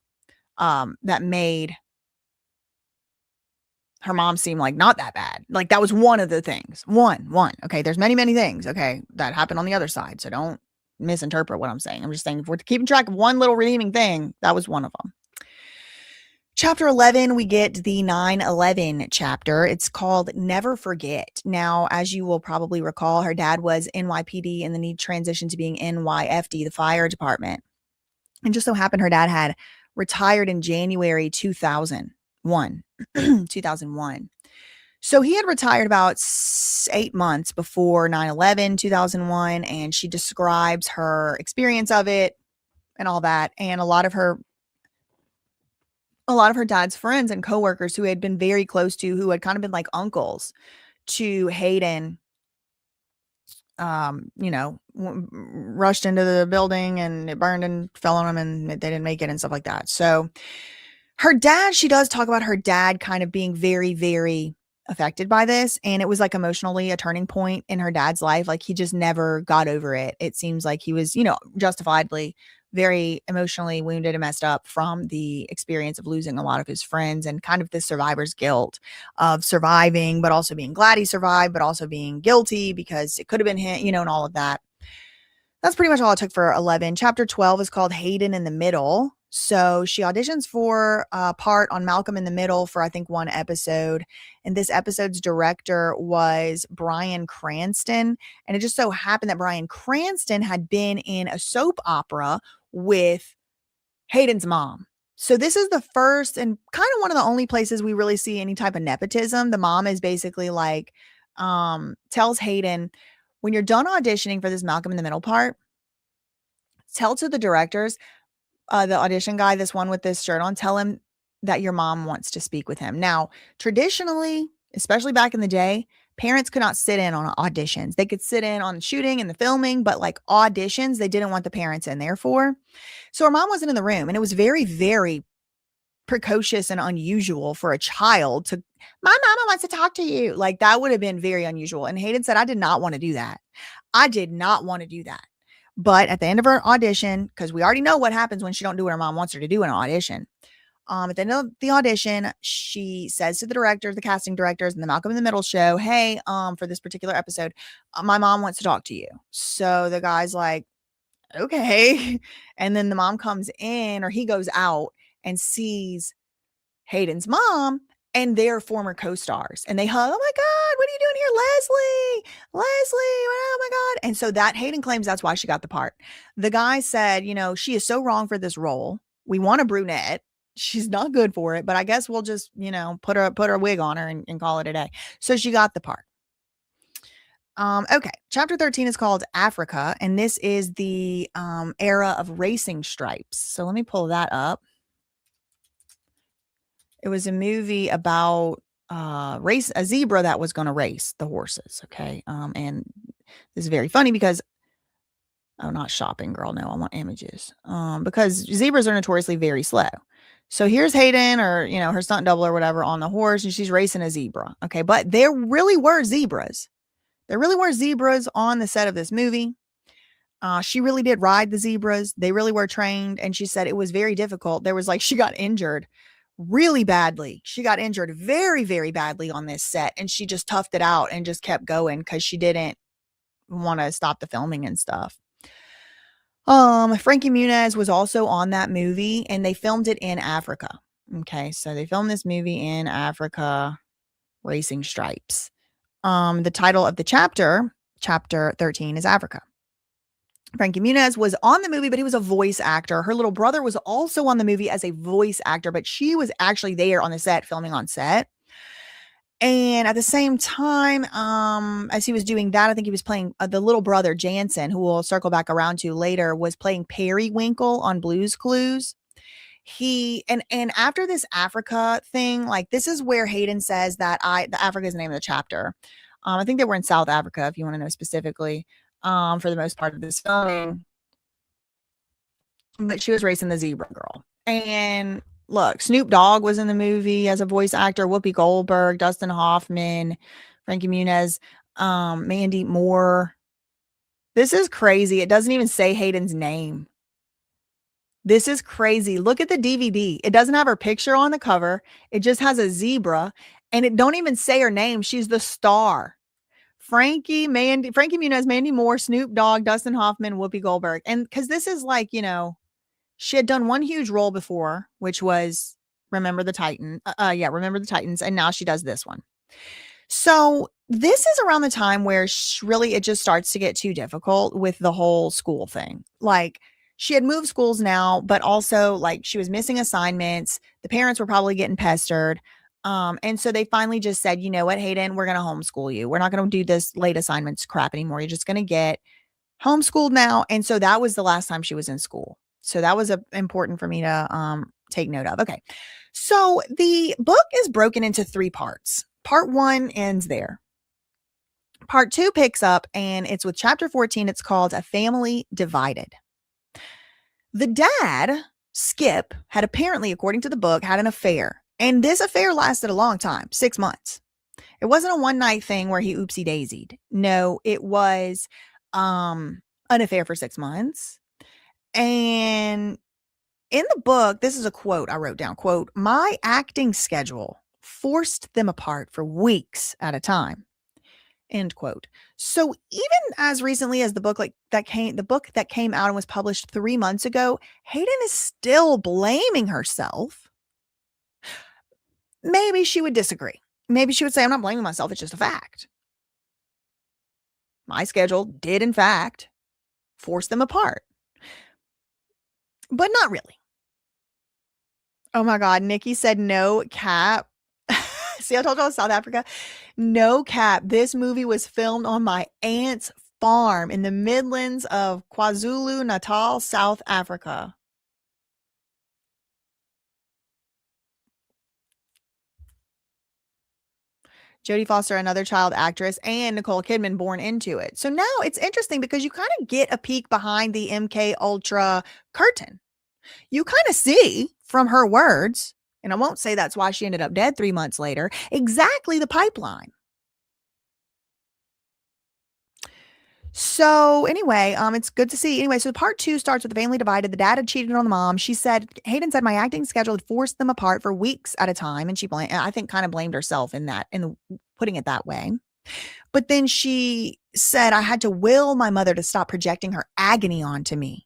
that made her mom seem like not that bad. Like that was one of the things. One. Okay, there's many, many things, okay, that happened on the other side, so don't misinterpret what I'm saying. I'm just saying if we're keeping track of one little redeeming thing, that was one of them. Chapter 11, we get the 9/11 chapter. It's called Never Forget. Now, as you will probably recall, her dad was NYPD and then he transitioned to being NYFD, the fire department. And just so happened her dad had retired in January 2001. 2001. So he had retired about 8 months before 9/11, 2001, and she describes her experience of it and all that. And a lot of her dad's friends and coworkers who had been very close to, who had kind of been like uncles to Hayden, rushed into the building and it burned and fell on them and they didn't make it and stuff like that. So her dad, she does talk about her dad kind of being very, very affected by this. And it was like emotionally a turning point in her dad's life. Like he just never got over it. It seems like he was, justifiably very emotionally wounded and messed up from the experience of losing a lot of his friends and kind of the survivor's guilt of surviving, but also being glad he survived, but also being guilty because it could have been him, and all of that. That's pretty much all it took for 11. Chapter 12 is called Hayden in the Middle. So she auditions for a part on Malcolm in the Middle for, I think, one episode. And this episode's director was Bryan Cranston. And it just so happened that Bryan Cranston had been in a soap opera with Hayden's mom. So this is the first and kind of one of the only places we really see any type of nepotism. The mom is basically like, tells Hayden, when you're done auditioning for this Malcolm in the Middle part, tell to the directors, the audition guy, this one with this shirt on, tell him that your mom wants to speak with him. Now, traditionally, especially back in the day, parents could not sit in on auditions. They could sit in on shooting and the filming, but like auditions, they didn't want the parents in there for. So her mom wasn't in the room, and it was very, very precocious and unusual for a child to, my mama wants to talk to you. Like that would have been very unusual. And Hayden said, I did not want to do that. I did not want to do that. But at the end of her audition, because we already know what happens when she don't do what her mom wants her to do in an audition, At the end of the audition, she says to the directors, the casting directors, and the Malcolm in the Middle show, "Hey, for this particular episode, my mom wants to talk to you." So the guy's like, "Okay." And then the mom comes in, or he goes out and sees Hayden's mom and their former co-stars, and they hug. "Oh my God, what are you doing here, Leslie? Leslie, oh my God." And so that Hayden claims that's why she got the part. The guy said, "She is so wrong for this role. We want a brunette. She's not good for it, but I guess we'll just, put her wig on her and call it a day." So she got the part. Okay. Chapter 13 is called Africa, and this is the era of racing stripes. So let me pull that up. It was a movie about a zebra that was going to race the horses. Okay. And this is very funny because, oh, not shopping, girl. No, I want images. Because zebras are notoriously very slow. So here's Hayden, or, her stunt double or whatever, on the horse, and she's racing a zebra. Okay. But there really were zebras. There really were zebras on the set of this movie. She really did ride the zebras. They really were trained. And she said it was very difficult. She got injured really badly. She got injured very, very badly on this set. And she just toughed it out and just kept going because she didn't want to stop the filming and stuff. Frankie Muniz was also on that movie, and they filmed it in Africa. Okay. So they filmed this movie in Africa, Racing Stripes. The title of the chapter 13, is Africa. Frankie Muniz was on the movie, but he was a voice actor. Her little brother was also on the movie as a voice actor, but she was actually there on the set, filming on set. And at the same time, as he was doing that, I think he was playing the little brother, Jansen, who we'll circle back around to later, was playing Periwinkle on Blue's Clues. And after this Africa thing, this is where Hayden says that the Africa is the name of the chapter. I think they were in South Africa, if you want to know specifically, for the most part of this filming. But she was racing the zebra girl. And look, Snoop Dogg was in the movie as a voice actor, Whoopi Goldberg, Dustin Hoffman, Frankie Muniz, Mandy Moore. This is crazy. It doesn't even say Hayden's name. This is crazy. Look at the DVD. It doesn't have her picture on the cover. It just has a zebra, and it don't even say her name. She's the star. Frankie Muniz, Mandy Moore, Snoop Dogg, Dustin Hoffman, Whoopi Goldberg. And because this is she had done one huge role before, which was Remember the Titans. And now she does this one. So this is around the time where it just starts to get too difficult with the whole school thing. She had moved schools now, but also she was missing assignments. The parents were probably getting pestered. And so they finally just said, "You know what, Hayden, we're going to homeschool you. We're not going to do this late assignments crap anymore. You're just going to get homeschooled now." And so that was the last time she was in school. So that was important for me to take note of. Okay. So the book is broken into 3 parts. Part 1 ends there. Part 2 picks up, and it's with chapter 14. It's called A Family Divided. The dad, Skip, had apparently, according to the book, had an affair. And this affair lasted a long time, 6 months. It wasn't a one-night thing where he oopsie-daisied. No, it was an affair for 6 months. And in the book, this is a quote I wrote down, quote, "My acting schedule forced them apart for weeks at a time." End quote. So even as recently as the book that came out and was published 3 months ago, Hayden is still blaming herself. Maybe she would disagree. Maybe she would say, "I'm not blaming myself. It's just a fact. My schedule did, in fact, force them apart." But not really. Oh my God. Nikki said, "No cap." See, I told y'all South Africa. No cap. This movie was filmed on my aunt's farm in the Midlands of KwaZulu-Natal, South Africa. Jodie Foster, another child actress, and Nicole Kidman born into it. So now it's interesting because you kind of get a peek behind the MK Ultra curtain. You kind of see from her words, and I won't say that's why she ended up dead 3 months later, exactly the pipeline. So anyway, it's good to see. Anyway, so part two starts with the family divided. The dad had cheated on the mom. Hayden said my acting schedule had forced them apart for weeks at a time. And I think kind of blamed herself in putting it that way. But then she said I had to will my mother to stop projecting her agony onto me.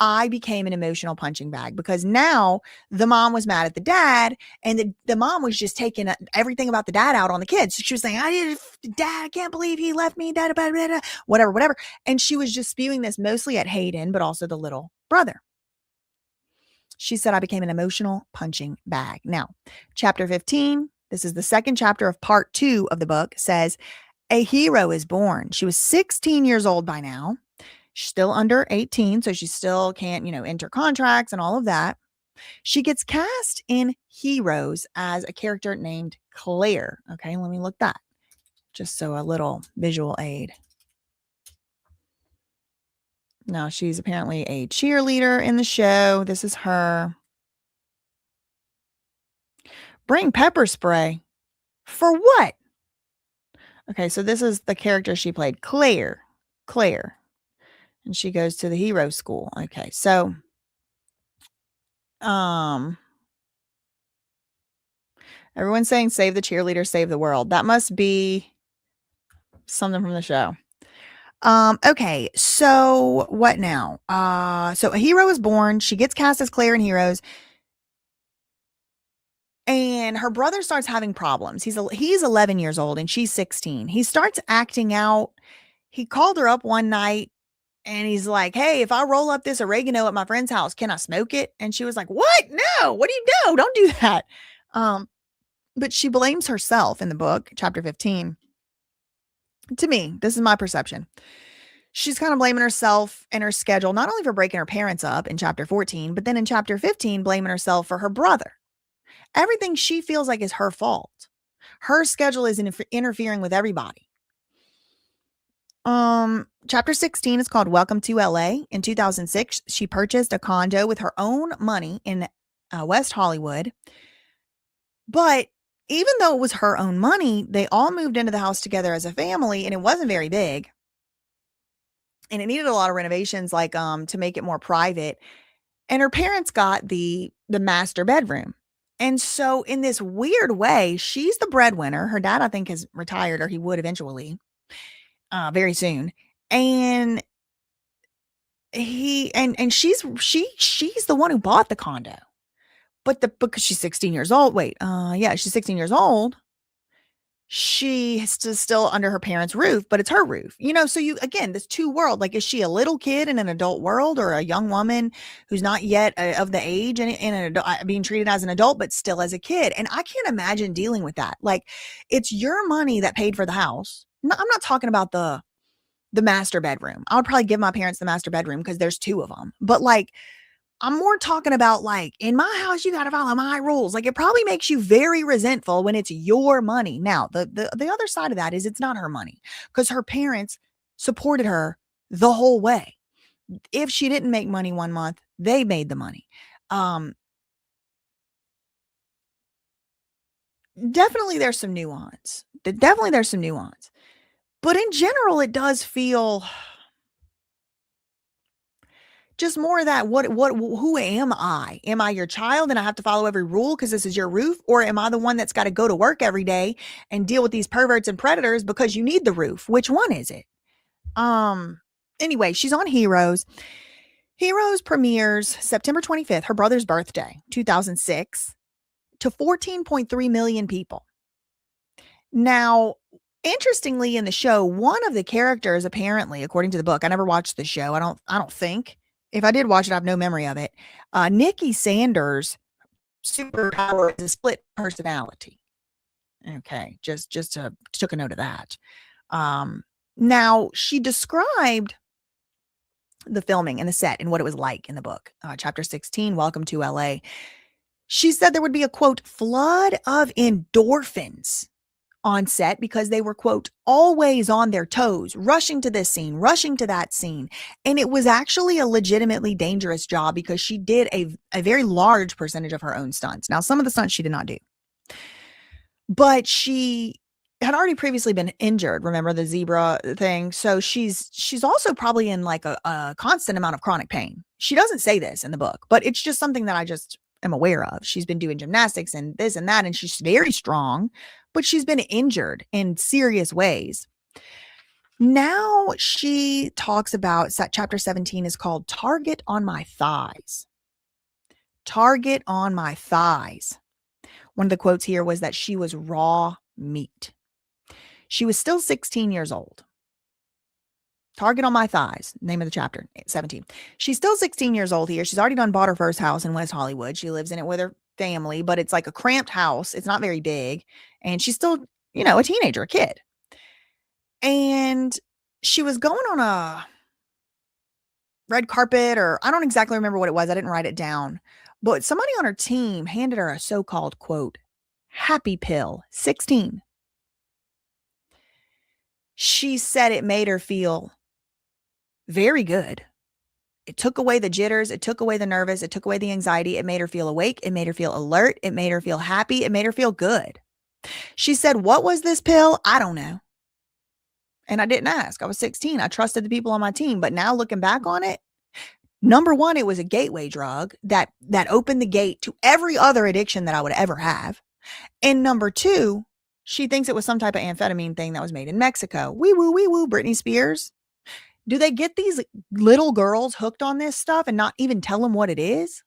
I became an emotional punching bag because now the mom was mad at the dad, and the mom was just taking everything about the dad out on the kids. She was saying, Dad, I can't believe he left me, dad, whatever. And she was just spewing this mostly at Hayden, but also the little brother. She said, I became an emotional punching bag. Now, chapter 15, this is the second chapter of part 2 of the book, says, a hero is born. She was 16 years old by now. She's still under 18, so she still can't, enter contracts and all of that. She gets cast in Heroes as a character named Claire. Okay, let me look that. Just so a little visual aid. Now, she's apparently a cheerleader in the show. This is her. Bring pepper spray. For what? Okay, so this is the character she played, Claire. And she goes to the hero school. Okay, so everyone's saying save the cheerleader, save the world. That must be something from the show. Okay, so what now? So a hero is born. She gets cast as Claire in Heroes. And her brother starts having problems. He's 11 years old and she's 16. He starts acting out. He called her up one night and he's like, hey, if I roll up this oregano at my friend's house, can I smoke it? And she was like, what? No, what do you do? Don't do that. But she blames herself in the book, chapter 15. To me, this is my perception. She's kind of blaming herself and her schedule, not only for breaking her parents up in chapter 14, but then in chapter 15, blaming herself for her brother. Everything she feels like is her fault. Her schedule is interfering with everybody. Chapter 16 is called Welcome to LA. In 2006, she purchased a condo with her own money in West Hollywood. But even though it was her own money, they all moved into the house together as a family, and it wasn't very big. And it needed a lot of renovations, like to make it more private. And her parents got the master bedroom. And so in this weird way, she's the breadwinner. Her dad, I think, has retired, or he would eventually, very soon. And she's the one who bought the condo. Because she's 16 years old. She's 16 years old. She's still under her parents' roof, but it's her roof. So this two world, like, is she a little kid in an adult world, or a young woman who's not yet of the age and in an adult, being treated as an adult, but still as a kid? And I can't imagine dealing with that. Like, it's your money that paid for the house. I'm not talking about the master bedroom. I would probably give my parents the master bedroom because there's 2 of them. But like, I'm more talking about, like, in my house, you got to follow my rules. Like, it probably makes you very resentful when it's your money. Now, the other side of that is it's not her money, because her parents supported her the whole way. If she didn't make money one month, they made the money. Definitely there's some nuance. But in general, it does feel just more of that, who am I? Am I your child and I have to follow every rule because this is your roof? Or am I the one that's got to go to work every day and deal with these perverts and predators because you need the roof? Which one is it? Anyway, she's on Heroes. Heroes premieres September 25th, her brother's birthday, 2006, to 14.3 million people. Now, interestingly, in the show, one of the characters, apparently, according to the book, I never watched the show. I don't think. If I did watch it, I have no memory of it. Nikki Sanders' superpower is a split personality. Okay, just took a note of that. Now, she described the filming and the set and what it was like in the book. Chapter 16, Welcome to LA. She said there would be a, quote, flood of endorphins on set because they were, quote, always on their toes, rushing to this scene, rushing to that scene. And it was actually a legitimately dangerous job because she did a very large percentage of her own stunts. Now, some of the stunts she did not do, but she had already previously been injured. Remember the zebra thing? So she's also probably in like a constant amount of chronic pain. She doesn't say this in the book, but it's just something that I just am aware of. She's been doing gymnastics and this and that, and she's very strong, but she's been injured in serious ways. Now she talks about chapter 17 is called Target on My Thighs. Target on my thighs. One of the quotes here was that she was raw meat. She was still 16 years old. Target on my thighs, name of the chapter, 17. She's still 16 years old here. She's already bought her first house in West Hollywood. She lives in it with her family, but it's like a cramped house. It's not very big. And she's still, a teenager, a kid. And she was going on a red carpet, or I don't exactly remember what it was. I didn't write it down. But somebody on her team handed her a so-called, quote, happy pill, 16. She said it made her feel very good. It took away the jitters. It took away the nervous. It took away the anxiety. It made her feel awake. It made her feel alert. It made her feel happy. It made her feel good. She said, what was this pill? I don't know. And I didn't ask. I was 16. I trusted the people on my team. But now looking back on it, number one, it was a gateway drug that opened the gate to every other addiction that I would ever have. And number two, she thinks it was some type of amphetamine thing that was made in Mexico. Wee woo, Britney Spears. Do they get these little girls hooked on this stuff and not even tell them what it is?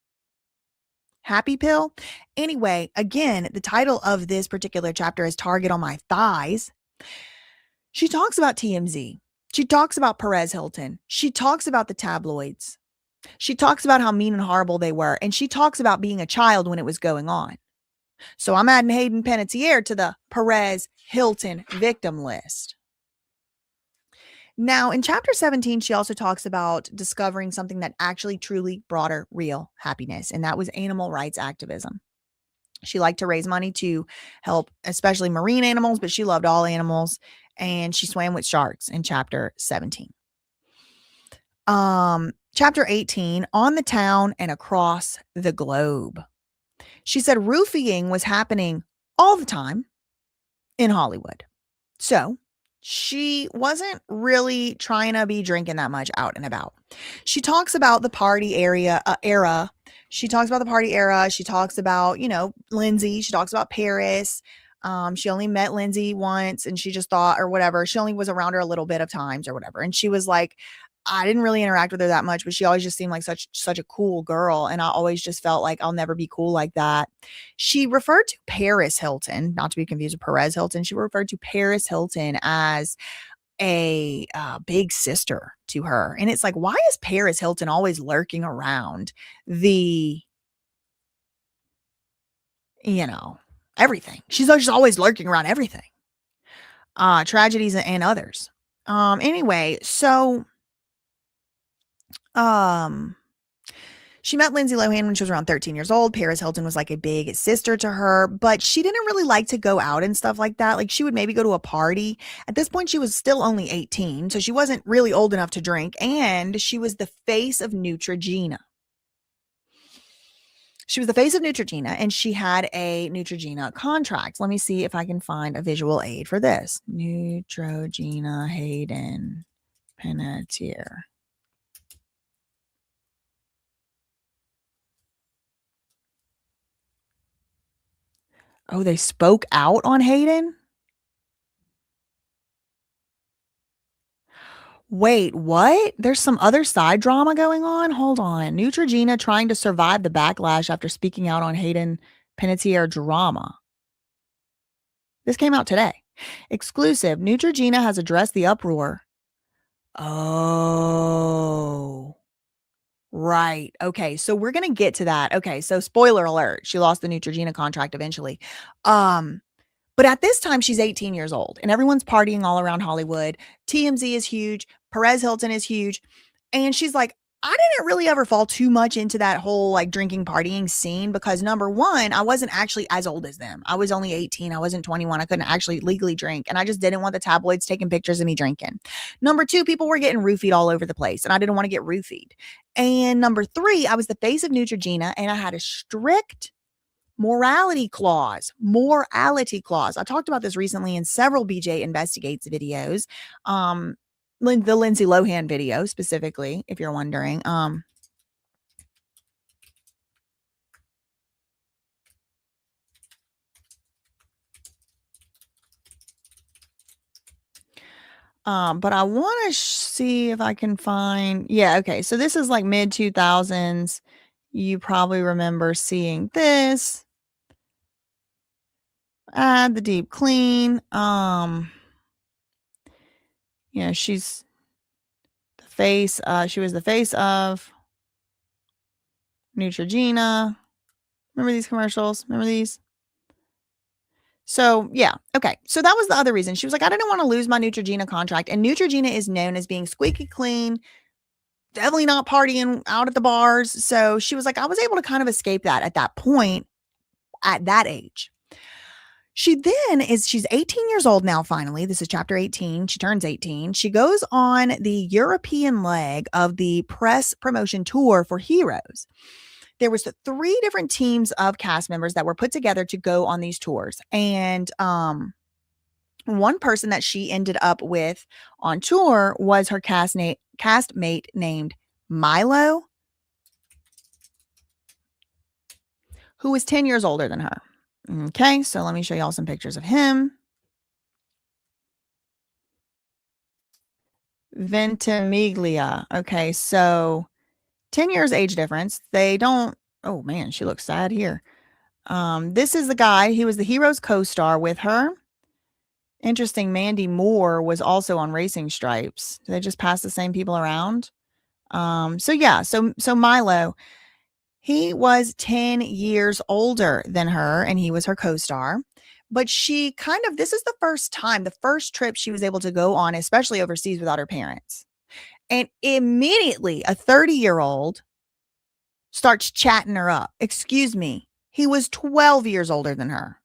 Happy pill? Anyway, again, the title of this particular chapter is Target on My Thighs. She talks about TMZ. She talks about Perez Hilton. She talks about the tabloids. She talks about how mean and horrible they were. And she talks about being a child when it was going on. So I'm adding Hayden Panettiere to the Perez Hilton victim list. Now, in chapter 17, she also talks about discovering something that actually truly brought her real happiness, and that was animal rights activism. She liked to raise money to help, especially marine animals, but she loved all animals, and she swam with sharks in chapter 17. Chapter 18, on the town and across the globe. She said roofing was happening all the time in Hollywood. So she wasn't really trying to be drinking that much out and about. She talks about the party era. She talks about the party era. She talks about, Lindsay. She talks about Paris. She only met Lindsay once and she just thought, or whatever, she only was around her a little bit of times or whatever. And she was like, I didn't really interact with her that much, but she always just seemed like such a cool girl. And I always just felt like I'll never be cool like that. She referred to Paris Hilton, not to be confused with Perez Hilton. She referred to Paris Hilton as a big sister to her. And it's like, why is Paris Hilton always lurking around the, everything? She's just always lurking around everything. Tragedies and others. Anyway, so she met Lindsay Lohan when she was around 13 years old. Paris Hilton was like a big sister to her, but she didn't really like to go out and stuff like that. Like she would maybe go to a party. At this point, she was still only 18, so she wasn't really old enough to drink, and she was the face of Neutrogena. She was the face of Neutrogena, and she had a Neutrogena contract. Let me see if I can find a visual aid for this. Neutrogena Hayden Panettiere. Oh, they spoke out on Hayden? Wait, what? There's some other side drama going on? Hold on. Neutrogena trying to survive the backlash after speaking out on Hayden Panettiere drama. This came out today. Exclusive. Neutrogena has addressed the uproar. Oh. Right. Okay. So we're going to get to that. Okay. So spoiler alert. She lost the Neutrogena contract eventually. But at this time, she's 18 years old and everyone's partying all around Hollywood. TMZ is huge. Perez Hilton is huge. And she's like, I didn't really ever fall too much into that whole like drinking, partying scene because number one, I wasn't actually as old as them. I was only 18. I wasn't 21. I couldn't actually legally drink. And I just didn't want the tabloids taking pictures of me drinking. Number two, people were getting roofied all over the place and I didn't want to get roofied. And number three, I was the face of Neutrogena and I had a strict Morality clause. Morality clause. I talked about this recently in several BJ Investigates videos. The Lindsay Lohan video specifically, if you're wondering. But I want to see if I can find, yeah, okay. So this is like mid 2000s. You probably remember seeing this. Add the deep clean. She's the face, she was the face of Neutrogena. Remember these commercials? Remember these? So, yeah. Okay. So that was the other reason. She was like, I didn't want to lose my Neutrogena contract. And Neutrogena is known as being squeaky clean, definitely not partying out at the bars. So she was like, I was able to kind of escape that at that point, at that age. She's 18 years old now, finally. This is chapter 18. She turns 18. She goes on the European leg of the press promotion tour for Heroes. There was 3 different teams of cast members that were put together to go on these tours. And one person that she ended up with on tour was her castmate named Milo, who was 10 years older than her. Okay, so let me show y'all some pictures of him. Ventimiglia. Okay, so 10 years age difference. They don't, oh man, she looks sad here. This is the guy. He was the Heroes co-star with her. Interesting, Mandy Moore was also on Racing Stripes. Do they just pass the same people around? So Milo, he was 10 years older than her, and he was her co-star. But this is the first trip she was able to go on, especially overseas, without her parents. And immediately a 30-year-old starts chatting her up. Excuse me. He was 12 years older than her.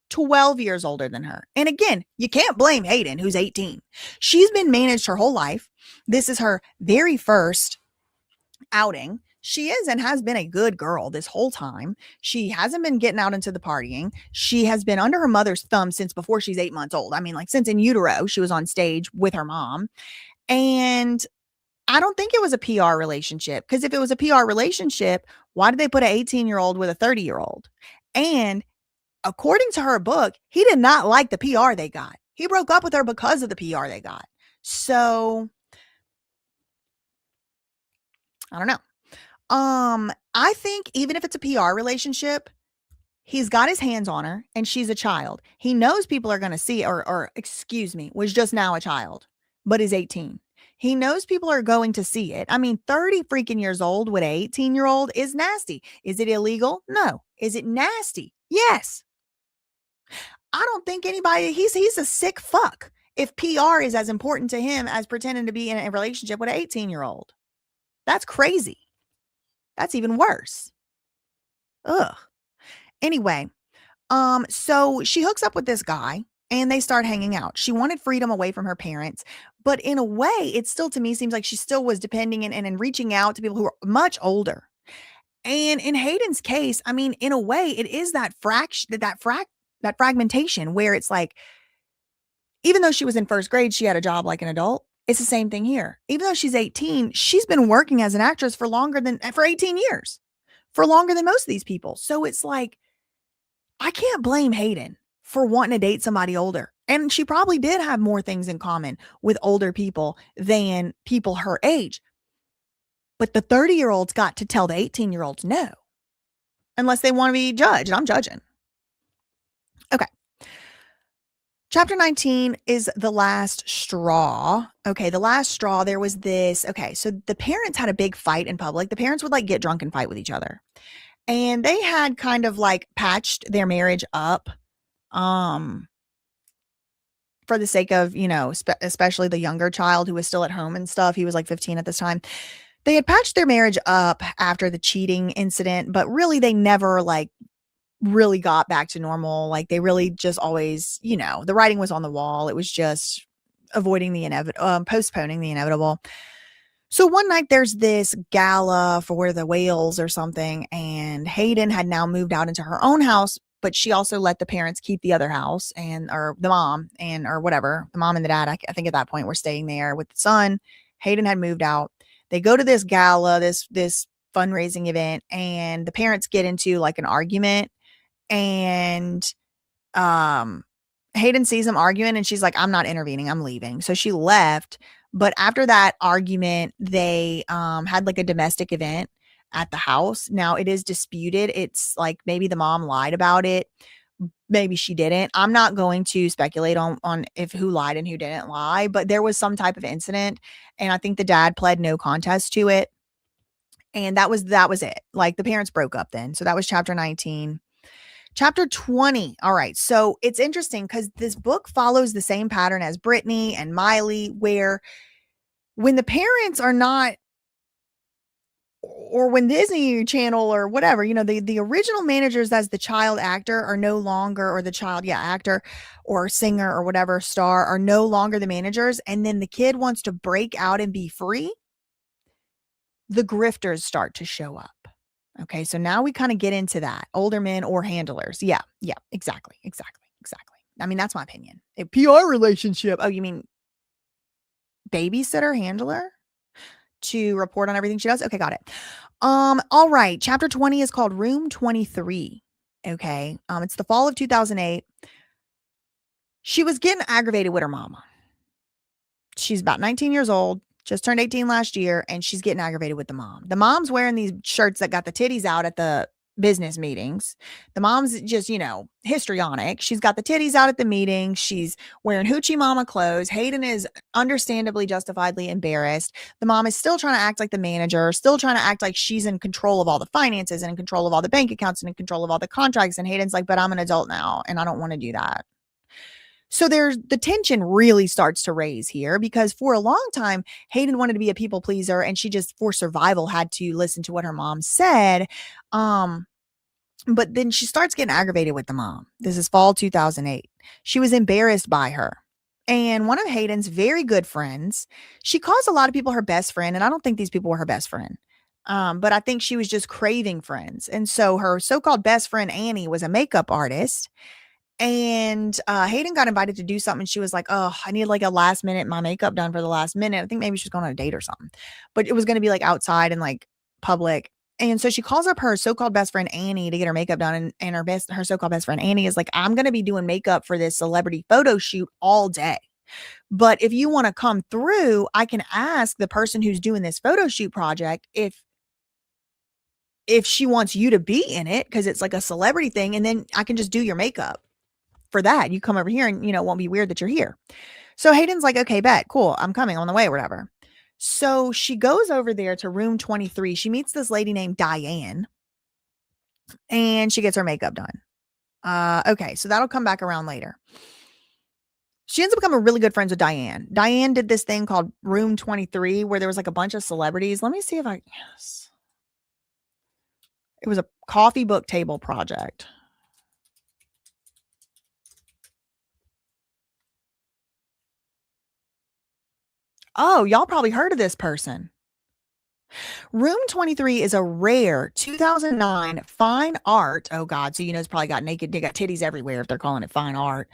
12 years older than her. And again, you can't blame Hayden, who's 18. She's been managed her whole life. This is her very first outing. She is and has been a good girl this whole time. She hasn't been getting out into the partying. She has been under her mother's thumb since before she's 8 months old. I mean, like since in utero, she was on stage with her mom. And I don't think it was a PR relationship, because if it was a PR relationship, why did they put an 18-year-old with a 30-year-old? And according to her book, he did not like the PR they got. He broke up with her because of the PR they got. So I don't know. I think even if it's a PR relationship, he's got his hands on her and she's a child. He knows people are going to see, was just now a child, but is 18. He knows people are going to see it. I mean, 30 freaking years old with an 18-year-old is nasty. Is it illegal? No. Is it nasty? Yes. I don't think he's a sick fuck if PR is as important to him as pretending to be in a relationship with an 18-year-old. That's crazy. That's even worse. Ugh. Anyway, so she hooks up with this guy and they start hanging out. She wanted freedom away from her parents, but in a way, it still to me seems like she still was depending and reaching out to people who are much older. And in Hayden's case, I mean, in a way, it is that fragmentation where it's like, even though she was in first grade, she had a job like an adult. It's the same thing here. Even though she's 18, she's been working as an actress for 18 years, for longer than most of these people. So it's like, I can't blame Hayden for wanting to date somebody older. And she probably did have more things in common with older people than people her age. But the 30-year-olds got to tell the 18-year-olds no, unless they want to be judged. I'm judging. Okay. Chapter 19 is the last straw. Okay, the last straw, there was this. Okay, so the parents had a big fight in public. The parents would like get drunk and fight with each other. And they had kind of like patched their marriage up for the sake of, especially the younger child who was still at home and stuff. He was like 15 at this time. They had patched their marriage up after the cheating incident, but really they never really got back to normal. Like they really just always, the writing was on the wall. It was just avoiding the inevitable, postponing the inevitable. So one night there's this gala for the whales or something, and Hayden had now moved out into her own house, but she also let the parents keep the other house, and or the mom and or whatever, the mom and the dad. I think at that point were staying there with the son. Hayden had moved out. They go to this gala, this fundraising event, and the parents get into like an argument, and um Hayden sees them arguing and she's like, I'm not intervening, I'm leaving. So she left. But after that argument, they had like a domestic event at the house. Now it is disputed. It's like maybe the mom lied about it. Maybe she didn't. I'm not going to speculate on if who lied and who didn't lie, but there was some type of incident. And I think the dad pled no contest to it. And that was it. Like the parents broke up then. So that was chapter 19. Chapter 20. All right. So it's interesting because this book follows the same pattern as Brittany and Miley, where when the parents are not, or when Disney Channel or whatever, the original managers as the child actor are no longer, or the child, actor or singer or whatever star are no longer the managers. And then the kid wants to break out and be free. The grifters start to show up. Okay, so now we kind of get into that. Older men or handlers. Yeah, exactly. I mean, that's my opinion. A PR relationship. Oh, you mean babysitter handler to report on everything she does? Okay, got it. All right. Chapter 20 is called Room 23. Okay. It's the fall of 2008. She was getting aggravated with her mama. She's about 19 years old. Just turned 18 last year, and she's getting aggravated with the mom. The mom's wearing these shirts that got the titties out at the business meetings. The mom's just, histrionic. She's got the titties out at the meeting. She's wearing hoochie mama clothes. Hayden is understandably, justifiably embarrassed. The mom is still trying to act like the manager, still trying to act like she's in control of all the finances and in control of all the bank accounts and in control of all the contracts. And Hayden's like, but I'm an adult now, and I don't want to do that. So the tension really starts to raise here because for a long time, Hayden wanted to be a people pleaser and she just for survival had to listen to what her mom said. But then she starts getting aggravated with the mom. This is fall 2008. She was embarrassed by her. And one of Hayden's very good friends, she calls a lot of people her best friend. And I don't think these people were her best friend. But I think she was just craving friends. And so her so-called best friend, Annie, was a makeup artist. And Hayden got invited to do something. She was like, oh, I need like a last minute, my makeup done for the last minute. I think maybe she was going on a date or something, but it was going to be like outside and like public. And so she calls up her so-called best friend, Annie, to get her makeup done. And her so-called best friend, Annie, is like, I'm going to be doing makeup for this celebrity photo shoot all day. But if you want to come through, I can ask the person who's doing this photo shoot project if she wants you to be in it, because it's like a celebrity thing. And then I can just do your makeup. For that, you come over here and, it won't be weird that you're here. So Hayden's like, okay, bet, cool. I'm coming on the way or whatever. So she goes over there to room 23. She meets this lady named Diane and she gets her makeup done. Okay. So that'll come back around later. She ends up becoming really good friends with Diane. Diane did this thing called room 23 where there was like a bunch of celebrities. Let me see if yes. It was a coffee book table project. Oh, y'all probably heard of this person. Room 23 is a rare 2009 fine art. Oh God. So, it's probably got naked, they got titties everywhere if they're calling it fine art.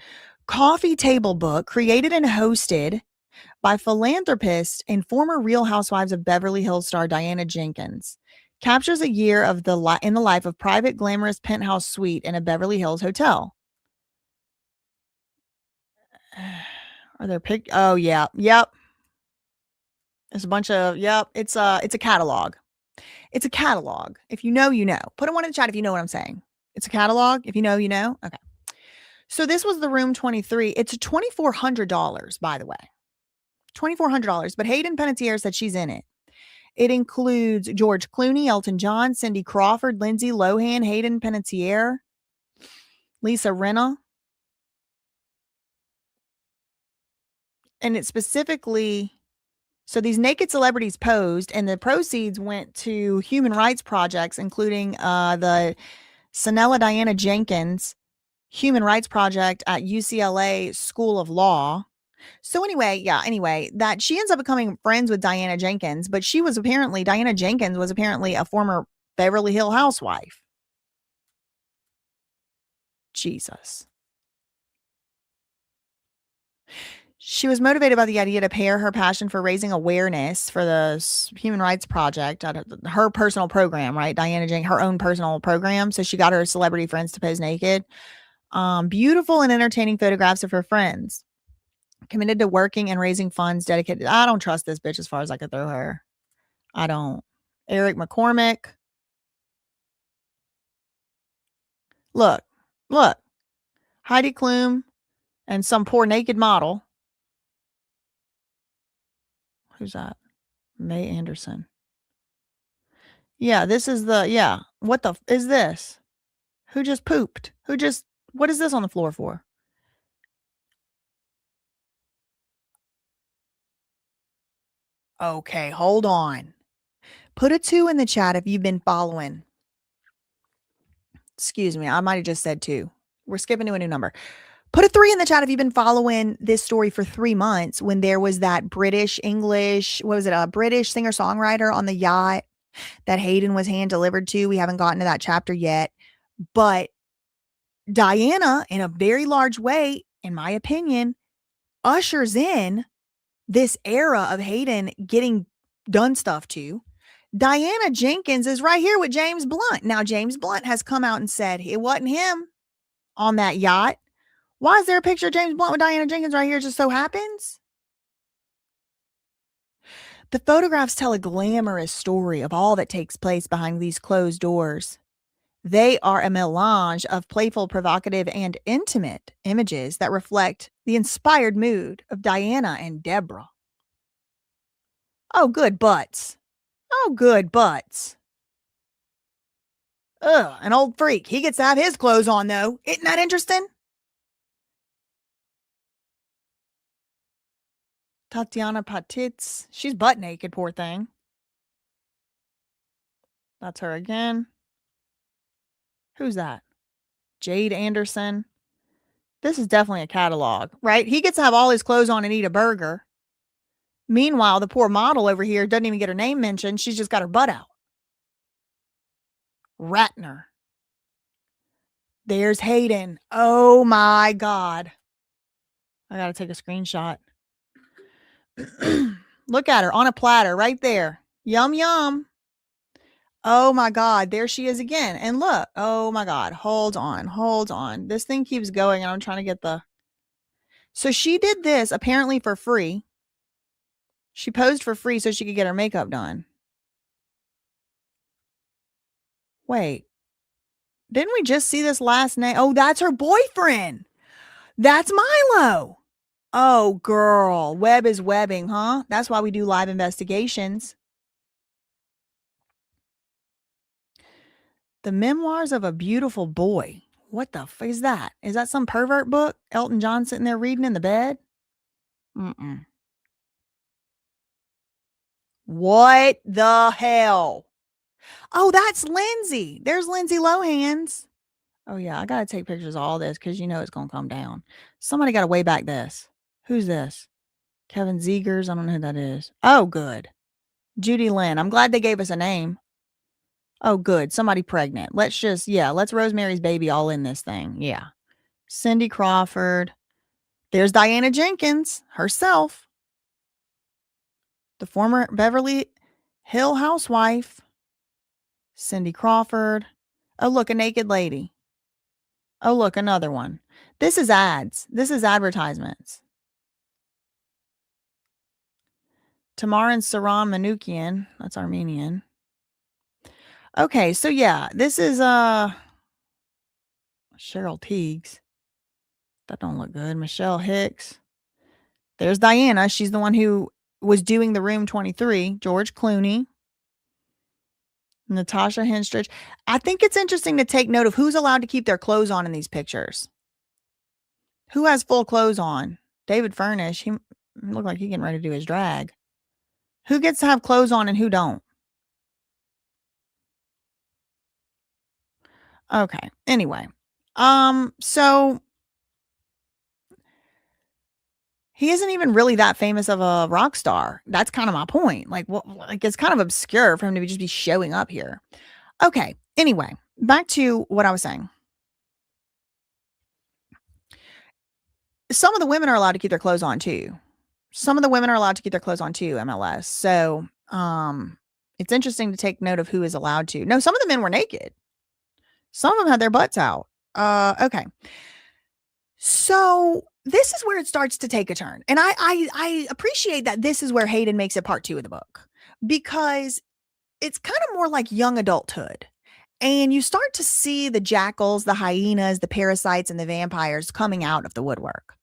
Coffee table book created and hosted by philanthropist and former Real Housewives of Beverly Hills star Diana Jenkins. Captures a year of in the life of private glamorous penthouse suite in a Beverly Hills hotel. Are there Oh yeah. Yep. There's a bunch of, it's a catalog. It's a catalog. If you know, you know. Put a one in the chat if you know what I'm saying. It's a catalog. If you know, you know. Okay. So this was the room 23. It's $2,400, by the way. $2,400. But Hayden Panettiere said she's in it. It includes George Clooney, Elton John, Cindy Crawford, Lindsay Lohan, Hayden Panettiere, Lisa Rinna. And it specifically... So these naked celebrities posed, and the proceeds went to human rights projects, including the Sanella Diana Jenkins Human Rights Project at UCLA School of Law, So anyway, that she ends up becoming friends with Diana Jenkins, but Diana Jenkins was apparently a former Beverly Hill housewife. Jesus. She was motivated by the idea to pair her passion for raising awareness for the Human Rights Project out of her personal program, right? Diana Jenkins, her own personal program. So she got her celebrity friends to pose naked. Beautiful and entertaining photographs of her friends. Committed to working and raising funds dedicated. I don't trust this bitch as far as I could throw her. I don't. Eric McCormick. Look, look. Heidi Klum and some poor naked model. Who's that? Mae Anderson. Yeah, this is yeah. What the is this? Who just pooped? What is this on the floor for? Okay, hold on. Put a 2 in the chat if you've been following. Excuse me, I might have just said 2. We're skipping to a new number. Put a 3 in the chat if you've been following this story for 3 months when there was that British English, what was it, a British singer-songwriter on the yacht that Hayden was hand delivered to. We haven't gotten to that chapter yet. But Diana, in a very large way, in my opinion, ushers in this era of Hayden getting done stuff to. Diana Jenkins is right here with James Blunt. Now, James Blunt has come out and said it wasn't him on that yacht. Why is there a picture of James Blunt with Diana Jenkins right here? It just so happens. The photographs tell a glamorous story of all that takes place behind these closed doors. They are a melange of playful, provocative, and intimate images that reflect the inspired mood of Diana and Deborah. Oh, good butts. Oh, good butts. Ugh, an old freak. He gets to have his clothes on, though. Isn't that interesting? Tatiana Patitz. She's butt naked, poor thing. That's her again. Who's that? Jade Anderson. This is definitely a catalog, right? He gets to have all his clothes on and eat a burger. Meanwhile, the poor model over here doesn't even get her name mentioned. She's just got her butt out. Ratner. There's Hayden. Oh my God. I got to take a screenshot. Look at her on a platter right there. Yum, yum. Oh my God. There she is again. And look. Oh my God. Hold on. Hold on. This thing keeps going and I'm trying to get the. So she did this apparently for free. She posed for free so she could get her makeup done. Wait. Didn't we just see this last name? Oh, that's her boyfriend. That's Milo. Oh, girl. Web is webbing, huh? That's why we do live investigations. The Memoirs of a Beautiful Boy. What the f is that? Is that some pervert book? Elton John sitting there reading in the bed? Mm-mm. What the hell? Oh, that's Lindsay. There's Lindsay Lohan's. Oh, yeah. I got to take pictures of all this because you know it's going to come down. Somebody got to way back this. Who's this? Kevin Zegers. I don't know who that is. Oh, good. Judy Lynn. I'm glad they gave us a name. Oh, good. Somebody pregnant. Let's Rosemary's Baby all in this thing. Yeah. Cindy Crawford. There's Diana Jenkins herself. The former Beverly Hill housewife. Cindy Crawford. Oh, look, a naked lady. Oh, look, another one. This is ads. This is advertisements. Tamar and Saram Manoukian. That's Armenian. Okay, so yeah, this is Cheryl Teagues. That don't look good. Michelle Hicks. There's Diana. She's the one who was doing the Room 23. George Clooney. Natasha Henstridge. I think it's interesting to take note of who's allowed to keep their clothes on in these pictures. Who has full clothes on? David Furnish. He looked like he's getting ready to do his drag. Who gets to have clothes on and who don't? Okay. Anyway. So He isn't even really that famous of a rock star. That's kind of my point. Like, what? Like, it's kind of obscure for him to just be showing up here. Okay. Anyway, back to what I was saying. Some of the women are allowed to keep their clothes on too. Some of the women are allowed to keep their clothes on too, MLS. So, it's interesting to take note of who is allowed to. No, some of the men were naked. Some of them had their butts out. Okay. So this is where it starts to take a turn. And I appreciate that this is where Hayden makes it part 2 of the book, because it's kind of more like young adulthood. And you start to see the jackals, the hyenas, the parasites, and the vampires coming out of the woodwork.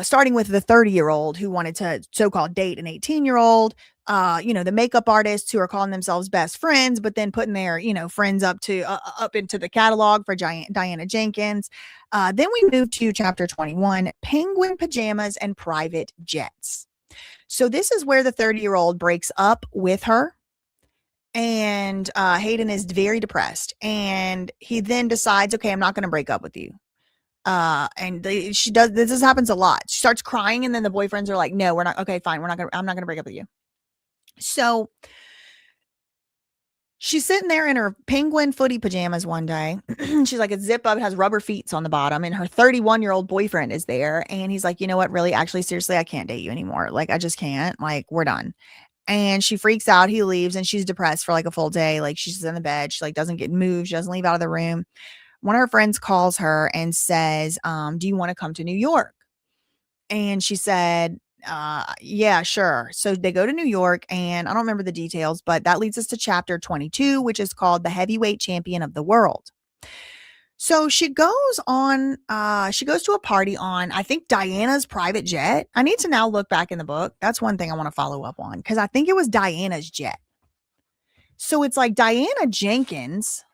Starting with the 30-year-old who wanted to so-called date an 18-year-old, the makeup artists who are calling themselves best friends, but then putting their, friends up into the catalog for Diana Jenkins. Then we move to chapter 21, penguin pajamas and private jets. So this is where the 30-year-old breaks up with her. And Hayden is very depressed. And he then decides, okay, I'm not going to break up with you. She does, this happens a lot. She starts crying, and then the boyfriends are like, no, we're not. Okay, fine. I'm not going to break up with you. So she's sitting there in her penguin footy pajamas one day. She's like, it's zip up, it has rubber feet on the bottom, and her 31-year-old boyfriend is there. And he's like, you know what? Really, actually, seriously, I can't date you anymore. Like, I just can't. Like, we're done. And she freaks out. He leaves, and she's depressed for like a full day. Like, she's in the bed. She like doesn't get moved. She doesn't leave out of the room. One of her friends calls her and says, do you want to come to New York? And she said, yeah, sure. So they go to New York, and I don't remember the details, but that leads us to chapter 22, which is called The Heavyweight Champion of the World. So she goes to a party on, I think, Diana's private jet. I need to now look back in the book. That's one thing I want to follow up on, because I think it was Diana's jet. So it's like Diana Jenkins.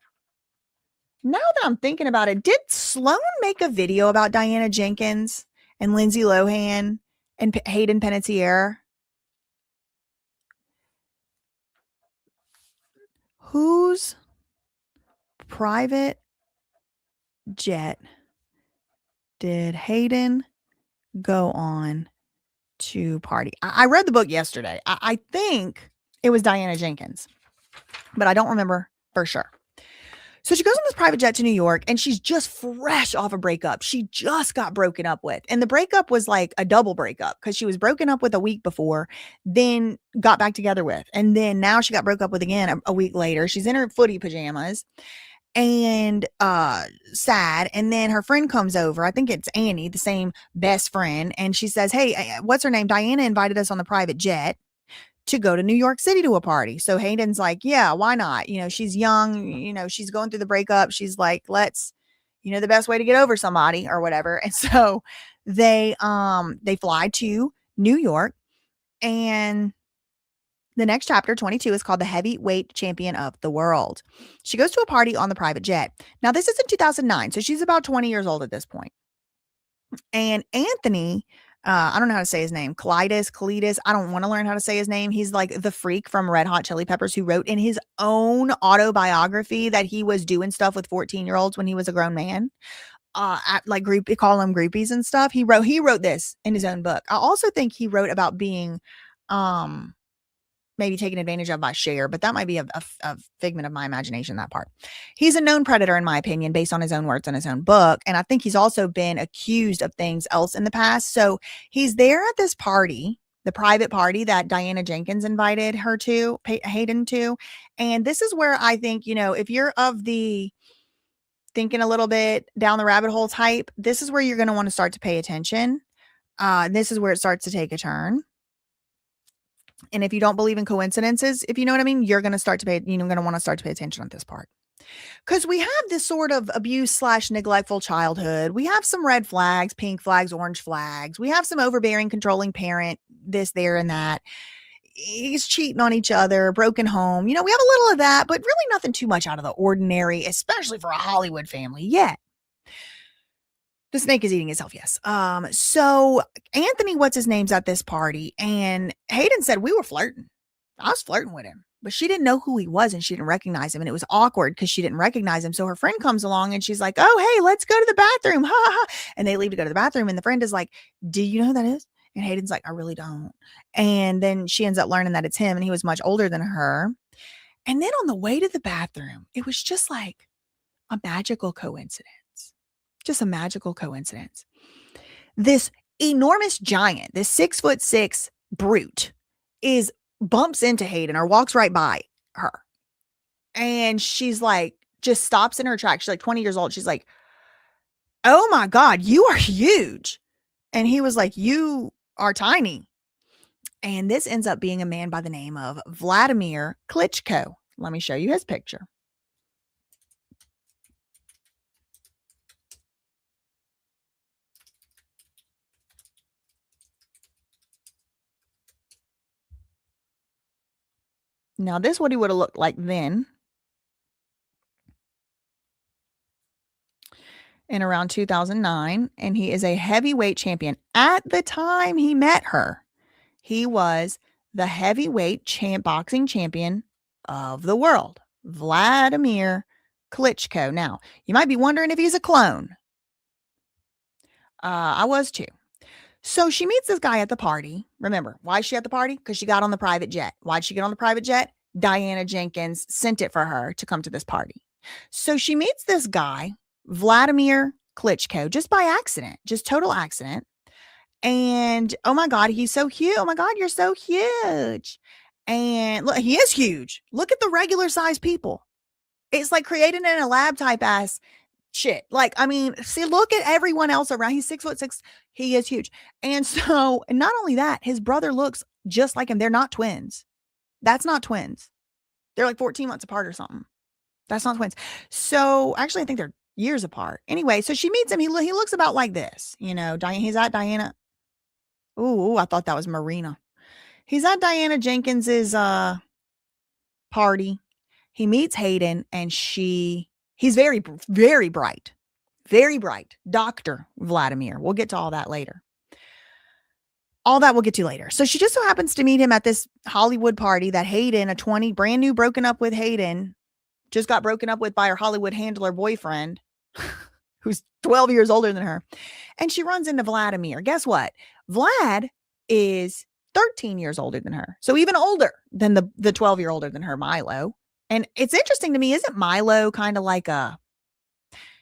Now that I'm thinking about it, did Sloan make a video about Diana Jenkins and Lindsay Lohan and Hayden Panettiere? Whose private jet did Hayden go on to party? I read the book yesterday. I think it was Diana Jenkins, but I don't remember for sure. So she goes on this private jet to New York, and she's just fresh off a breakup. She just got broken up with. And the breakup was like a double breakup, because she was broken up with a week before, then got back together with. And then now she got broke up with again a week later. She's in her footy pajamas and sad. And then her friend comes over. I think it's Annie, the same best friend. And she says, hey, what's her name? Diana invited us on the private jet to go to New York City to a party. So Hayden's like, yeah, why not? She's young, she's going through the breakup. She's like, let's, the best way to get over somebody or whatever. And so they fly to New York, and the next chapter, 22, is called The Heavyweight Champion of the World. She goes to a party on the private jet. Now, this is in 2009, so she's about 20 years old at this point. And Anthony, I don't know how to say his name. Kalidas. I don't want to learn how to say his name. He's like the freak from Red Hot Chili Peppers, who wrote in his own autobiography that he was doing stuff with 14-year-olds when he was a grown man. Like call them groupies and stuff. He wrote this in his own book. I also think he wrote about being, maybe taken advantage of by Cher, but that might be a figment of my imagination, that part. He's a known predator, in my opinion, based on his own words in his own book. And I think he's also been accused of things else in the past. So he's there at this party, the private party that Diana Jenkins invited her to, Hayden to. And this is where I think, if you're of the thinking a little bit down the rabbit hole type, this is where you're going to want to start to pay attention. This is where it starts to take a turn. And if you don't believe in coincidences, if you know what I mean, you're going to start to pay, going to want to start to pay attention on this part. Because we have this sort of abuse/neglectful childhood. We have some red flags, pink flags, orange flags. We have some overbearing, controlling parent, this, there, and that. He's cheating on each other, broken home. We have a little of that, but really nothing too much out of the ordinary, especially for a Hollywood family yet. The snake is eating itself, yes. So Anthony, what's his name's at this party, and Hayden said we were flirting. I was flirting with him. but she didn't know who he was and she didn't recognize him. And it was awkward because she didn't recognize him. So her friend comes along and she's like, oh, hey, let's go to the bathroom. Ha ha. And they leave to go to the bathroom. And the friend is like, do you know who that is? And Hayden's like, I really don't. And then she ends up learning that it's him and he was much older than her. And then on the way to the bathroom, it was just like a magical coincidence. Just a magical coincidence. This enormous giant, this 6'6" brute, bumps into Hayden or walks right by her. And she's like, just stops in her tracks. She's like 20 years old. She's like, oh my God, you are huge. And he was like, you are tiny. And this ends up being a man by the name of Vladimir Klitschko. Let me show you his picture. Now, this is what he would have looked like then. In around 2009, and he is a heavyweight champion. At the time he met her, he was the heavyweight boxing champion of the world, Vladimir Klitschko. Now, you might be wondering if he's a clone. I was too. So she meets this guy at the party. Remember, why is she at the party? Because she got on the private jet. Why'd she get on the private jet? Diana Jenkins sent it for her to come to this party. So she meets this guy, Vladimir Klitschko, just by accident, just total accident. And oh my God, he's so huge. Oh my God, you're so huge. And look, he is huge. Look at the regular size people. It's like created in a lab type ass shit. Like, I mean, see, look at everyone else around. He's 6'6". He is huge. And so, and not only that, his brother looks just like him. They're not twins. That's not twins. They're like 14 months apart or something. That's not twins. So actually, I think they're years apart. Anyway, so she meets him. He looks about like this. You know, he's at Diana. Ooh, I thought that was Marina. He's at Diana Jenkins's party. He meets Hayden and he's very, very bright. Very bright. Dr. Vladimir. We'll get to all that later. All that we'll get to later. So she just so happens to meet him at this Hollywood party that Hayden, a 20, brand new, broken up with Hayden, just got broken up with by her Hollywood handler boyfriend, who's 12 years older than her. And she runs into Vladimir. Guess what? Vlad is 13 years older than her. So even older than the 12-year older than her, Milo. And it's interesting to me, isn't Milo kind of like a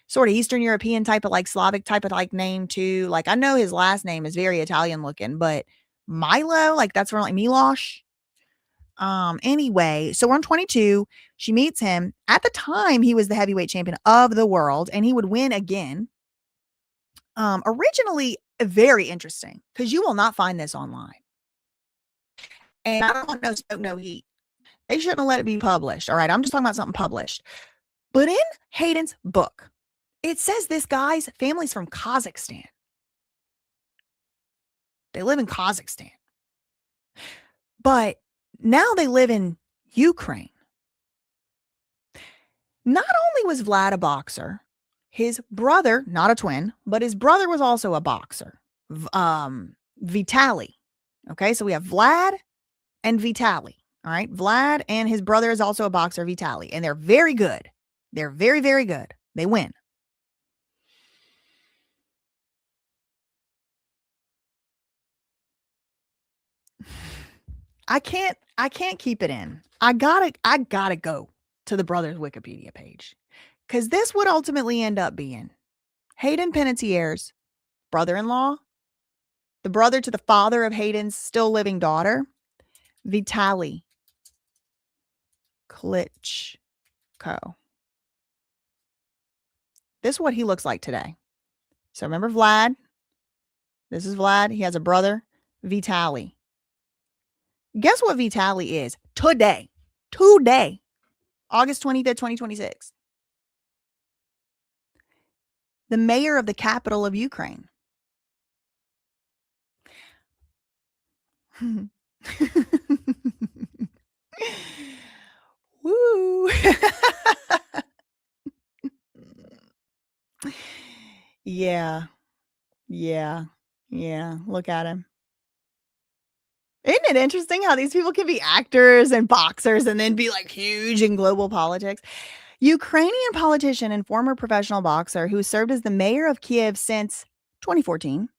sort of Eastern European type of like Slavic type of like name too? Like I know his last name is very Italian looking, but Milo, like that's from like Milosh. Anyway, so we're on 22. She meets him. At the time, he was the heavyweight champion of the world, and he would win again. Originally, very interesting, because you will not find this online. And I don't want no smoke, no heat. They shouldn't have let it be published. All right, I'm just talking about something published. But in Hayden's book, it says this guy's family's from Kazakhstan. They live in Kazakhstan. But now they live in Ukraine. Not only was Vlad a boxer, his brother, not a twin, but his brother was also a boxer. Vitaly. Okay, so we have Vlad and Vitaly. All right, Vlad and his brother is also a boxer, Vitaly, and they're very good. They're very, very good. They win. I can't keep it in. I gotta go to the brother's Wikipedia page, because this would ultimately end up being Hayden Panettiere's brother-in-law, the brother to the father of Hayden's still living daughter, Vitaly Klitschko. This is what he looks like today. So remember Vlad? This is Vlad. He has a brother, Vitaly. Guess what Vitaly is today? Today, August 25th, 2026. The mayor of the capital of Ukraine. Woo. Yeah. Yeah. Yeah. Look at him. Isn't it interesting how these people can be actors and boxers and then be like huge in global politics? Ukrainian politician and former professional boxer who served as the mayor of Kiev since 2014.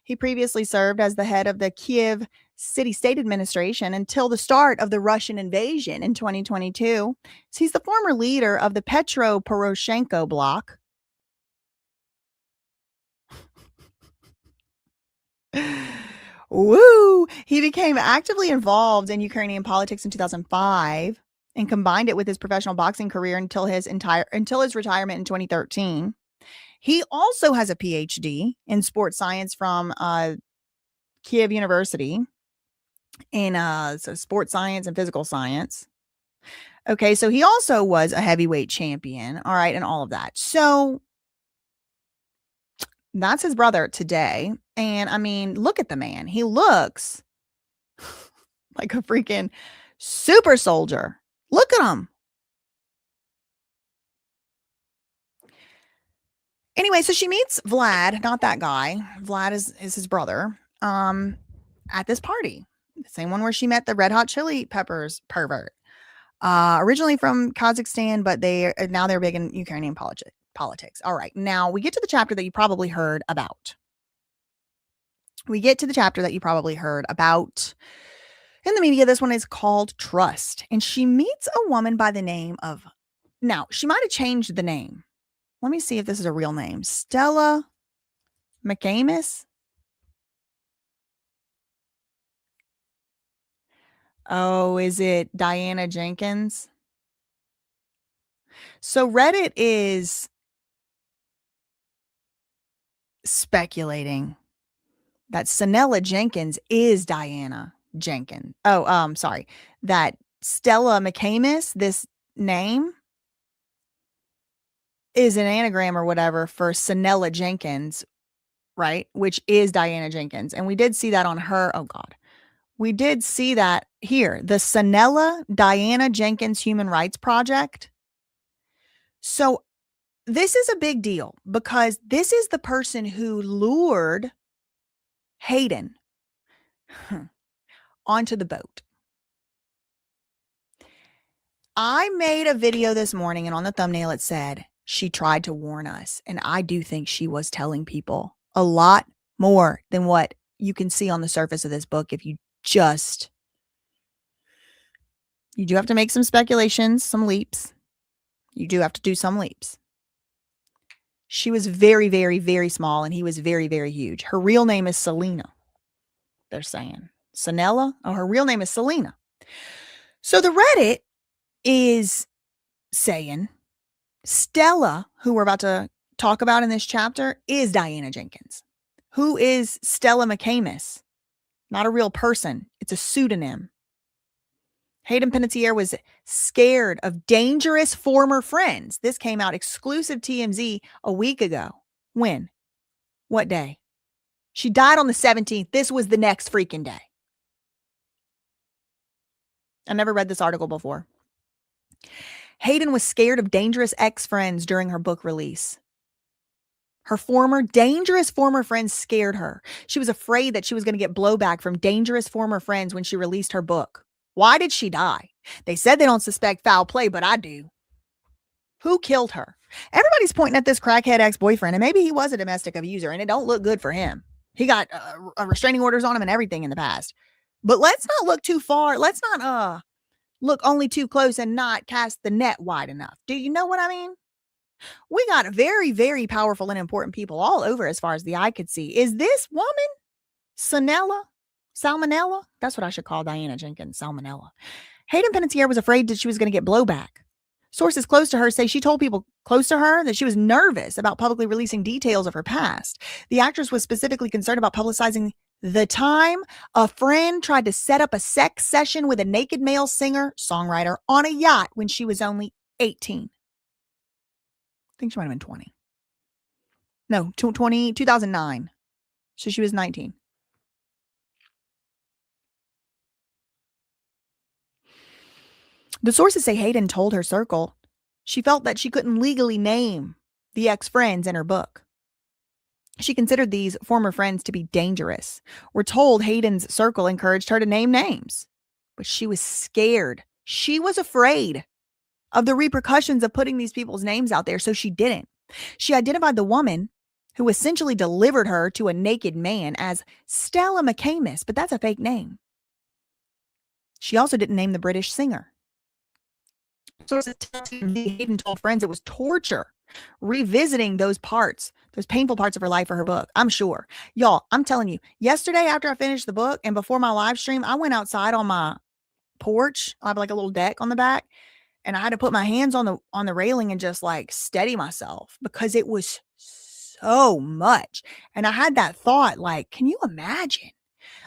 He previously served as the head of the Kiev city state administration until the start of the Russian invasion in 2022. So he's the former leader of the Petro Poroshenko bloc. Woo! He became actively involved in Ukrainian politics in 2005 and combined it with his professional boxing career until his retirement in 2013. He also has a PhD in sports science from Kiev University in so sports science and physical science. Okay, so he also was a heavyweight champion, all right, and all of that. So that's his brother today. And I mean, look at the man. He looks like a freaking super soldier. Look at him. Anyway, so she meets Vlad, not that guy. Vlad is his brother, at this party. The same one where she met the Red Hot Chili Peppers pervert. Originally from Kazakhstan, but now they're big in Ukrainian politics. All right, now we get to the chapter that you probably heard about. In the media. This one is called Trust, and she meets a woman by the name of, now she might have changed the name. Let me see if this is a real name. Stella McAmis. Oh, is it Diana Jenkins? So Reddit is speculating that Sanella Jenkins is Diana Jenkins. Oh, sorry. That Stella McAmis, this name, is an anagram or whatever for Sanella Jenkins, right? Which is Diana Jenkins. And we did see that on her. Oh, God. We did see that here. The Sanella Diana Jenkins Human Rights Project. So this is a big deal because this is the person who lured Hayden onto the boat. I made a video this morning, and on the thumbnail it said, she tried to warn us. And I do think she was telling people a lot more than what you can see on the surface of this book. If you do have to make some speculations, some leaps. You do have to do some leaps. She was very, very, very small, and he was very, very huge. Her real name is Selena. They're saying Sanella. Oh, her real name is Selena. So the Reddit is saying Stella, who we're about to talk about in this chapter, is Diana Jenkins. Who is Stella McAmis? Not a real person. It's a pseudonym. Hayden Panettiere was scared of dangerous former friends. This came out exclusive TMZ a week ago. When? What day? She died on the 17th. This was the next freaking day. I never read this article before. Hayden was scared of dangerous ex-friends during her book release. Her dangerous former friends scared her. She was afraid that she was going to get blowback from dangerous former friends when she released her book. Why did she die? They said they don't suspect foul play, but I do. Who killed her? Everybody's pointing at this crackhead ex-boyfriend, and maybe he was a domestic abuser, and it don't look good for him. He got restraining orders on him and everything in the past. But let's not look too far. Let's not look only too close and not cast the net wide enough. Do you know what I mean? We got very, very powerful and important people all over as far as the eye could see. Is this woman Salmonella? That's what I should call Diana Jenkins, Salmonella. Hayden Panettiere was afraid that she was going to get blowback. Sources close to her say she told people close to her that she was nervous about publicly releasing details of her past. The actress was specifically concerned about publicizing the time a friend tried to set up a sex session with a naked male singer-songwriter on a yacht when she was only 18. I think she might have been 20. No, 2009. So she was 19. The sources say Hayden told her circle she felt that she couldn't legally name the ex-friends in her book. She considered these former friends to be dangerous. We're told Hayden's circle encouraged her to name names, but she was scared. She was afraid of the repercussions of putting these people's names out there, so she didn't. She identified the woman who essentially delivered her to a naked man as Stella McCamus, but that's a fake name. She also didn't name the British singer. Sources tell TMZ Hayden told friends it was torture revisiting those painful parts of her life for her book. I'm sure. Y'all, I'm telling you, yesterday after I finished the book and before my live stream, I went outside on my porch. I have like a little deck on the back, and I had to put my hands on the railing and just like steady myself because it was so much. And I had that thought, like, can you imagine?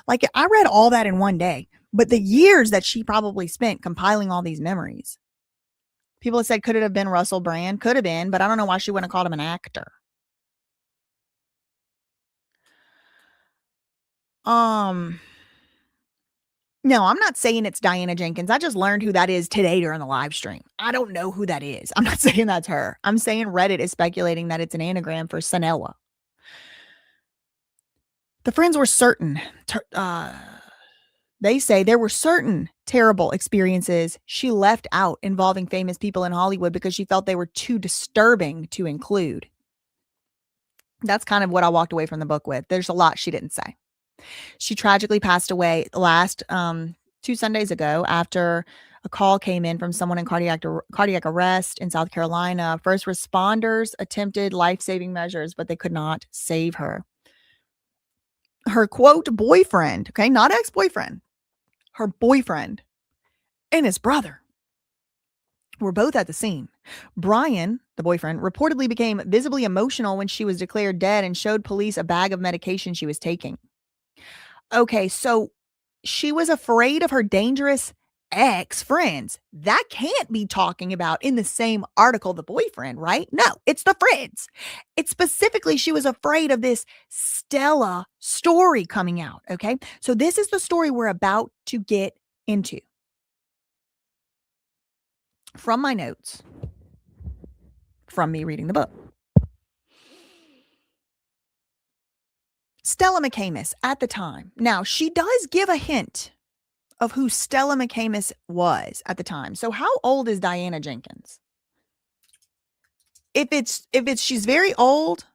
Like, I read all that in one day, but the years that she probably spent compiling all these memories. People have said, could it have been Russell Brand? Could have been, but I don't know why she wouldn't have called him an actor. No, I'm not saying it's Diana Jenkins. I just learned who that is today during the live stream. I don't know who that is. I'm not saying that's her. I'm saying Reddit is speculating that it's an anagram for Sanella. The friends were certain. They say there were certain terrible experiences she left out involving famous people in Hollywood because she felt they were too disturbing to include. That's kind of what I walked away from the book with. There's a lot she didn't say. She tragically passed away last 2 Sundays ago after a call came in from someone in cardiac arrest in South Carolina. First responders attempted life-saving measures, but they could not save her. Her, quote, boyfriend, okay, not ex-boyfriend, her boyfriend and his brother were both at the scene. Brian, the boyfriend, reportedly became visibly emotional when she was declared dead and showed police a bag of medication she was taking. Okay, so she was afraid of her dangerous ex-friends. That can't be talking about in the same article the boyfriend, right? No, it's the friends. It's specifically she was afraid of this Stella story coming out, okay? So this is the story we're about to get into. From my notes, from me reading the book. Stella McCamus at the time. Now, she does give a hint of who Stella McCamus was at the time. So how old is Diana Jenkins? If it's she's very old,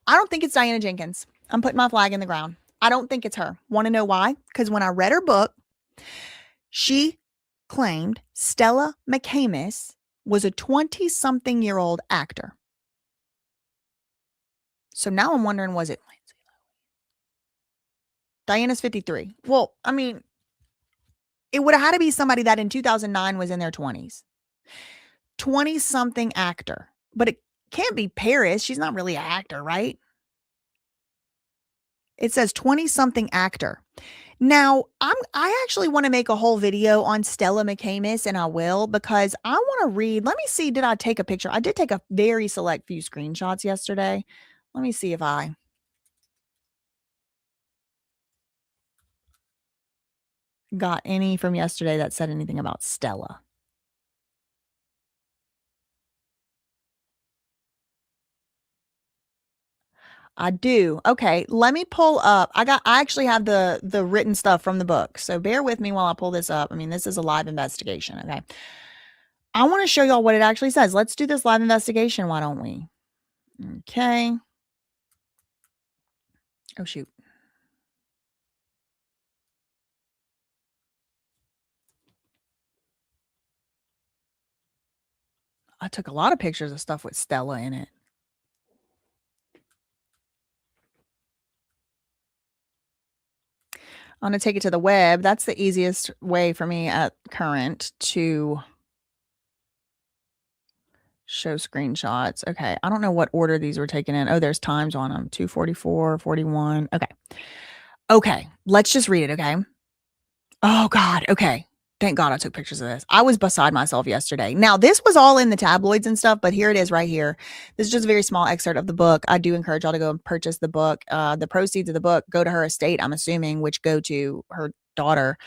I don't think it's Diana Jenkins. I'm putting my flag in the ground. I don't think it's her. Want to know why? Because when I read her book, she claimed Stella McCamus was a 20-something-year-old actor. So now I'm wondering, was it Diana's 53? Well, I mean, it would have had to be somebody that in 2009 was in their 20s. 20-something actor. But it can't be Paris. She's not really an actor, right? It says 20-something actor. Now, I actually want to make a whole video on Stella McCamus, and I will, because I want to read. Let me see, did I take a picture? I did take a very select few screenshots yesterday. Let me see if I got any from yesterday that said anything about Stella. I do. Okay, let me pull up. I actually have the written stuff from the book. So bear with me while I pull this up. I mean, this is a live investigation, okay? I want to show y'all what it actually says. Let's do this live investigation, why don't we? Okay. Oh, shoot. I took a lot of pictures of stuff with Stella in it. I'm going to take it to the web. That's the easiest way for me at current to show screenshots. Okay. I don't know what order these were taken in. Oh, there's times on them. 2:44, 41. Okay. Okay. Let's just read it. Okay. Oh God. Okay. Thank God I took pictures of this. I was beside myself yesterday. Now, this was all in the tabloids and stuff, but here it is right here. This is just a very small excerpt of the book. I do encourage y'all to go and purchase the book. The proceeds of the book go to her estate, I'm assuming, which go to her daughter.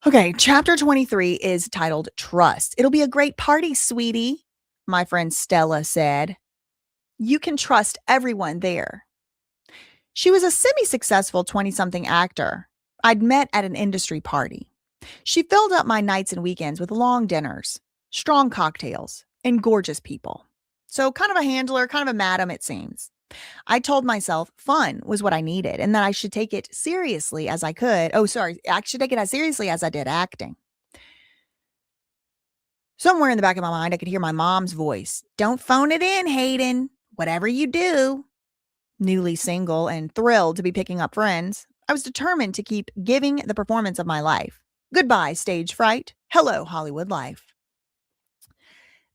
Okay, chapter 23 is titled Trust. It'll be a great party, sweetie, my friend Stella said. You can trust everyone there. She was a semi successful 20 something actor I'd met at an industry party. She filled up my nights and weekends with long dinners, strong cocktails, and gorgeous people. So, kind of a handler, kind of a madam, it seems. I told myself fun was what I needed and that I should take it seriously as I could. Oh, sorry, I should take it as seriously as I did acting. Somewhere in the back of my mind, I could hear my mom's voice. Don't phone it in, Hayden. Whatever you do. Newly single and thrilled to be picking up friends, I was determined to keep giving the performance of my life. Goodbye, stage fright. Hello, Hollywood life.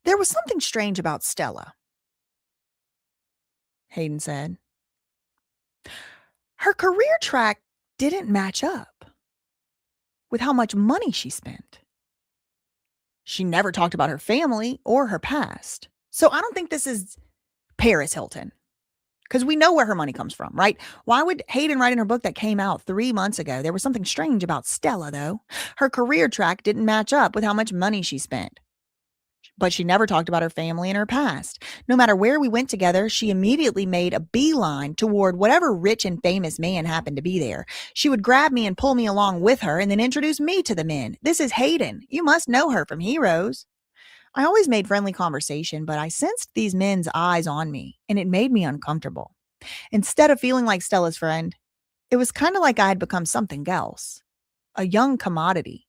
There was something strange about Stella, Hayden said. Her career track didn't match up with how much money she spent. She never talked about her family or her past. So I don't think this is Paris Hilton, because we know where her money comes from, right? Why would Hayden write in her book that came out 3 months ago? There was something strange about Stella, though. Her career track didn't match up with how much money she spent. But she never talked about her family and her past. No matter where we went together, she immediately made a beeline toward whatever rich and famous man happened to be there. She would grab me and pull me along with her and then introduce me to the men. This is Hayden. You must know her from Heroes. I always made friendly conversation, but I sensed these men's eyes on me, and it made me uncomfortable. Instead of feeling like Stella's friend, it was kind of like I had become something else, a young commodity,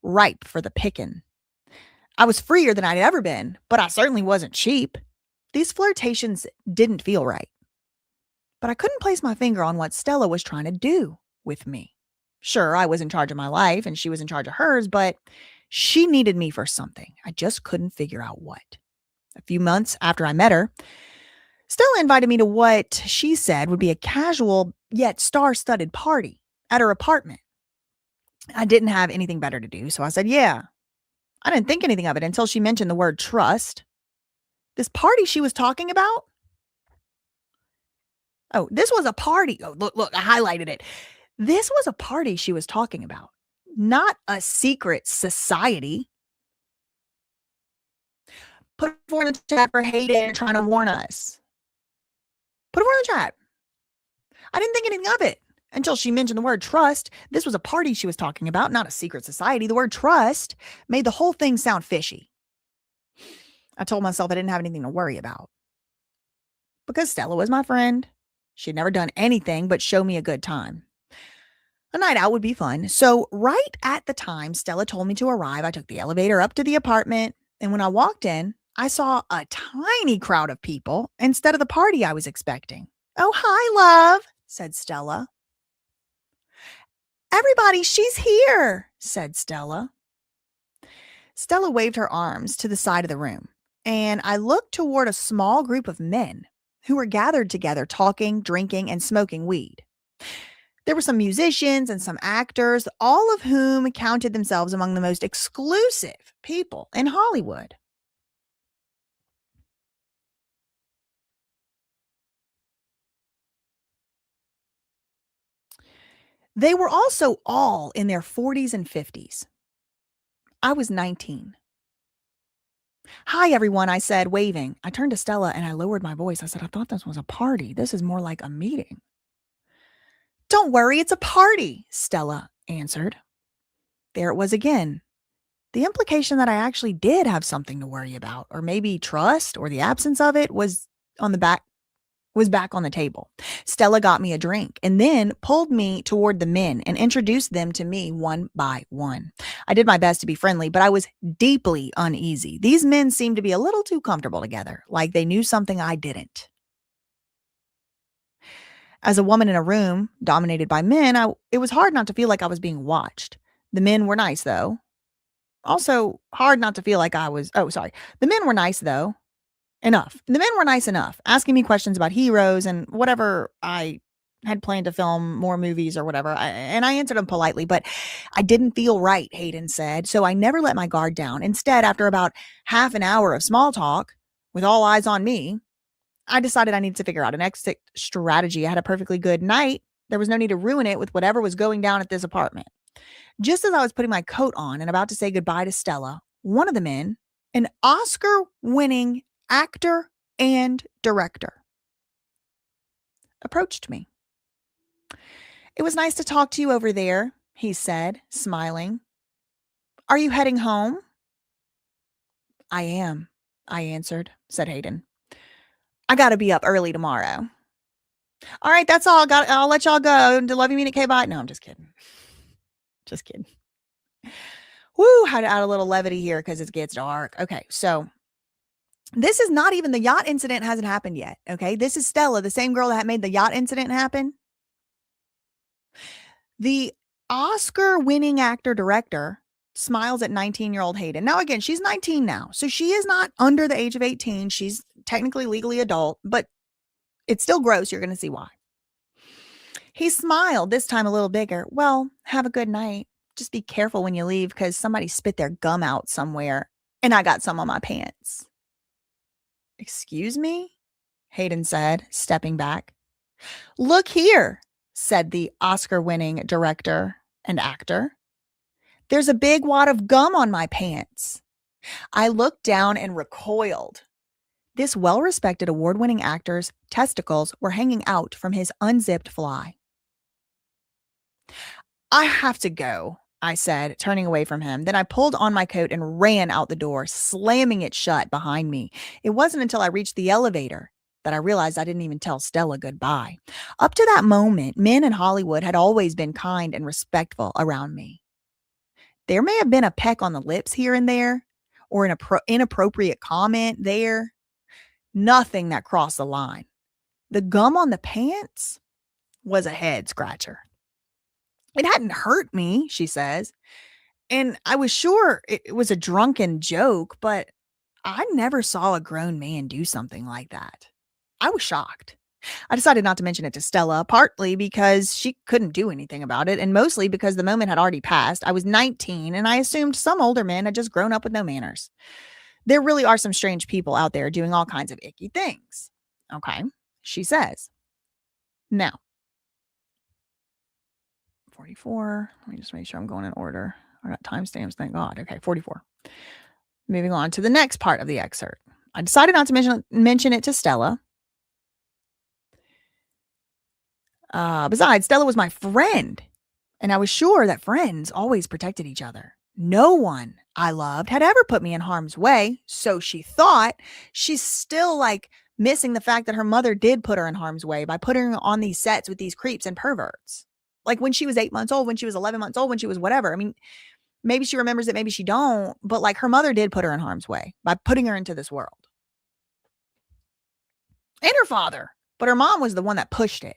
ripe for the picking. I was freer than I'd ever been, but I certainly wasn't cheap. These flirtations didn't feel right. But I couldn't place my finger on what Stella was trying to do with me. Sure, I was in charge of my life and she was in charge of hers, but she needed me for something. I just couldn't figure out what. A few months after I met her, Stella invited me to what she said would be a casual yet star-studded party at her apartment. I didn't have anything better to do, so I said, yeah. I didn't think anything of it until she mentioned the word trust. This party she was talking about? Oh, this was a party. Oh, look, I highlighted it. This was a party she was talking about, not a secret society. Put 4 in the chat for Hayden trying to warn us. Put 4 in the chat. I didn't think anything of it until she mentioned the word trust. This was a party she was talking about, not a secret society. The word trust made the whole thing sound fishy. I told myself I didn't have anything to worry about. Because Stella was my friend. She'd never done anything but show me a good time. A night out would be fun. So right at the time Stella told me to arrive, I took the elevator up to the apartment. And when I walked in, I saw a tiny crowd of people instead of the party I was expecting. Oh, hi, love, said Stella. Everybody, she's here, said Stella. Stella waved her arms to the side of the room, and I looked toward a small group of men who were gathered together talking, drinking, and smoking weed. There were some musicians and some actors, all of whom counted themselves among the most exclusive people in Hollywood. They were also all in their 40s and 50s. I was 19. Hi, everyone, I said, waving. I turned to Stella and I lowered my voice. I said, I thought this was a party. This is more like a meeting. Don't worry, it's a party, Stella answered. There it was again. The implication that I actually did have something to worry about, or maybe trust, or the absence of it, was back on the table. Stella got me a drink and then pulled me toward the men and introduced them to me one by one. I did my best to be friendly, but I was deeply uneasy. These men seemed to be a little too comfortable together, like they knew something I didn't. As a woman in a room dominated by men, it was hard not to feel like I was being watched. The men were nice, though. Also, hard not to feel like the men were nice, though. Enough. The men were nice enough, asking me questions about Heroes and whatever I had planned to film more movies or whatever. And I answered them politely, but I didn't feel right, Hayden said. So I never let my guard down. Instead, after about half an hour of small talk, with all eyes on me, I decided I needed to figure out an exit strategy. I had a perfectly good night. There was no need to ruin it with whatever was going down at this apartment. Just as I was putting my coat on and about to say goodbye to Stella, one of the men, an Oscar-winning actor and director, approached me. "It was nice to talk to you over there," he said, smiling. "Are you heading home?" "I am," I answered, said Hayden. "I gotta be up early tomorrow." "All right, that's all. I'll let y'all go. Love you, mean it, K, bye." No, I'm just kidding. Just kidding. Woo, had to add a little levity here because it gets dark. Okay, so this is not even, the yacht incident hasn't happened yet. Okay, this is Stella, the same girl that made the yacht incident happen. The Oscar-winning actor-director smiles at 19-year-old Hayden. Now, again, she's 19 now, so she is not under the age of 18. She's technically legally adult, but it's still gross. You're going to see why. He smiled, this time a little bigger. "Well, have a good night. Just be careful when you leave because somebody spit their gum out somewhere, and I got some on my pants." "Excuse me?" Hayden said, stepping back. "Look here," said the Oscar-winning director and actor. "There's a big wad of gum on my pants." I looked down and recoiled. This well-respected award-winning actor's testicles were hanging out from his unzipped fly. "I have to go," I said, turning away from him. Then I pulled on my coat and ran out the door, slamming it shut behind me. It wasn't until I reached the elevator that I realized I didn't even tell Stella goodbye. Up to that moment, men in Hollywood had always been kind and respectful around me. There may have been a peck on the lips here and there, or an inappropriate comment there. Nothing that crossed the line. The gum on the pants was a head scratcher. "It hadn't hurt me," she says, "and I was sure it was a drunken joke, but I never saw a grown man do something like that." I was shocked. I decided not to mention it to Stella, partly because she couldn't do anything about it, and mostly because the moment had already passed. I was 19, and I assumed some older men had just grown up with no manners. There really are some strange people out there doing all kinds of icky things. Okay, she says. Now, 44. Let me just make sure I'm going in order. I got timestamps, thank God. Okay, 44. Moving on to the next part of the excerpt. I decided not to mention it to Stella. Besides, Stella was my friend, and I was sure that friends always protected each other. No one I loved had ever put me in harm's way, so she thought. She's still like missing the fact that her mother did put her in harm's way by putting her on these sets with these creeps and perverts. Like when she was 8 months old, when she was 11 months old, when she was whatever. I mean, maybe she remembers it, maybe she don't, but like her mother did put her in harm's way by putting her into this world. And her father, but her mom was the one that pushed it.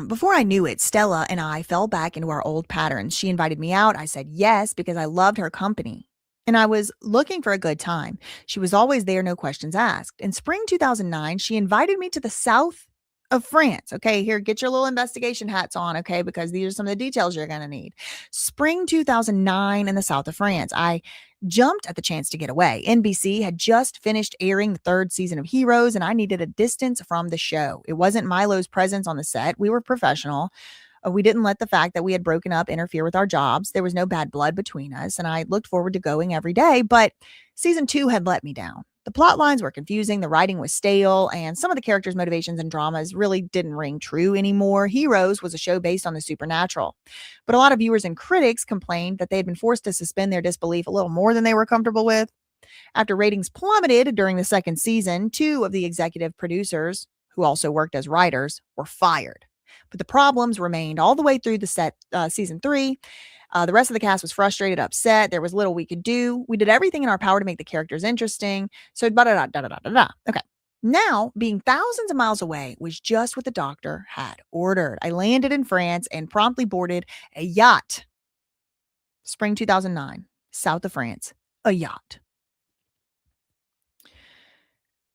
Before I knew it, Stella and I fell back into our old patterns. She invited me out. I said yes because I loved her company. And I was looking for a good time. She was always there, no questions asked. In spring 2009, she invited me to the south of France. Okay, here, get your little investigation hats on, okay, because these are some of the details you're going to need. Spring 2009 in the south of France. I jumped at the chance to get away. NBC had just finished airing the third season of Heroes, and I needed a distance from the show. It wasn't Milo's presence on the set. We were professional. We didn't let the fact that we had broken up interfere with our jobs. There was no bad blood between us, and I looked forward to going every day, but season 2 had let me down. The plot lines were confusing, the writing was stale, and some of the characters' motivations and dramas really didn't ring true anymore. Heroes was a show based on the supernatural. But a lot of viewers and critics complained that they had been forced to suspend their disbelief a little more than they were comfortable with. After ratings plummeted during the second season, 2 of the executive producers, who also worked as writers, were fired. But the problems remained all the way through the season 3. The rest of the cast was frustrated, upset. There was little we could do. We did everything in our power to make the characters interesting. So, okay. Now, being thousands of miles away was just what the doctor had ordered. I landed in France and promptly boarded a yacht. Spring 2009, south of France, a yacht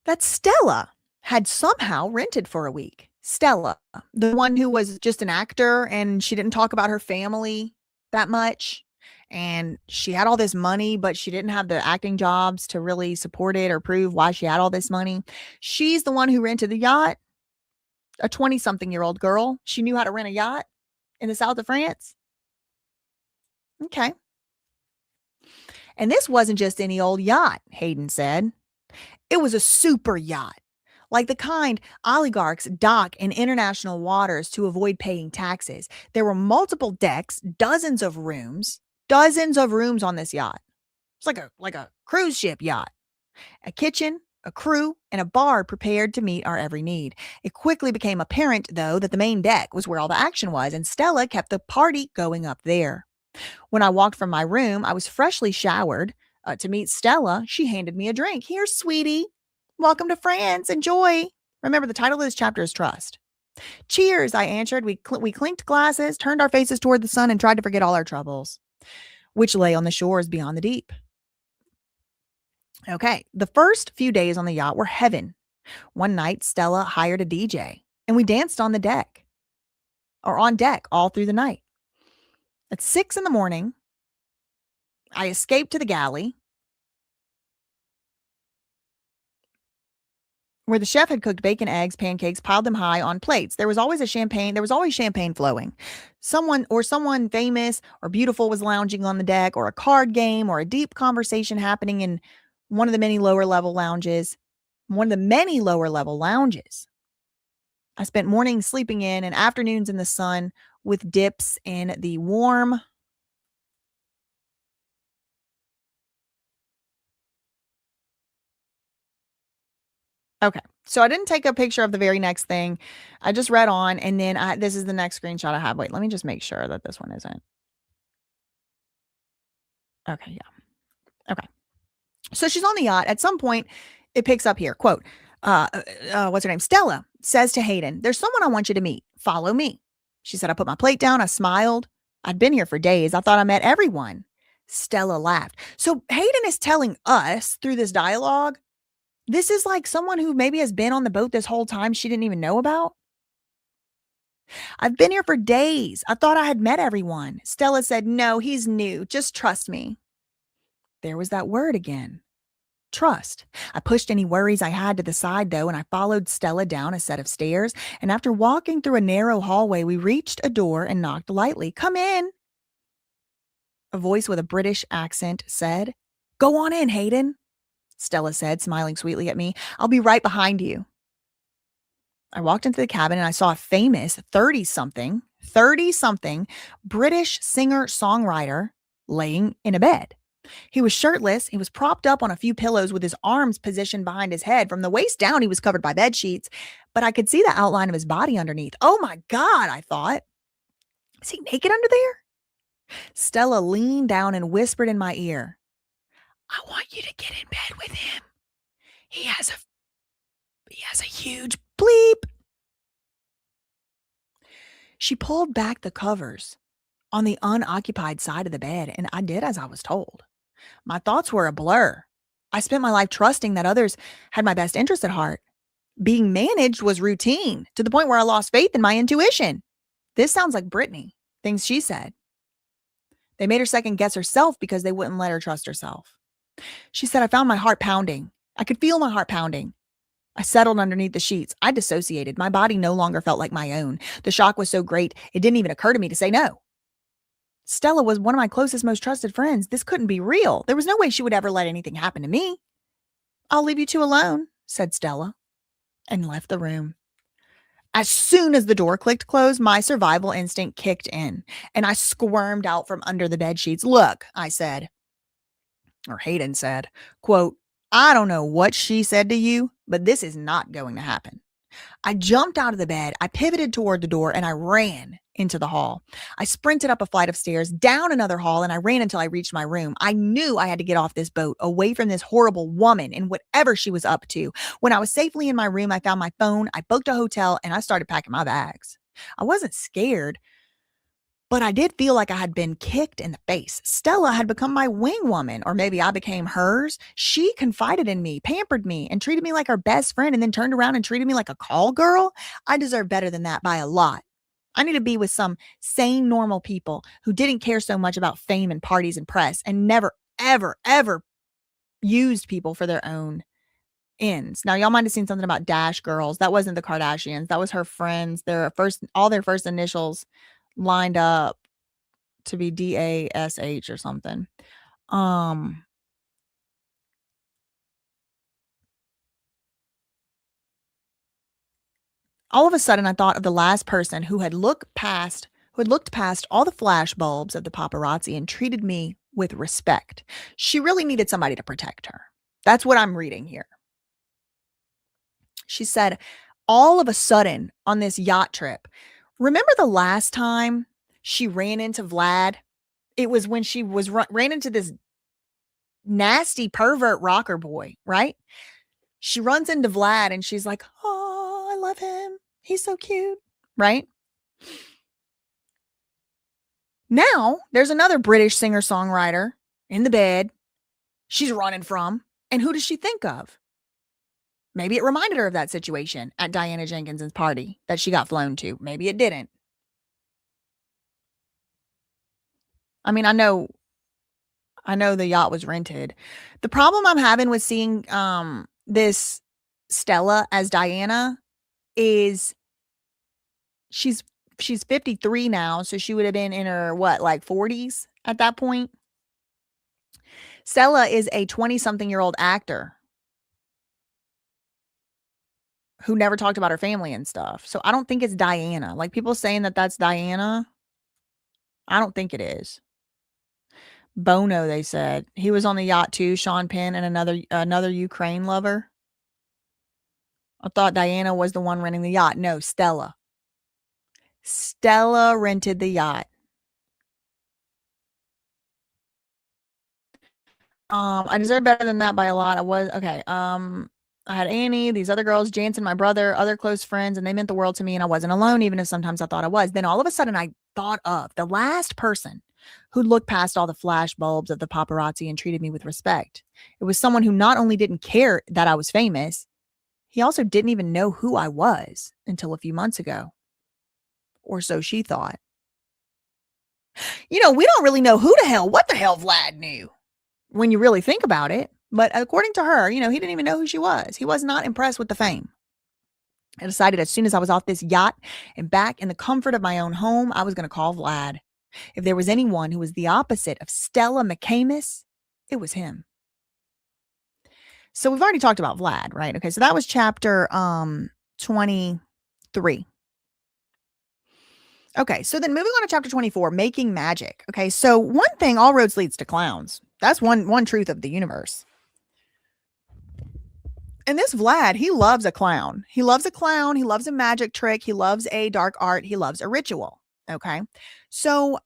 that Stella had somehow rented for a week. Stella, the one who was just an actor, and she didn't talk about her family that much, and she had all this money, but she didn't have the acting jobs to really support it or prove why she had all this money. She's the one who rented the yacht. A 20-something-year-old girl. She knew how to rent a yacht. in the south of France? Okay. And this wasn't just any old yacht, Hayden said. It was a super yacht, like the kind oligarchs dock in international waters to avoid paying taxes. There were multiple decks, dozens of rooms on this yacht. It's like a cruise ship yacht. A kitchen, a crew, and a bar prepared to meet our every need. It quickly became apparent, though, that the main deck was where all the action was, and Stella kept the party going up there. When I walked from my room, I was freshly showered. To meet Stella, she handed me a drink. Here, sweetie. Welcome to France. Enjoy. Remember, the title of this chapter is Trust. Cheers, I answered. We clinked glasses, turned our faces toward the sun, and tried to forget all our troubles, which lay on the shores beyond the deep. Okay, the first few days on the yacht were heaven. One night, Stella hired a DJ, and we danced on deck all through the night. At 6 in the morning, I escaped to the galley where the chef had cooked bacon, eggs, pancakes, piled them high on plates. There was always champagne flowing. Someone famous or beautiful was lounging on the deck, or a card game or a deep conversation happening in one of the many lower level lounges. I spent mornings sleeping in and afternoons in the sun with dips in the warm. Okay. So I didn't take a picture of the very next thing. I just read on, and then this is the next screenshot I have. Wait, let me just make sure that this one isn't. Okay, yeah. Okay. So she's on the yacht. At some point, it picks up here. Quote, what's her name? Stella says to Hayden, "There's someone I want you to meet. Follow me." She said, I put my plate down. I smiled. I'd been here for days. I thought I met everyone. Stella laughed. So Hayden is telling us through this dialogue, this is like someone who maybe has been on the boat this whole time she didn't even know about. I've been here for days. I thought I had met everyone. Stella said, no, he's new. Just trust me. There was that word again. Trust. I pushed any worries I had to the side, though, and I followed Stella down a set of stairs. And after walking through a narrow hallway, we reached a door and knocked lightly. Come in. A voice with a British accent said, go on in, Hayden. Stella said, smiling sweetly at me. I'll be right behind you. I walked into the cabin and I saw a famous 30-something British singer-songwriter laying in a bed. He was shirtless. He was propped up on a few pillows with his arms positioned behind his head. From the waist down, he was covered by bed sheets, but I could see the outline of his body underneath. Oh my God, I thought. Is he naked under there? Stella leaned down and whispered in my ear, I want you to get in bed with him. He has a huge bleep. She pulled back the covers on the unoccupied side of the bed, and I did as I was told. My thoughts were a blur. I spent my life trusting that others had my best interest at heart. Being managed was routine, to the point where I lost faith in my intuition. This sounds like Brittany, things she said. They made her second guess herself because they wouldn't let her trust herself. She said, I found my heart pounding. I could feel my heart pounding. I settled underneath the sheets. I dissociated. My body no longer felt like my own. The shock was so great, it didn't even occur to me to say no. Stella was one of my closest, most trusted friends. This couldn't be real. There was no way she would ever let anything happen to me. I'll leave you two alone, said Stella, and left the room. As soon as the door clicked closed, my survival instinct kicked in, and I squirmed out from under the bed sheets. Look, I said, or Hayden said, quote, I don't know what she said to you, but this is not going to happen. I jumped out of the bed, I pivoted toward the door, and I ran into the hall. I sprinted up a flight of stairs, down another hall, and I ran until I reached my room. I knew I had to get off this boat, away from this horrible woman and whatever she was up to. When I was safely in my room, I found my phone, I booked a hotel, and I started packing my bags. I wasn't scared, but I did feel like I had been kicked in the face. Stella had become my wing woman, or maybe I became hers. She confided in me, pampered me, and treated me like her best friend, and then turned around and treated me like a call girl. I deserve better than that by a lot. I need to be with some sane, normal people who didn't care so much about fame and parties and press, and never, ever, ever used people for their own ends. Now, y'all might have seen something about Dash Girls. That wasn't the Kardashians. That was her friends. All their first initials lined up to be DASH or something. All of a sudden I thought of the last person who had looked past all the flash bulbs of the paparazzi and treated me with respect. She really needed somebody to protect her. That's what I'm reading here. She said, all of a sudden on this yacht trip, remember the last time she ran into Vlad? It was when she was ran into this nasty pervert rocker boy, right? She runs into Vlad and she's like, oh, I love him. He's so cute, right? Now there's another British singer-songwriter in the bed she's running from. And who does she think of? Maybe it reminded her of that situation at Diana Jenkins's party that she got flown to. Maybe it didn't. I mean, I know the yacht was rented. The problem I'm having with seeing this Stella as Diana is she's 53 now, so she would have been in her 40s at that point. Stella is a 20-something-year-old actor who never talked about her family and stuff. So I don't think it's Diana. Like people saying that that's Diana, I don't think it is. Bono, they said. He was on the yacht too, Sean Penn and another Ukraine lover. I thought Diana was the one renting the yacht. No, Stella. Stella rented the yacht. I deserve better than that by a lot. I had Annie, these other girls, Jansen, my brother, other close friends, and they meant the world to me, and I wasn't alone, even if sometimes I thought I was. Then all of a sudden I thought of the last person who looked past all the flash bulbs of the paparazzi and treated me with respect. It was someone who not only didn't care that I was famous, he also didn't even know who I was until a few months ago. Or so she thought. We don't really know what the hell Vlad knew when you really think about it. But according to her, he didn't even know who she was. He was not impressed with the fame. I decided as soon as I was off this yacht and back in the comfort of my own home, I was going to call Vlad. If there was anyone who was the opposite of Stella McCamus, it was him. So we've already talked about Vlad, right? Okay, so that was chapter 23. Okay, so then moving on to chapter 24, making magic. Okay, so one thing, all roads leads to clowns. That's one truth of the universe. And this Vlad, he loves a clown. He loves a clown. He loves a magic trick. He loves a dark art. He loves a ritual. Okay. So,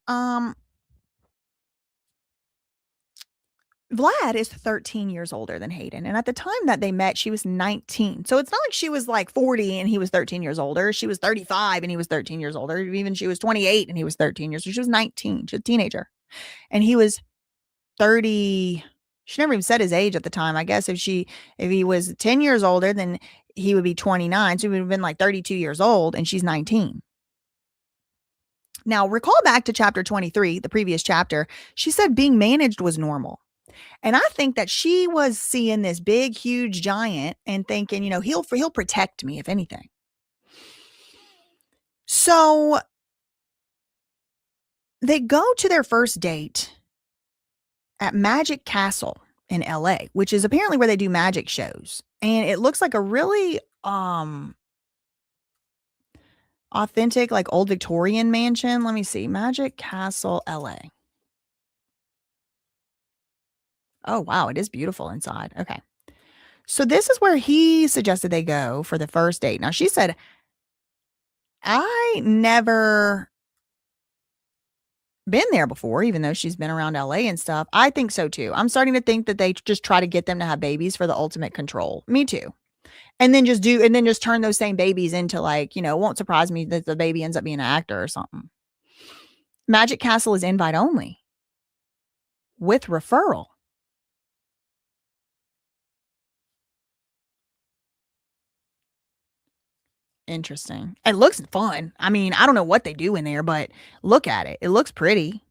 Vlad is 13 years older than Hayden. And at the time that they met, she was 19. So it's not like she was like 40 and he was 13 years older. She was 35 and he was 13 years older. Even she was 28 and he was 13 years old. She was 19. She was a teenager. And he was 30. She never even said his age at the time. I guess if he was 10 years older, then he would be 29. So he would have been like 32 years old and she's 19. Now, recall back to chapter 23, the previous chapter, she said being managed was normal. And I think that she was seeing this big, huge giant and thinking, he'll protect me if anything. So they go to their first date at Magic Castle in LA, which is apparently where they do magic shows. And it looks like a really authentic, like old Victorian mansion. Let me see. Magic Castle, LA. Oh, wow. It is beautiful inside. Okay. So this is where he suggested they go for the first date. Now, she said, I never been there before, even though she's been around LA and stuff. I think so too. I'm starting to think that they just try to get them to have babies for the ultimate control. Me too. And then just turn those same babies into it won't surprise me that the baby ends up being an actor or something. Magic Castle is invite only with referral. Interesting. It looks fun. I mean, I don't know what they do in there, but look at it. It looks pretty.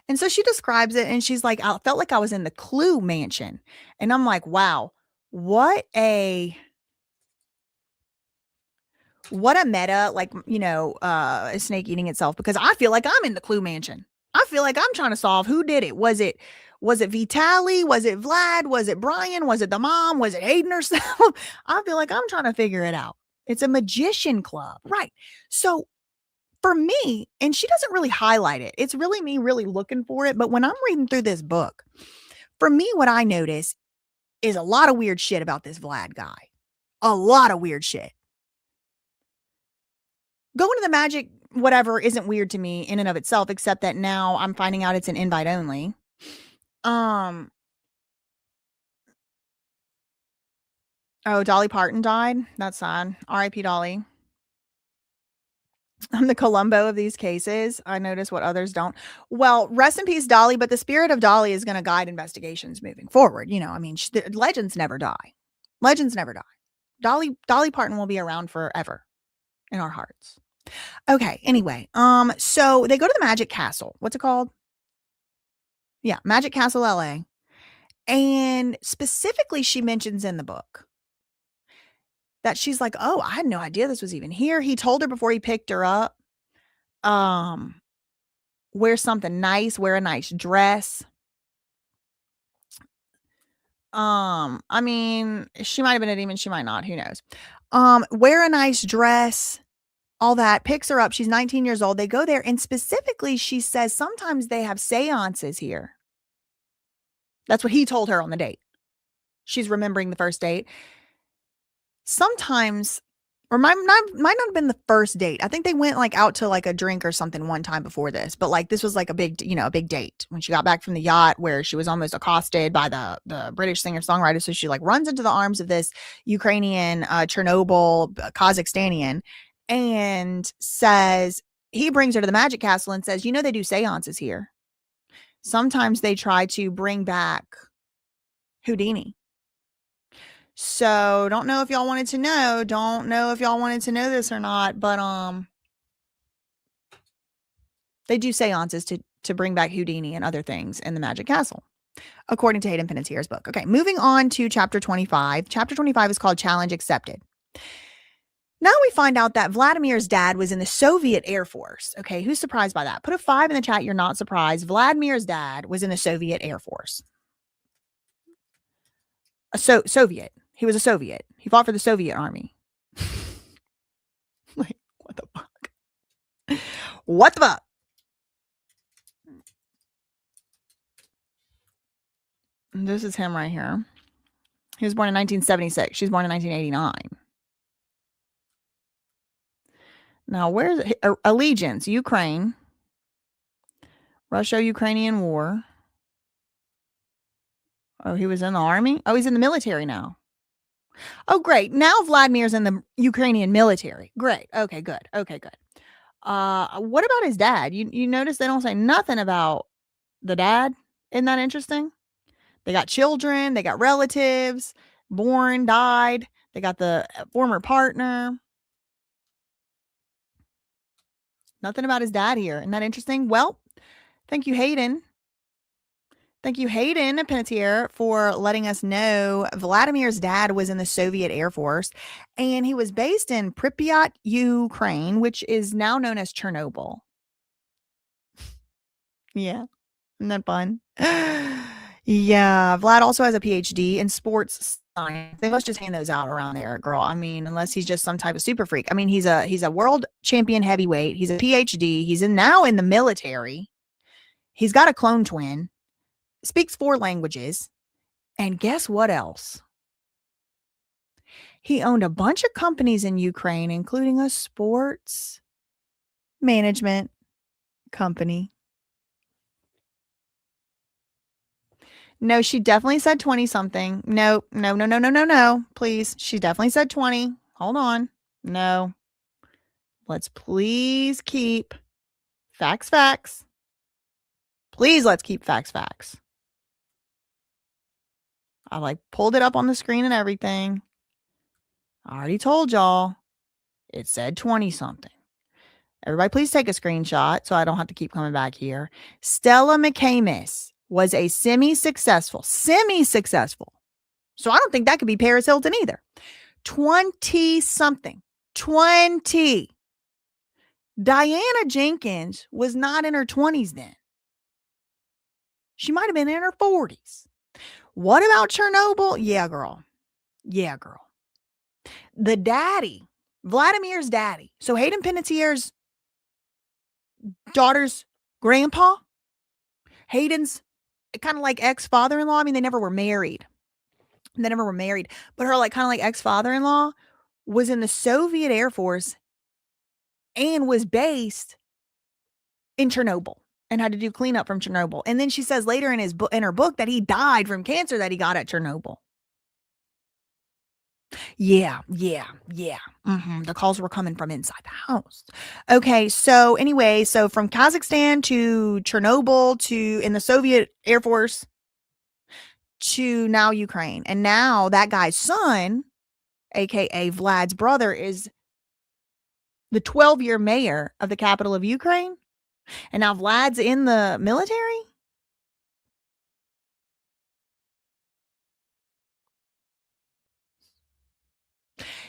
And so she describes it and she's like, I felt like I was in the Clue mansion. And I'm like, wow, what a What a meta, like, a snake eating itself, because I feel like I'm in the Clue Mansion. I feel like I'm trying to solve who did it. Was it Vitaly? Was it Vlad? Was it Brian? Was it the mom? Was it Hayden herself? I feel like I'm trying to figure it out. It's a magician club. Right. So for me, and she doesn't really highlight it. It's really me really looking for it. But when I'm reading through this book, for me, what I notice is a lot of weird shit about this Vlad guy. A lot of weird shit. Going to the magic whatever isn't weird to me in and of itself, except that now I'm finding out it's an invite only. Oh, Dolly Parton died. That's sad. R.I.P. Dolly. I'm the Columbo of these cases. I notice what others don't. Well, rest in peace, Dolly. But the spirit of Dolly is going to guide investigations moving forward. I mean, legends never die. Legends never die. Dolly Parton will be around forever in our hearts. Okay. Anyway, so they go to the Magic Castle. What's it called? Yeah, Magic Castle, LA. And specifically, she mentions in the book that she's like, oh, I had no idea this was even here. He told her before he picked her up, wear something nice, wear a nice dress. I mean, she might have been a demon, she might not, who knows. Wear a nice dress, all that, picks her up. She's 19 years old. They go there, and specifically, she says sometimes they have seances here. That's what he told her on the date. She's remembering the first date. Sometimes, or might not have been the first date. I think they went like out to like a drink or something one time before this, but like this was like a big date when she got back from the yacht where she was almost accosted by the British singer-songwriter. So she like runs into the arms of this Ukrainian, Chernobyl, Kazakhstanian, and says, he brings her to the Magic Castle and says, they do seances here. Sometimes they try to bring back Houdini. So don't know if y'all wanted to know. Don't know if y'all wanted to know this or not, but they do seances to bring back Houdini and other things in the Magic Castle, according to Hayden Panettiere's book. Okay, moving on to chapter 25. Chapter 25 is called Challenge Accepted. Now we find out that Vladimir's dad was in the Soviet Air Force. Okay, who's surprised by that? Put a 5 in the chat. You're not surprised. Vladimir's dad was in the Soviet Air Force. Soviet. He was a Soviet. He fought for the Soviet army. Like, what the fuck? What the fuck? This is him right here. He was born in 1976. She's born in 1989. Now, where's it? Allegiance? Ukraine. Russia-Ukrainian war. Oh, he was in the army? Oh, he's in the military now. Oh, great. Now Vladimir's in the Ukrainian military. Great. Okay, good. What about his dad? You notice they don't say nothing about the dad? Isn't that interesting? They got children. They got relatives. Born, died. They got the former partner. Nothing about his dad here. Isn't that interesting? Well, thank you, Hayden. Thank you, Hayden Panettiere, for letting us know Vladimir's dad was in the Soviet Air Force, and he was based in Pripyat, Ukraine, which is now known as Chernobyl. Yeah. Isn't that fun? Yeah. Vlad also has a PhD in sports science. They must just hand those out around there, girl. I mean, unless he's just some type of super freak. I mean, he's a world champion heavyweight. He's a PhD. He's now in the military. He's got a clone twin. Speaks 4 languages. And guess what else? He owned a bunch of companies in Ukraine, including a sports management company. No, she definitely said 20 something. No. Please. She definitely said 20. Hold on. No. Let's please keep facts. Please, let's keep facts. I pulled it up on the screen and everything. I already told y'all. It said 20 something. Everybody, please take a screenshot so I don't have to keep coming back here. Stella McCamus was a semi-successful. So I don't think that could be Paris Hilton either. 20 something. 20. Diana Jenkins was not in her 20s then. She might have been in her 40s. What about Chernobyl? Yeah, girl. Yeah, girl. The daddy, Vladimir's daddy. So Hayden Panettiere's daughter's grandpa, Hayden's kind of like ex-father-in-law. I mean, they never were married. But her like kind of like ex-father-in-law was in the Soviet Air Force and was based in Chernobyl and had to do cleanup from Chernobyl. And then she says later in her book that he died from cancer that he got at Chernobyl. Yeah. The calls were coming from inside the house. Okay, so anyway, so from Kazakhstan to Chernobyl to in the Soviet Air Force to now Ukraine. And now that guy's son, aka Vlad's brother, is the 12-year mayor of the capital of Ukraine. And now Vlad's in the military?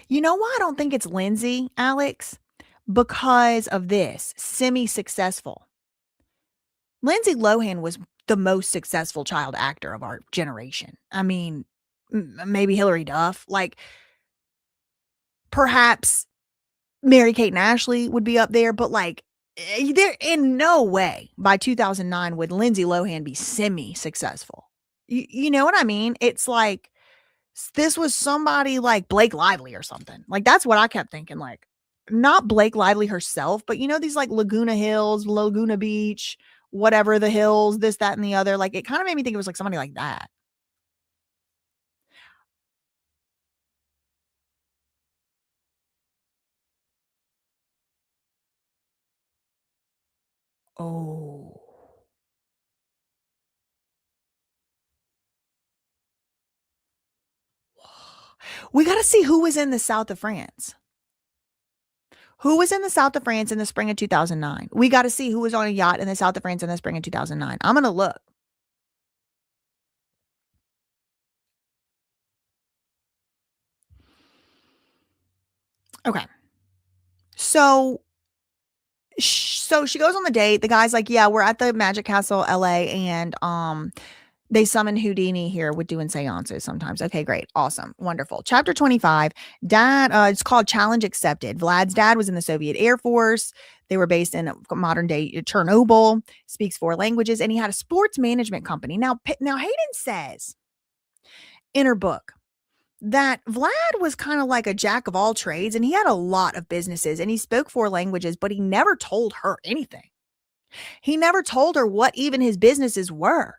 You know why I don't think it's Lindsay, Alex? Because of this, semi-successful. Lindsay Lohan was the most successful child actor of our generation. I mean, maybe Hilary Duff. Like, perhaps Mary-Kate and Ashley would be up there, but like, there in no way by 2009 would Lindsay Lohan be semi-successful. You know what I mean? It's like, this was somebody like Blake Lively or something. Like, that's what I kept thinking. Like, not Blake Lively herself, but you know, these like Laguna Hills, Laguna Beach, whatever the hills, this, that, and the other. Like, it kind of made me think it was like somebody like that. Oh. We got to see who was in the south of France. Who was in the south of France in the spring of 2009? We got to see who was on a yacht in the south of France in the spring of 2009. I'm going to look. Okay. So she goes on the date. The guy's like, "Yeah, we're at the Magic Castle LA and they summon Houdini here with doing seances sometimes." Okay, great. Awesome. Wonderful. Chapter 25. Dad, it's called Challenge Accepted. Vlad's dad was in the Soviet Air Force. They were based in modern day Chernobyl, speaks 4 languages, and he had a sports management company. Now Hayden says in her book that Vlad was kind of like a jack of all trades and he had a lot of businesses and he spoke 4 languages, but he never told her anything. He never told her what even his businesses were.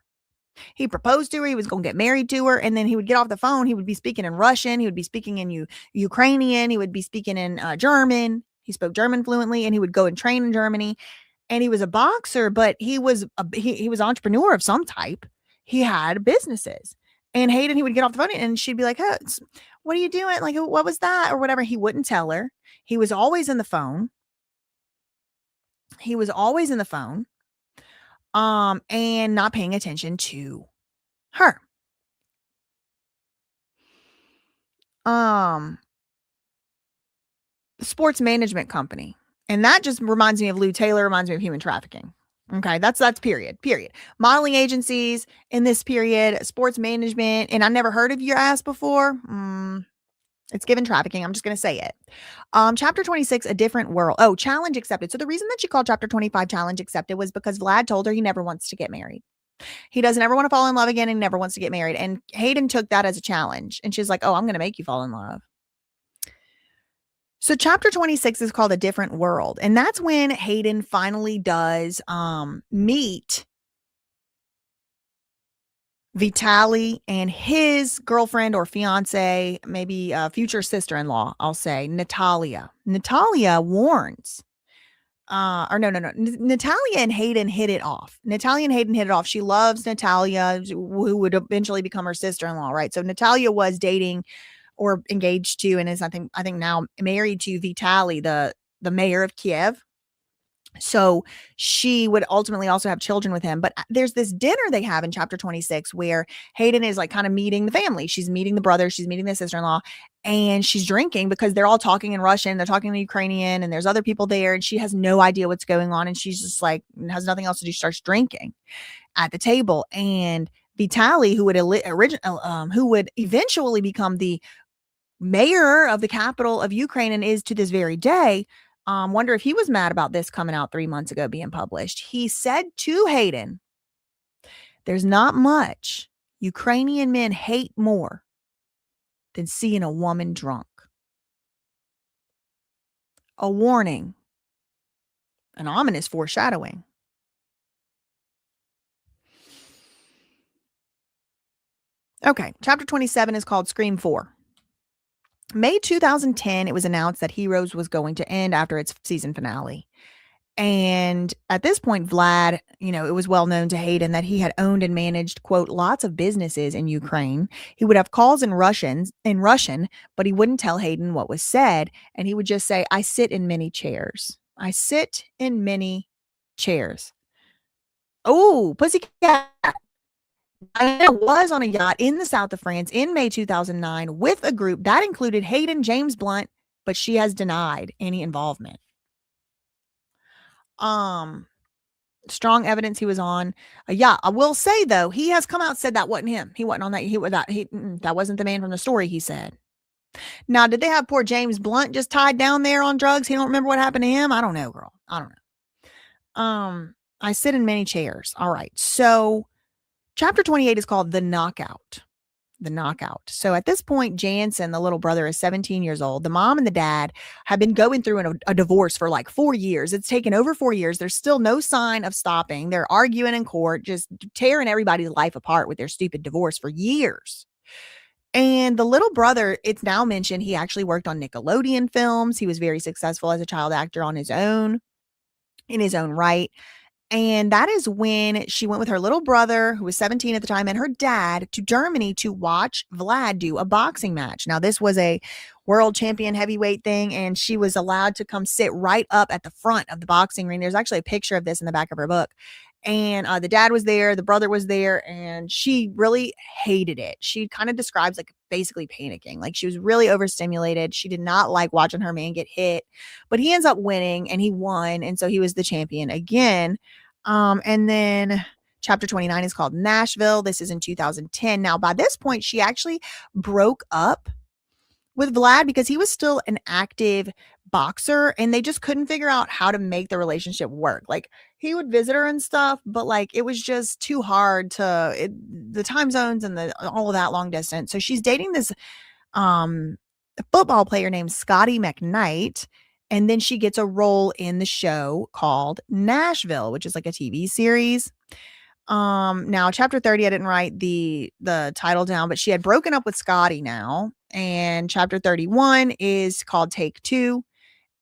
He proposed to her. He was going to get married to her. And then he would get off the phone. He would be speaking in Russian. He would be speaking in Ukrainian. He would be speaking in German. He spoke German fluently and he would go and train in Germany. And he was a boxer, but he was he was an entrepreneur of some type. He had businesses. And Hayden, he would get off the phone and she'd be like, "Huh, what are you doing? Like, what was that?" Or whatever. He wouldn't tell her. He was always in the phone. And not paying attention to her. Sports management company. And that just reminds me of Lou Taylor, reminds me of human trafficking. Okay, that's period. Modeling agencies in this period, sports management, and I never heard of your ass before. It's given trafficking. I'm just going to say it. Chapter 26, A Different World. Oh, Challenge Accepted. So the reason that she called chapter 25 Challenge Accepted was because Vlad told her he never wants to get married. He doesn't ever want to fall in love again and never wants to get married. And Hayden took that as a challenge. And she's like, "Oh, I'm going to make you fall in love." So chapter 26 is called A Different World. And that's when Hayden finally does meet Vitaly and his girlfriend or fiance, maybe future sister-in-law, I'll say, Natalia. Natalia warns. Natalia and Hayden hit it off. She loves Natalia, who would eventually become her sister-in-law, right? So Natalia was dating or engaged to and is I think now married to Vitaly, the mayor of Kiev. So she would ultimately also have children with him. But there's this dinner they have in chapter 26 where Hayden is like kind of meeting the family. She's meeting the brother, she's meeting the sister in law, and she's drinking because they're all talking in Russian. They're talking in Ukrainian, and there's other people there, and she has no idea what's going on. And she's just like, has nothing else to do. She starts drinking at the table. And Vitali, who would eventually become the mayor of the capital of Ukraine and is to this very day, wonder if he was mad about this coming out 3 months ago being published. He said to Hayden, there's not much Ukrainian men hate more than seeing a woman drunk. A warning, an ominous foreshadowing. Okay, chapter 27 is called Scream 4. May 2010, it was announced that Heroes was going to end after its season finale. And at this point, Vlad, it was well known to Hayden that he had owned and managed, quote, lots of businesses in Ukraine. He would have calls in Russian, but he wouldn't tell Hayden what was said. And he would just say, I sit in many chairs. I sit in many chairs. Oh, pussycat. Diana was on a yacht in the south of France in May 2009 with a group that included Hayden, James Blunt, but she has denied any involvement. Strong evidence he was on a yacht. I will say though, he has come out and said that wasn't him. He wasn't on that. That wasn't the man from the story. He said. Now, did they have poor James Blunt just tied down there on drugs? He don't remember what happened to him. I don't know, girl. I don't know. I sit in many chairs. All right. So, chapter 28 is called The Knockout. The Knockout. So at this point, Jansen, the little brother, is 17 years old. The mom and the dad have been going through a divorce for like 4 years. It's taken over 4 years. There's still no sign of stopping. They're arguing in court, just tearing everybody's life apart with their stupid divorce for years. And the little brother, it's now mentioned, he actually worked on Nickelodeon films. He was very successful as a child actor on his own, in his own right. And that is when she went with her little brother, who was 17 at the time, and her dad to Germany to watch Vlad do a boxing match. Now, this was a world champion heavyweight thing, and she was allowed to come sit right up at the front of the boxing ring. There's actually a picture of this in the back of her book. And the dad was there, the brother was there, and she really hated it. She kind of describes like basically panicking. Like she was really overstimulated. She did not like watching her man get hit, but he ends up winning and he won. And so he was the champion again. And then chapter 29 is called Nashville. This is in 2010. Now, by this point, she actually broke up with Vlad because he was still an active boxer and they just couldn't figure out how to make the relationship work. Like he would visit her and stuff, but like it was just too hard the time zones and all of that long distance. So she's dating this football player named Scotty McKnight. And then she gets a role in the show called Nashville, which is like a TV series. Now chapter 30, I didn't write the title down, but she had broken up with Scotty now. And chapter 31 is called Take Two.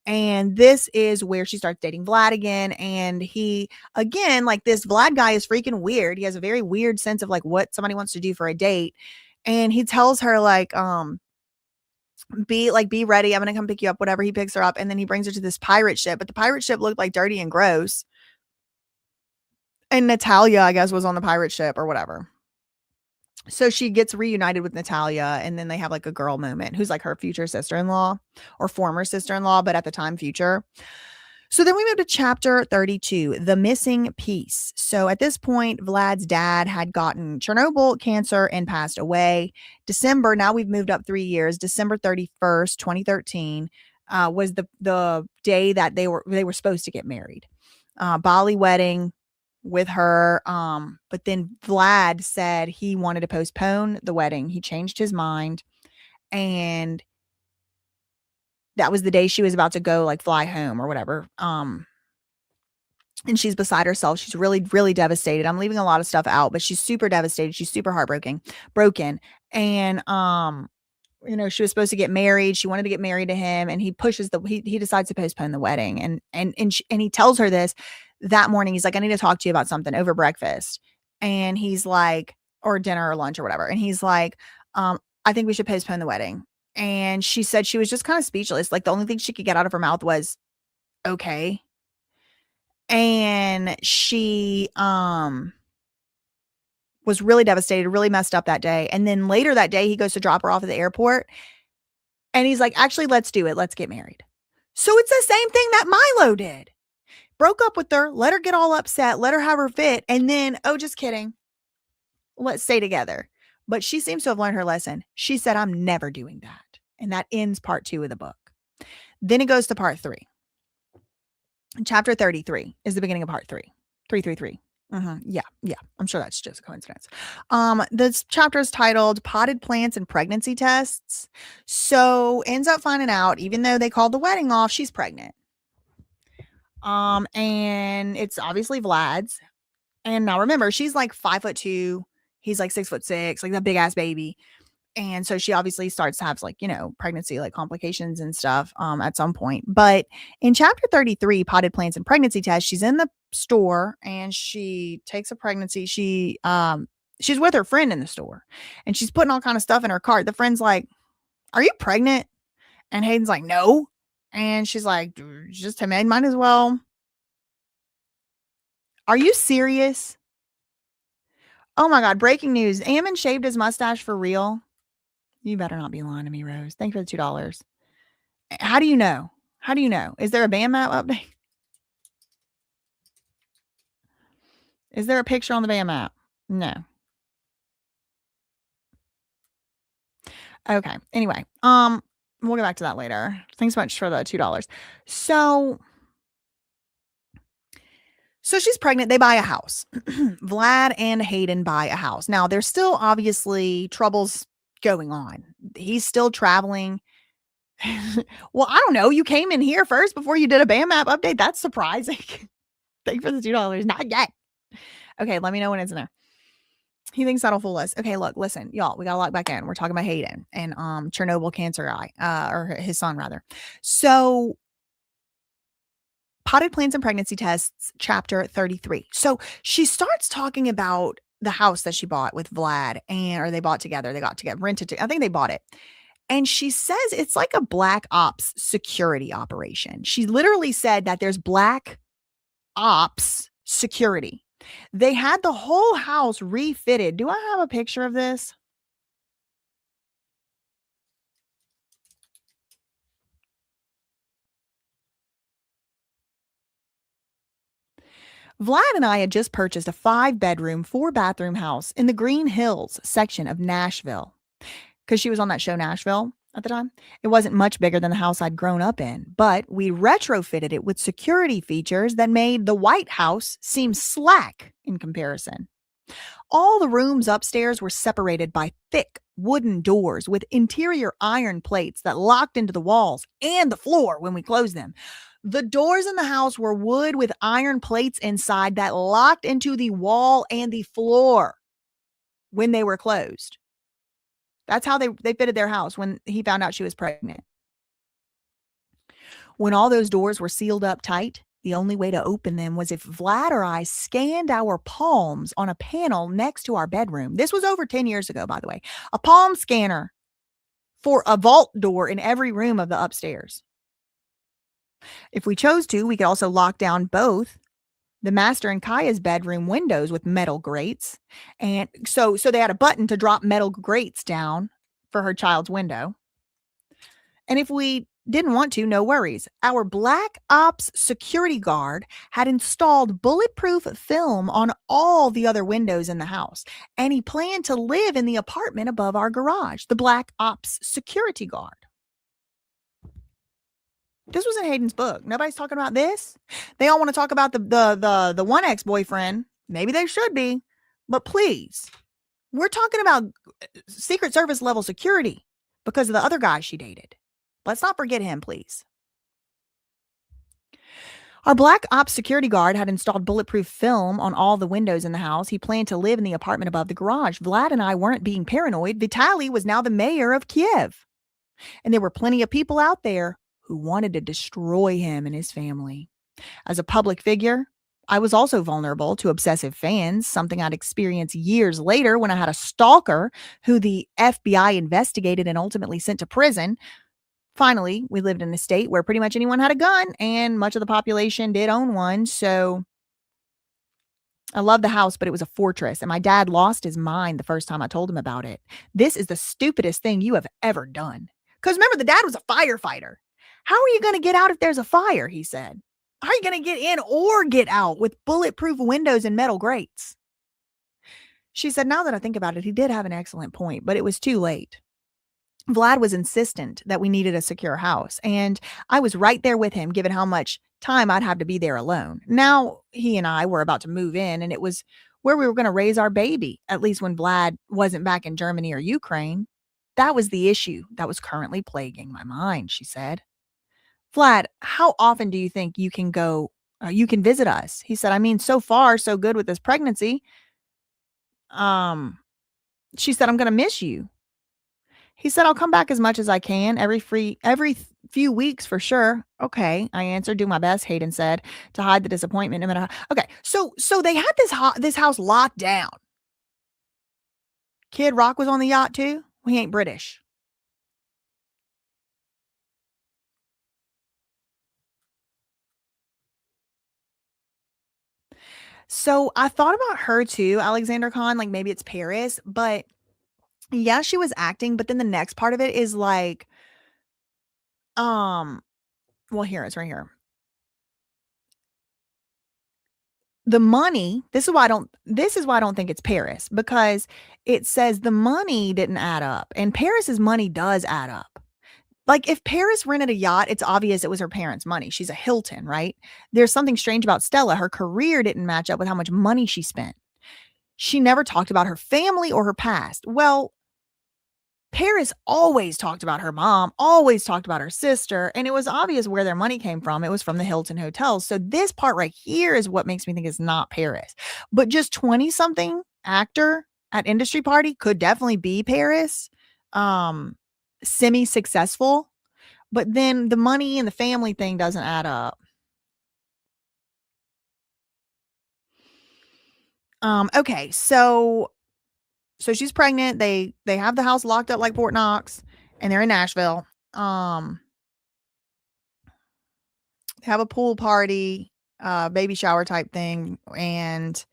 And this is where she starts dating Vlad again. And he, again, like this Vlad guy is freaking weird. He has a very weird sense of like what somebody wants to do for a date. And he tells her like, be ready. I'm going to come pick you up, whatever. He picks her up and then he brings her to this pirate ship, but the pirate ship looked like dirty and gross. And Natalia, I guess, was on the pirate ship or whatever. So she gets reunited with Natalia and then they have like a girl moment who's like her future sister-in-law or former sister-in-law, but at the time future. So then we move to chapter 32, The Missing Piece. So at this point, Vlad's dad had gotten Chernobyl cancer and passed away. December, now we've moved up 3 years, December 31st, 2013, was the day that they were supposed to get married. Bali wedding with her. But then Vlad said he wanted to postpone the wedding. He changed his mind. And that was the day she was about to go like fly home or whatever. And she's beside herself. She's really, really devastated. I'm leaving a lot of stuff out, but she's super devastated. She's super broken. And, she was supposed to get married. She wanted to get married to him and he decides to postpone the wedding. And he tells her this that morning. He's like, I need to talk to you about something over breakfast. And he's like, or dinner or lunch or whatever. And he's like, I think we should postpone the wedding. And she said she was just kind of speechless. Like the only thing she could get out of her mouth was, okay. And she was really devastated, really messed up that day. And then later that day, he goes to drop her off at the airport. And he's like, actually, let's do it. Let's get married. So it's the same thing that Milo did. Broke up with her, let her get all upset, let her have her fit. And then, oh, just kidding. Let's stay together. But she seems to have learned her lesson. She said, I'm never doing that. And that ends part 2 of the book. Then it goes to part 3. Chapter 33 is the beginning of part 3. 333. Yeah. I'm sure that's just a coincidence. This chapter is titled Potted Plants and Pregnancy Tests. So ends up finding out, even though they called the wedding off, she's pregnant. And it's obviously Vlad's. And now remember, she's like 5'2". He's like 6'6", like that big ass baby. And so she obviously starts to have like, pregnancy, like complications and stuff, at some point. But in chapter 33, Potted Plants and Pregnancy Test, she's in the store and she takes a pregnancy. She's with her friend in the store and she's putting all kind of stuff in her cart. The friend's like, are you pregnant? And Hayden's like, no. And she's like, just might as well. Are you serious? Oh my God. Breaking news. Ammon shaved his mustache for real. You better not be lying to me, Rose. Thank you for the $2. How do you know? Is there a Bandmap update? Is there a picture on the Bandmap? No. Okay. Anyway, we'll get back to that later. Thanks so much for the $2. So she's pregnant. They buy a house. Vlad and Hayden buy a house. Now, there's still obviously troubles going on. He's still traveling. Well, I don't know. You came in here first before you did a Bandmap update. That's surprising. Thank you for the $2. Not yet. Okay, let me know when it's in there. He thinks that'll fool us. Okay, look, listen, y'all, we got to lock back in. We're talking about Hayden and Chernobyl cancer guy, or his son rather. So Potted Plants and Pregnancy Tests, chapter 33. So she starts talking about the house that she bought with Vlad, or they bought together. They got together, rented to, I think they bought it. And she says it's like a black ops security operation. She literally said that there's black ops security. They had the whole house refitted. Do I have a picture of this? Vlad and I had just purchased a 5-bedroom, 4-bathroom house in the Green Hills section of Nashville. Because she was on that show Nashville at the time. It wasn't much bigger than the house I'd grown up in, but we retrofitted it with security features that made the White House seem slack in comparison. All the rooms upstairs were separated by thick wooden doors with interior iron plates that locked into the walls and the floor when we closed them. The doors in the house were wood with iron plates inside that locked into the wall and the floor when they were closed. That's how they fitted their house when he found out she was pregnant. When all those doors were sealed up tight, the only way to open them was if Vlad or I scanned our palms on a panel next to our bedroom. This was over 10 years ago, by the way. A palm scanner for a vault door in every room of the upstairs. If we chose to, we could also lock down both the master and Kaya's bedroom windows with metal grates. And so they had a button to drop metal grates down for her child's window. And if we didn't want to, no worries. Our Black Ops security guard had installed bulletproof film on all the other windows in the house. And he planned to live in the apartment above our garage, the Black Ops security guard. This was in Hayden's book. Nobody's talking about this. They all want to talk about the one ex-boyfriend. Maybe they should be, but please, we're talking about Secret Service level security because of the other guy she dated. Let's not forget him, please. Our Black Ops security guard had installed bulletproof film on all the windows in the house. He planned to live in the apartment above the garage. Vlad and I weren't being paranoid. Vitaly was now the mayor of Kiev. And there were plenty of people out there who wanted to destroy him and his family. As a public figure, I was also vulnerable to obsessive fans, something I'd experienced years later when I had a stalker who the FBI investigated and ultimately sent to prison Finally, we lived in a state where pretty much anyone had a gun and much of the population did own one. So I love the house, but it was a fortress. And my dad lost his mind the first time I told him about it. This is the stupidest thing you have ever done. Because remember, the dad was a firefighter. How are you going to get out if there's a fire? He said. How are you going to get in or get out with bulletproof windows and metal grates? She said, now that I think about it, he did have an excellent point, but it was too late. Vlad was insistent that we needed a secure house, and I was right there with him, given how much time I'd have to be there alone. Now, he and I were about to move in, and it was where we were going to raise our baby, at least when Vlad wasn't back in Germany or Ukraine. That was the issue that was currently plaguing my mind, she said. Vlad, how often do you think you can visit us? He said, I mean, so far, so good with this pregnancy. Um, she said, I'm going to miss you. He said, I'll come back as much as I can every few weeks for sure. Okay, I answered, do my best, Hayden said, to hide the disappointment. Okay, so they had this house locked down. Kid Rock was on the yacht too? We ain't British. So I thought about her too, Alexander Khan, like maybe it's Paris, but yeah, she was acting, but then the next part of it is like, um, well, here it's right here. The money, this is why I don't think it's Paris, because it says the money didn't add up, and Paris's money does add up. Like, if Paris rented a yacht, it's obvious it was her parents' money. She's a Hilton, right? There's something strange about Stella. Her career didn't match up with how much money she spent. She never talked about her family or her past. Well, Paris always talked about her mom, always talked about her sister, and it was obvious where their money came from. It was from the Hilton hotels. So this part right here is what makes me think it's not Paris. But just 20 something actor at industry party could definitely be Paris. Um Semi successful, but then the money and the family thing doesn't add up. Okay, so she's pregnant. They have the house locked up like Fort Knox, and they're in Nashville. They have a pool party, baby shower type thing, and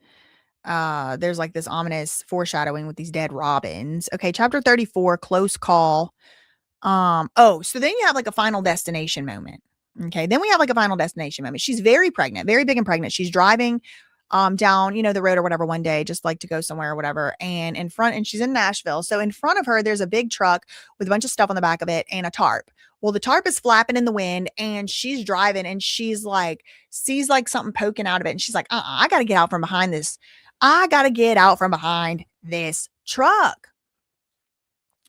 there's like this ominous foreshadowing with these dead robins. Okay, chapter 34, close call. So then you have like a final destination moment. Okay, then we have like a final destination moment. She's very pregnant, very big and pregnant. She's driving down, the road or whatever one day, just like to go somewhere or whatever. And she's in Nashville. So in front of her, there's a big truck with a bunch of stuff on the back of it and a tarp. Well, the tarp is flapping in the wind and she's driving and she's like, sees like something poking out of it. And she's like, I got to get out from behind this. I got to get out from behind this truck.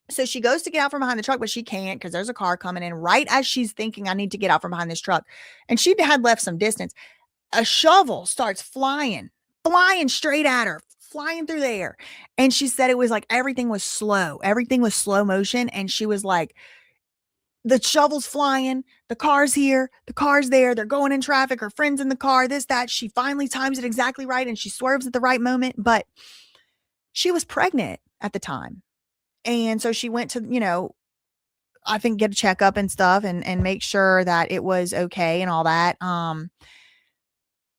So she goes to get out from behind the truck, but she can't because there's a car coming in right as she's thinking, I need to get out from behind this truck. And she had left some distance. A shovel starts flying straight at her, flying through the air. And she said it was like everything was slow. Everything was slow motion. And she was like, the shovel's flying, the car's here, the car's there, they're going in traffic, her friend's in the car, this, that. She finally times it exactly right and she swerves at the right moment. But she was pregnant at the time. And so she went to, I think get a checkup and stuff and make sure that it was okay and all that.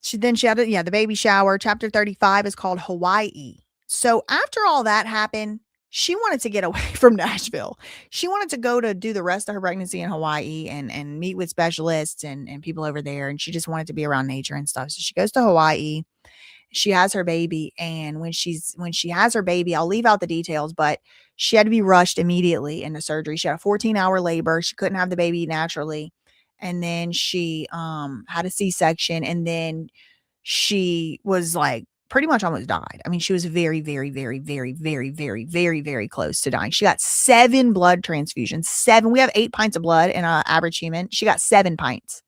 She had the baby shower. Chapter 35 is called Hawaii. So after all that happened, she wanted to get away from Nashville. She wanted to go to do the rest of her pregnancy in Hawaii and meet with specialists and people over there. And she just wanted to be around nature and stuff. So she goes to Hawaii. She has her baby. And when she has her baby, I'll leave out the details, but she had to be rushed immediately into surgery. She had a 14-hour labor. She couldn't have the baby naturally. And then she had a C-section. And then she was like pretty much almost died. I mean, she was very, very, very, very, very, very, very, very close to dying. She got 7 blood transfusions. 7. We have 8 pints of blood in an average human. She got 7 pints.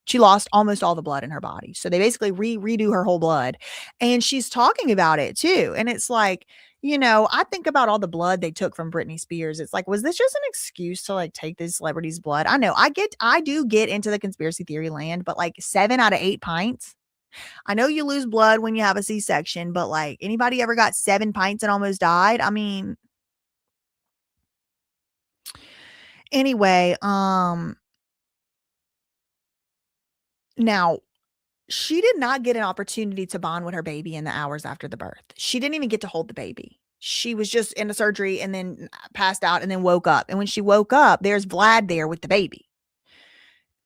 She lost almost all the blood in her body. So they basically redo her whole blood. And she's talking about it too. And it's like, I think about all the blood they took from Britney Spears. It's like, was this just an excuse to like take this celebrity's blood? I know I do get into the conspiracy theory land, but like 7 out of 8 pints. I know you lose blood when you have a C-section, but like anybody ever got 7 pints and almost died? I mean, Anyway, now she did not get an opportunity to bond with her baby in the hours after the birth. She didn't even get to hold the baby. She was just in the surgery and then passed out and then woke up. And when she woke up, there's Vlad there with the baby.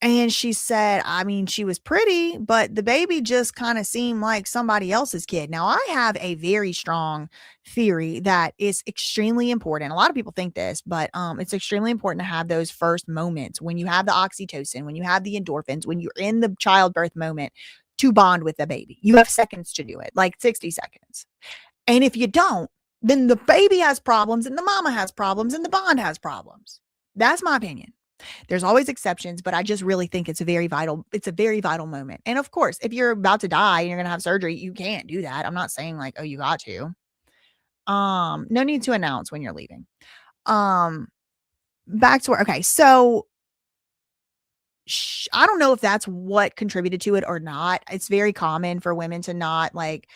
And she said, I mean, she was pretty, but the baby just kind of seemed like somebody else's kid. Now, I have a very strong theory that it's extremely important. A lot of people think this, but it's extremely important to have those first moments when you have the oxytocin, when you have the endorphins, when you're in the childbirth moment to bond with the baby. You have seconds to do it, like 60 seconds. And if you don't, then the baby has problems and the mama has problems and the bond has problems. That's my opinion. There's always exceptions, but I just really think it's a very vital moment. And of course, if you're about to die and you're going to have surgery, you can't do that. I'm not saying like, oh, you got to. No need to announce when you're leaving. Back to where, okay. So I don't know if that's what contributed to it or not. It's very common for women to not like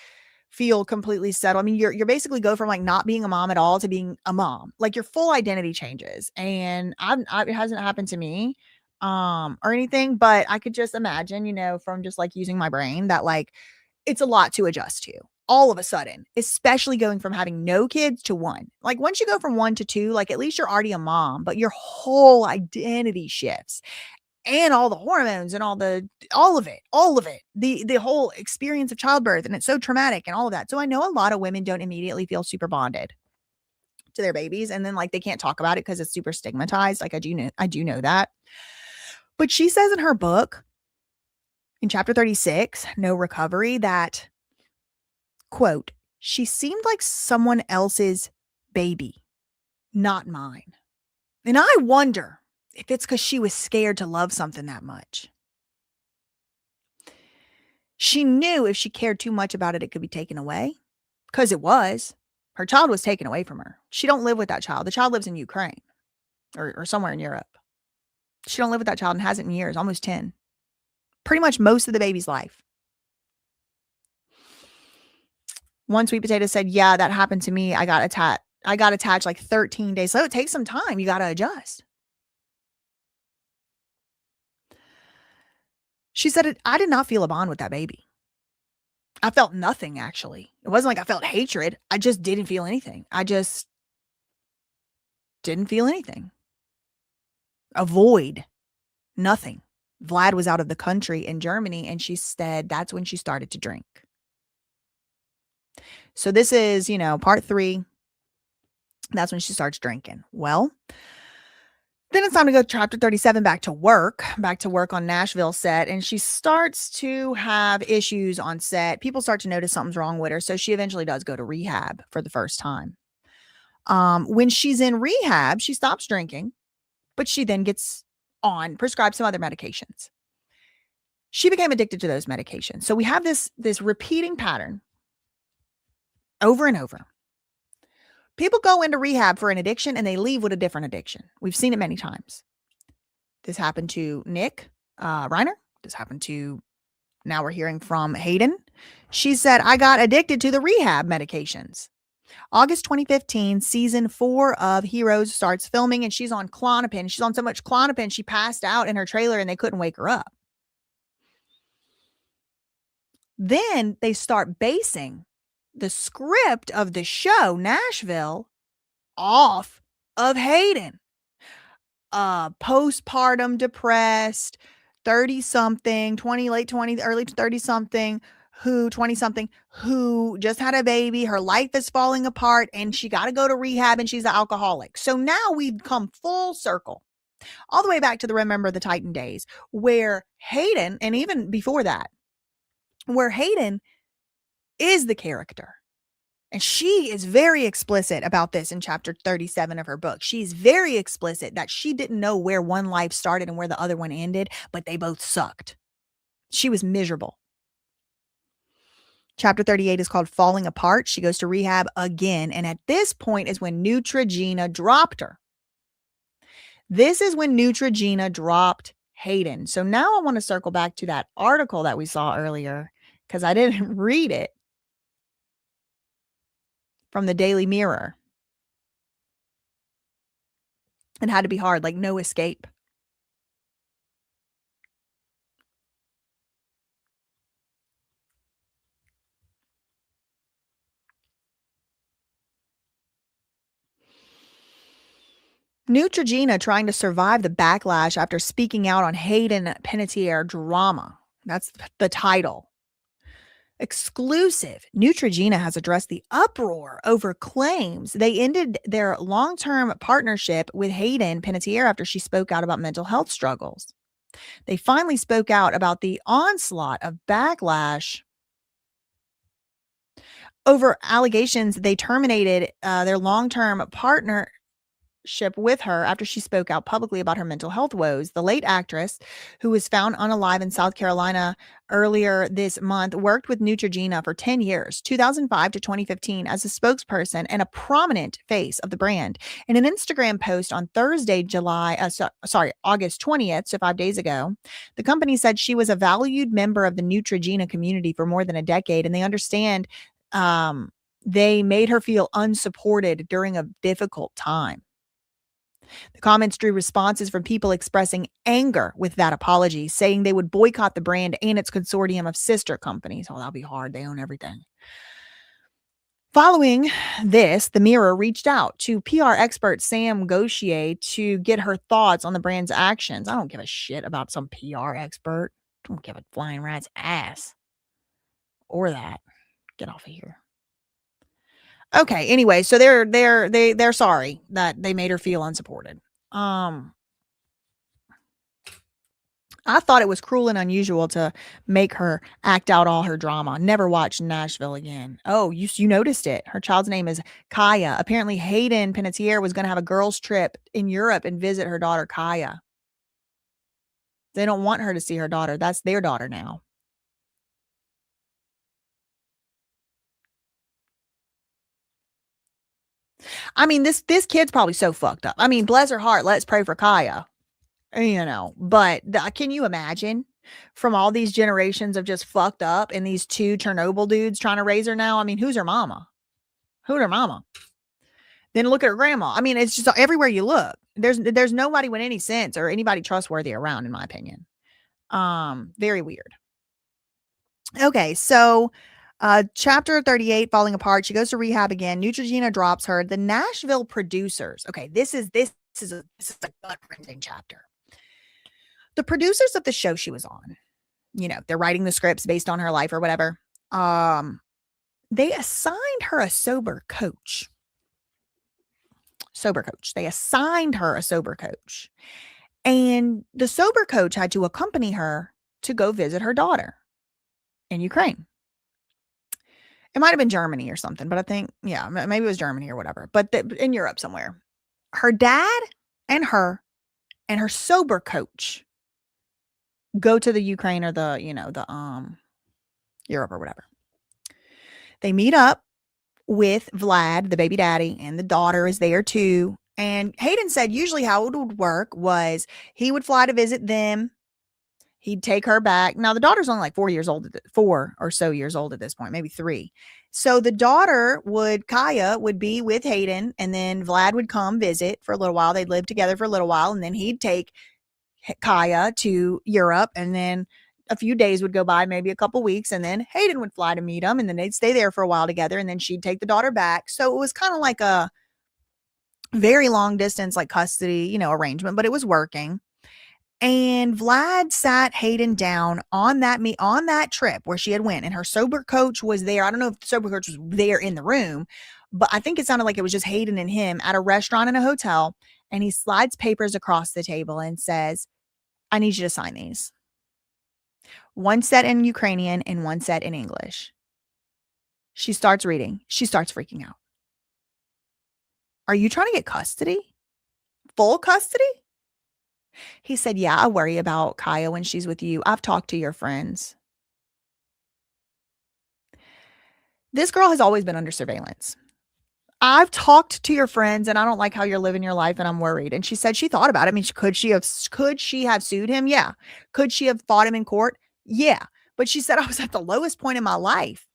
feel completely settled. I mean, you're basically go from like not being a mom at all to being a mom. Like your full identity changes. And it hasn't happened to me or anything, but I could just imagine, from just like using my brain that like it's a lot to adjust to all of a sudden, especially going from having no kids to one. Like once you go from one to two, like at least you're already a mom, but your whole identity shifts and all the hormones and all of it, the whole experience of childbirth. And it's so traumatic and all of that. So I know a lot of women don't immediately feel super bonded to their babies. And then like, they can't talk about it because it's super stigmatized. Like I do know that. But she says in her book in chapter 36, No Recovery, that quote, she seemed like someone else's baby, not mine. And I wonder if it's because she was scared to love something that much. She knew if she cared too much about it, it could be taken away. Because it was. Her child was taken away from her. She don't live with that child. The child lives in Ukraine or somewhere in Europe. She don't live with that child and hasn't in years, almost 10. Pretty much most of the baby's life. One sweet potato said, yeah, that happened to me. I got attached like 13 days. So it takes some time. You got to adjust. She said, I did not feel a bond with that baby. I felt nothing, actually. It wasn't like I felt hatred. I just didn't feel anything. I just didn't feel anything. A void. Nothing. Vlad was out of the country in Germany, and she said that's when she started to drink. So this is, part 3. That's when she starts drinking. Well, then it's time to go to chapter 37, back to work on Nashville set. And she starts to have issues on set. People start to notice something's wrong with her. So she eventually does go to rehab for the first time. When she's in rehab, she stops drinking, but she then gets prescribed some other medications. She became addicted to those medications. So we have this repeating pattern over and over. People go into rehab for an addiction and they leave with a different addiction. We've seen it many times. This happened to Nick Reiner. This happened to, now we're hearing from Hayden. She said, I got addicted to the rehab medications. August 2015, season 4 of Heroes starts filming, and she's on Klonopin. She's on so much Klonopin, she passed out in her trailer and they couldn't wake her up. Then they start basing the script of the show, Nashville, off of Hayden. Postpartum depressed, 30-something, 20, late 20, early 30-something, 20-something, who just had a baby. Her life is falling apart and she got to go to rehab and she's an alcoholic. So now we've come full circle, all the way back to the Remember the Titan days, where Hayden, and even before that, where Hayden is the character. And she is very explicit about this in chapter 37 of her book. She's very explicit that she didn't know where one life started and where the other one ended, but they both sucked. She was miserable. Chapter 38 is called Falling Apart. She goes to rehab again. And at this point is when Neutrogena dropped her. This is when Neutrogena dropped Hayden. So now I want to circle back to that article that we saw earlier, because I didn't read it, from the Daily Mirror. It had to be hard, like no escape. Neutrogena trying to survive the backlash after speaking out on Hayden Panettiere drama. That's the title. Exclusive. Neutrogena has addressed the uproar over claims they ended their long-term partnership with Hayden Panettiere after she spoke out about mental health struggles. They finally spoke out about the onslaught of backlash over allegations they terminated their long-term partner with her after she spoke out publicly about her mental health woes. The late actress, who was found unalive in South Carolina earlier this month, worked with Neutrogena for 10 years, 2005 to 2015, as a spokesperson and a prominent face of the brand. In an Instagram post on Thursday, August 20th, so 5 days ago, the company said she was a valued member of the Neutrogena community for more than a decade, and they understand they made her feel unsupported during a difficult time. The comments drew responses from people expressing anger with that apology, saying they would boycott the brand and its consortium of sister companies. Oh, that'll be hard. They own everything. Following this, the Mirror reached out to PR expert Sam Gauchier to get her thoughts on the brand's actions. I don't give a shit about some PR expert. Don't give a flying rat's ass. Or that. Get off of here. Okay, anyway, so they're sorry that they made her feel unsupported. I thought it was cruel and unusual to make her act out all her drama. Never watch Nashville again. Oh, you noticed it. Her child's name is Kaya. Apparently, Hayden Panettiere was going to have a girls' trip in Europe and visit her daughter, Kaya. They don't want her to see her daughter. That's their daughter now. I mean, this kid's probably so fucked up. I mean, bless her heart. Let's pray for Kaya. But can you imagine from all these generations of just fucked up and these two Chernobyl dudes trying to raise her now? I mean, who's her mama? Who's her mama? Then look at her grandma. I mean, it's just everywhere you look. There's nobody with any sense or anybody trustworthy around, in my opinion. Very weird. Okay, so chapter 38, falling apart. She goes to rehab again. Neutrogena drops her. The Nashville producers. Okay, this is a gut-wrenching chapter. The producers of the show she was on, they're writing the scripts based on her life or whatever. They assigned her a sober coach. They assigned her a sober coach. And the sober coach had to accompany her to go visit her daughter in Ukraine. It might have been Germany or something, but I think, maybe it was Germany or whatever, but in Europe somewhere. Her dad and her sober coach go to the Ukraine or the Europe or whatever. They meet up with Vlad, the baby daddy, and the daughter is there too. And Hayden said usually how it would work was he would fly to visit them. He'd take her back. Now the daughter's only like 4 or so years old at this point, maybe 3. So the daughter Kaya would be with Hayden, and then Vlad would come visit for a little while. They'd live together for a little while, and then he'd take Kaya to Europe, and then a few days would go by, maybe a couple weeks, and then Hayden would fly to meet him, and then they'd stay there for a while together, and then she'd take the daughter back. So it was kind of like a very long distance, like custody, arrangement, but it was working. And Vlad sat Hayden down on that trip where she had went, and her sober coach was there. I don't know if the sober coach was there in the room, but I think it sounded like it was just Hayden and him at a restaurant in a hotel. And he slides papers across the table and says, I need you to sign these. One set in Ukrainian and one set in English. She starts reading. She starts freaking out. Are you trying to get custody? Full custody? He said, yeah, I worry about Kaya when she's with you. I've talked to your friends. This girl has always been under surveillance. I've talked to your friends and I don't like how you're living your life and I'm worried. And she said she thought about it. I mean, could she have sued him? Yeah. Could she have fought him in court? Yeah. But she said I was at the lowest point in my life.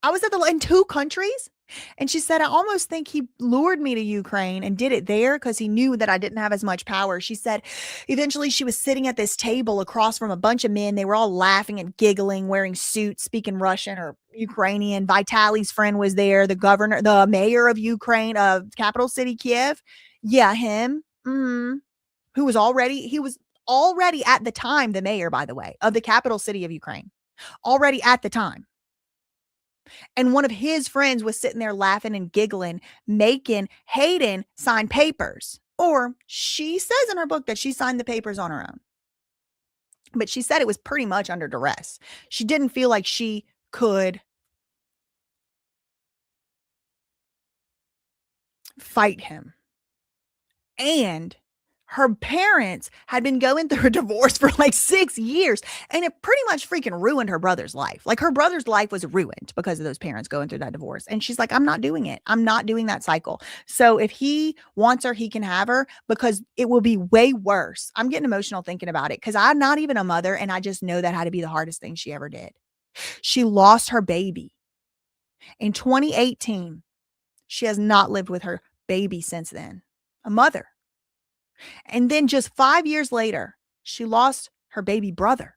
I was in 2 countries. And she said, I almost think he lured me to Ukraine and did it there because he knew that I didn't have as much power. She said, eventually she was sitting at this table across from a bunch of men. They were all laughing and giggling, wearing suits, speaking Russian or Ukrainian. Vitali's friend was there, the governor, the mayor of Ukraine, of capital city, Kiev. Yeah, him. He was already at the time the mayor, by the way, of the capital city of Ukraine. Already at the time. And one of his friends was sitting there laughing and giggling, making Hayden sign papers. Or she says in her book that she signed the papers on her own. But she said it was pretty much under duress. She didn't feel like she could fight him. And her parents had been going through a divorce for like 6 years, and it pretty much freaking ruined her brother's life. Like, her brother's life was ruined because of those parents going through that divorce. And she's like, I'm not doing it. I'm not doing that cycle. So if he wants her, he can have her, because it will be way worse. I'm getting emotional thinking about it because I'm not even a mother, and I just know that had to be the hardest thing she ever did. She lost her baby in 2018. She has not lived with her baby since then. A mother. And then just 5 years later, she lost her baby brother.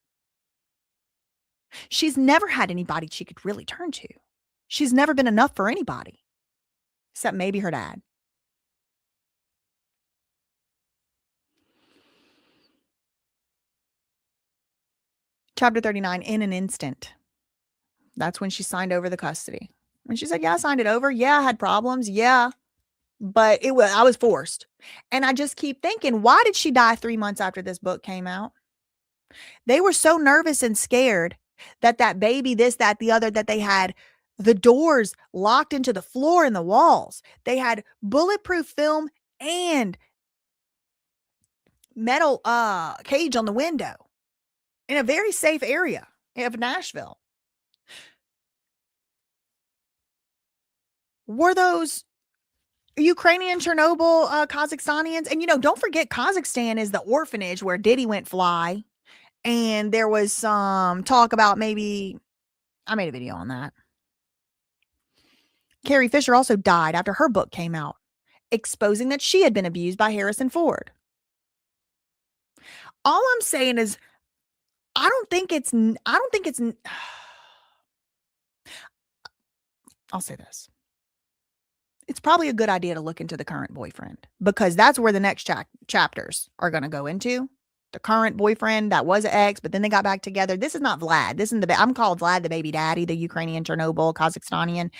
She's never had anybody she could really turn to. She's never been enough for anybody, except maybe her dad. Chapter 39, in an instant. That's when she signed over the custody. And she said, yeah, I signed it over. Yeah, I had problems. Yeah. But I was forced. And I just keep thinking, why did she die 3 months after this book came out? They were so nervous and scared that baby, this, that, the other, that they had the doors locked into the floor and the walls. They had bulletproof film and metal cage on the window in a very safe area of Nashville. Were those Ukrainian, Chernobyl, Kazakhstanians? And, don't forget, Kazakhstan is the orphanage where Diddy went fly. And there was some talk about maybe, I made a video on that. Carrie Fisher also died after her book came out, exposing that she had been abused by Harrison Ford. All I'm saying is, I'll say this. It's probably a good idea to look into the current boyfriend, because that's where the next chapters are going to go into. The current boyfriend that was an ex, but then they got back together. This is not Vlad. This is I'm called Vlad the baby daddy, the Ukrainian, Chernobyl, Kazakhstanian.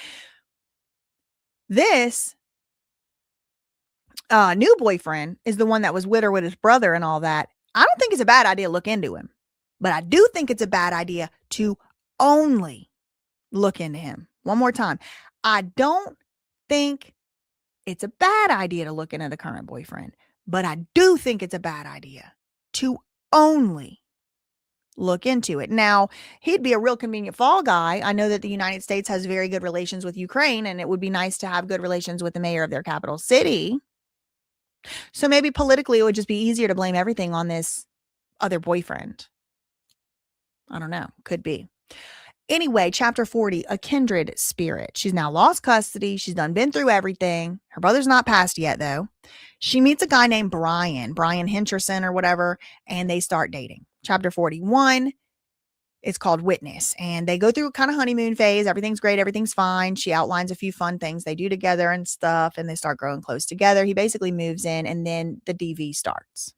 This new boyfriend is the one that was with her with his brother and all that. I don't think it's a bad idea to look into him, but I do think it's a bad idea to only look into him. One more time. I don't think it's a bad idea to look into the current boyfriend, but I do think it's a bad idea to only look into it. Now, he'd be a real convenient fall guy. I know that the United States has very good relations with Ukraine, and it would be nice to have good relations with the mayor of their capital city. So maybe politically, it would just be easier to blame everything on this other boyfriend. I don't know. Could be. Anyway, chapter 40, a kindred spirit. She's now lost custody. She's been through everything. Her brother's not passed yet, though. She meets a guy named Brian Hincherson or whatever, and they start dating. Chapter 41, it's called Witness, and they go through a kind of honeymoon phase. Everything's great. Everything's fine. She outlines a few fun things they do together and stuff, and they start growing close together. He basically moves in, and then the DV starts,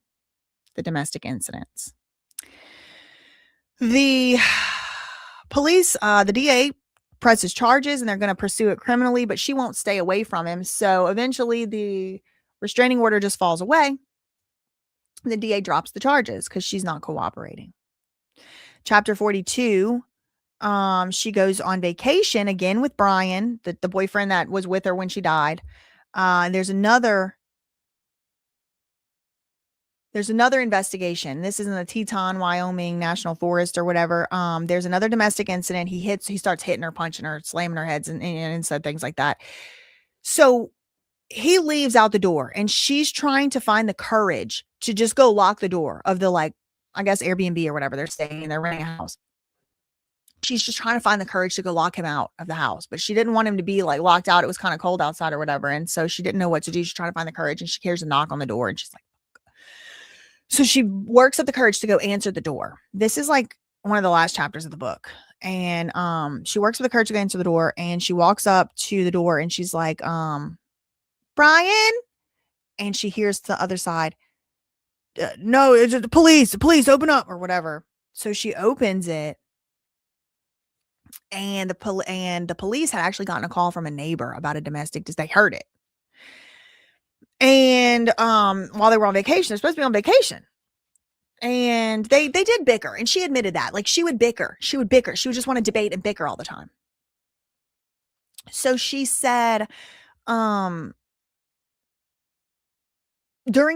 the domestic incidents. The police, the DA presses charges, and they're going to pursue it criminally, but she won't stay away from him. So eventually the restraining order just falls away. The DA drops the charges because she's not cooperating. Chapter 42, she goes on vacation again with Brian, the boyfriend that was with her when she died. There's another investigation. This is in the Teton, Wyoming National Forest or whatever. There's another domestic incident. He starts hitting her, punching her, slamming her heads and said things like that. So he leaves out the door, and she's trying to find the courage to just go lock the door of the, I guess, Airbnb or whatever they're staying in. They're renting a house. she's just trying to find the courage to go lock him out of the house, but she didn't want him to be like locked out. It was kind of cold outside or whatever. And so she didn't know what to do. She's trying to find the courage, and she hears a knock on the door, and she's like, so she works up the courage to go answer the door. This is like one of the last chapters of the book. And she works up the courage to go answer the door, and she walks up to the door, and she's like, Brian? And she hears the other side, no, it's the police, open up, or whatever. So she opens it, and the police had actually gotten a call from a neighbor about a domestic dispute. They heard it. And while they were on vacation, they're supposed to be on vacation. And they did bicker, and she admitted that. Like, she would bicker. She would just want to debate and bicker all the time. So she said, during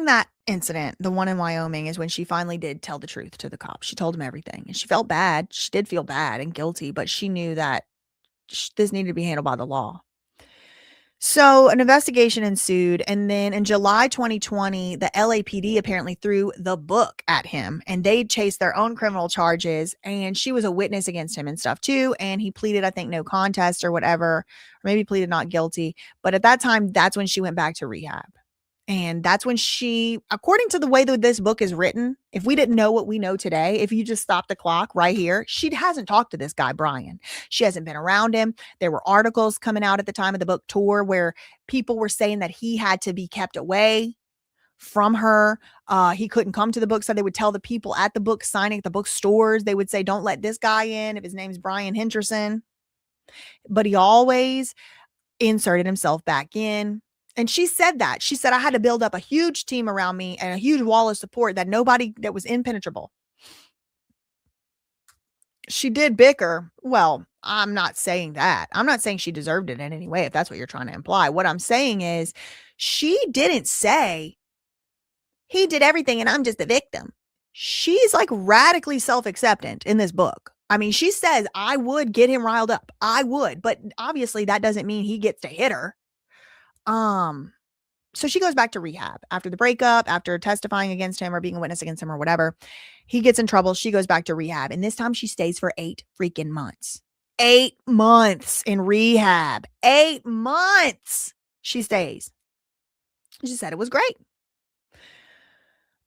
that incident, the one in Wyoming, is when she finally did tell the truth to the cops. She told them everything, and she felt bad. She did feel bad and guilty, but she knew that this needed to be handled by the law. So an investigation ensued, and then in July 2020, the LAPD apparently threw the book at him, and they chased their own criminal charges, and she was a witness against him and stuff too, and he pleaded, I think, no contest or whatever, or maybe pleaded not guilty. But at that time, that's when she went back to rehab. And that's when she, according to the way that this book is written, if we didn't know what we know today, if you just stop the clock right here, she hasn't talked to this guy, Brian. She hasn't been around him. There were articles coming out at the time of the book tour where people were saying that he had to be kept away from her. He couldn't come to the book. So they would tell the people at the book signing at the bookstores, they would say, don't let this guy in if his name's Brian Henderson. But he always inserted himself back in. And she said that. She said, I had to build up a huge team around me and a huge wall of support that was impenetrable. She did bicker. Well, I'm not saying that. I'm not saying she deserved it in any way, if that's what you're trying to imply. What I'm saying is she didn't say he did everything and I'm just a victim. She's like radically self-acceptant in this book. I mean, she says, I would get him riled up. I would. But obviously that doesn't mean he gets to hit her. So she goes back to rehab after the breakup, after testifying against him or being a witness against him or whatever. He gets in trouble. She goes back to rehab. And this time she stays for 8 freaking months. 8 months in rehab. 8 months she stays. She said it was great.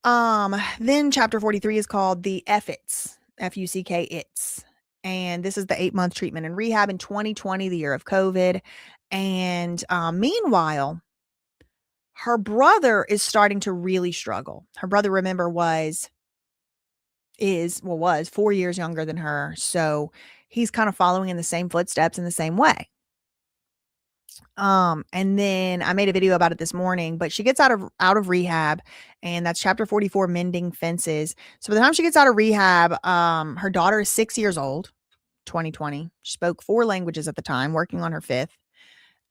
Then chapter 43 is called The F-It's. F-U-C-K, It's. And this is the 8-month treatment in rehab in 2020, the year of COVID. And meanwhile, her brother is starting to really struggle. Her brother, remember, was 4 years younger than her. So he's kind of following in the same footsteps in the same way. And then I made a video about it this morning, but she gets out of rehab, and that's chapter 44, Mending Fences. So by the time she gets out of rehab, her daughter is 6 years old, 2020. She spoke 4 languages at the time, working on her 5th.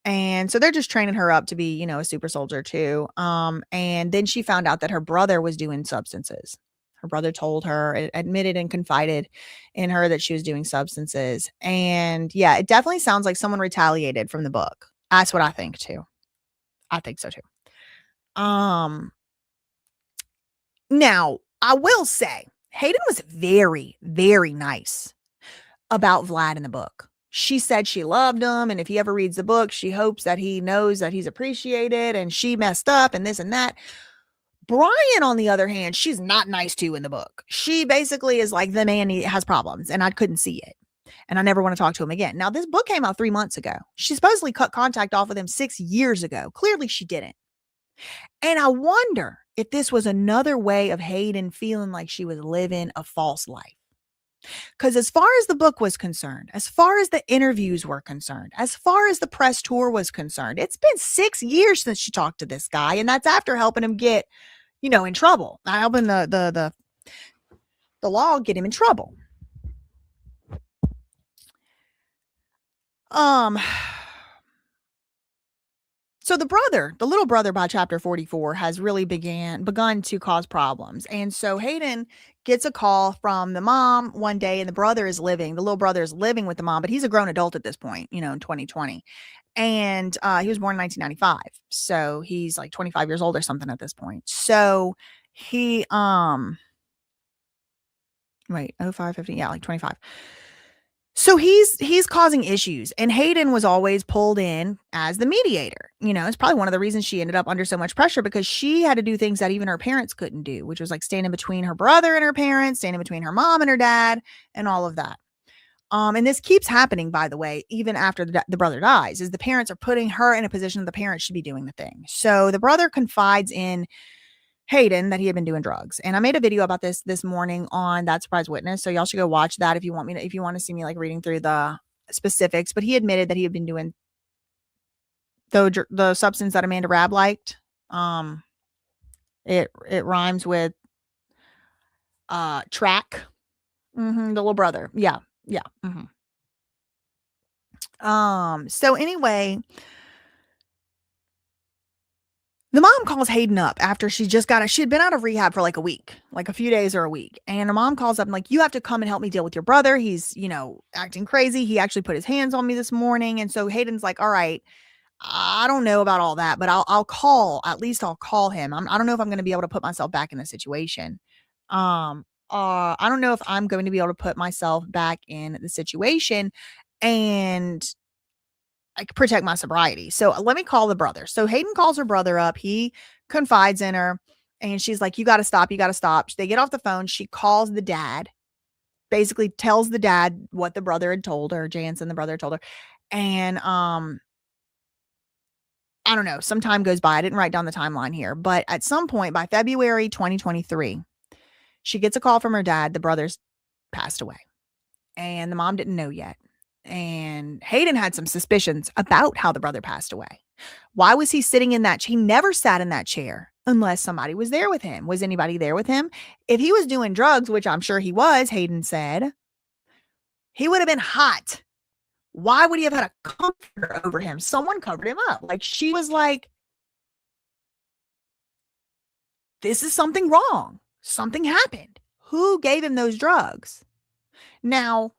And so they're just training her up to be, a super soldier too. And then she found out that her brother was doing substances. Her brother told her, admitted and confided in her that she was doing substances. And yeah, it definitely sounds like someone retaliated from the book. That's what I think too. I think so too. Now, I will say, Hayden was very, very nice about Vlad in the book. She said she loved him, and if he ever reads the book, she hopes that he knows that he's appreciated, and she messed up and this and that. Brian, on the other hand, she's not nice to in the book. She basically is like, the man has problems, and I couldn't see it. And I never want to talk to him again. Now, this book came out 3 months ago. She supposedly cut contact off with him 6 years ago. Clearly, she didn't. And I wonder if this was another way of Hayden feeling like she was living a false life. Because as far as the book was concerned, as far as the interviews were concerned, as far as the press tour was concerned, it's been 6 years since she talked to this guy. And that's after helping him get, in trouble. Helping the law get him in trouble. So the little brother by chapter 44 has really begun to cause problems. And so Hayden gets a call from the mom one day, and the little brother is living with the mom, but he's a grown adult at this point, in 2020. And he was born in 1995. So he's like 25 years old or something at this point. So he, 05, 15, yeah, like 25. So he's causing issues, and Hayden was always pulled in as the mediator. It's probably one of the reasons she ended up under so much pressure, because she had to do things that even her parents couldn't do, which was like standing between her brother and her parents, standing between her mom and her dad, and all of that. And this keeps happening, by the way, even after the brother dies, is the parents are putting her in a position that the parents should be doing the thing. So the brother confides in Hayden that he had been doing drugs. And I made a video about this morning on That Surprise Witness. So y'all should go watch that if you want to see me like reading through the specifics. But he admitted that he had been doing the substance that Amanda Rabb liked. It rhymes with track. The little brother. Yeah. Yeah. So anyway, the mom calls Hayden up after she had been out of rehab for like a week, like a few days or a week. And her mom calls up and like, you have to come and help me deal with your brother. He's, acting crazy. He actually put his hands on me this morning. And so Hayden's like, all right, I don't know about all that, but I'll call him. I don't know if I'm going to be able to put myself back in the situation. I don't know if I'm going to be able to put myself back in the situation and I could protect my sobriety. So let me call the brother. So Hayden calls her brother up. He confides in her and she's like, you got to stop. You got to stop. They get off the phone. She calls the dad, basically tells the dad what the brother had told her, Jansen, the brother, told her. And, I don't know, some time goes by. I didn't write down the timeline here, but at some point by February 2023, she gets a call from her dad. The brother's passed away and the mom didn't know yet. And Hayden had some suspicions about how the brother passed away. Why was he sitting in that? He never sat in that chair unless somebody was there with him. Was anybody there with him? If he was doing drugs, which I'm sure he was, Hayden said, he would have been hot. Why would he have had a comforter over him? Someone covered him up. Like, she was like, this is something wrong. Something happened. Who gave him those drugs? Now,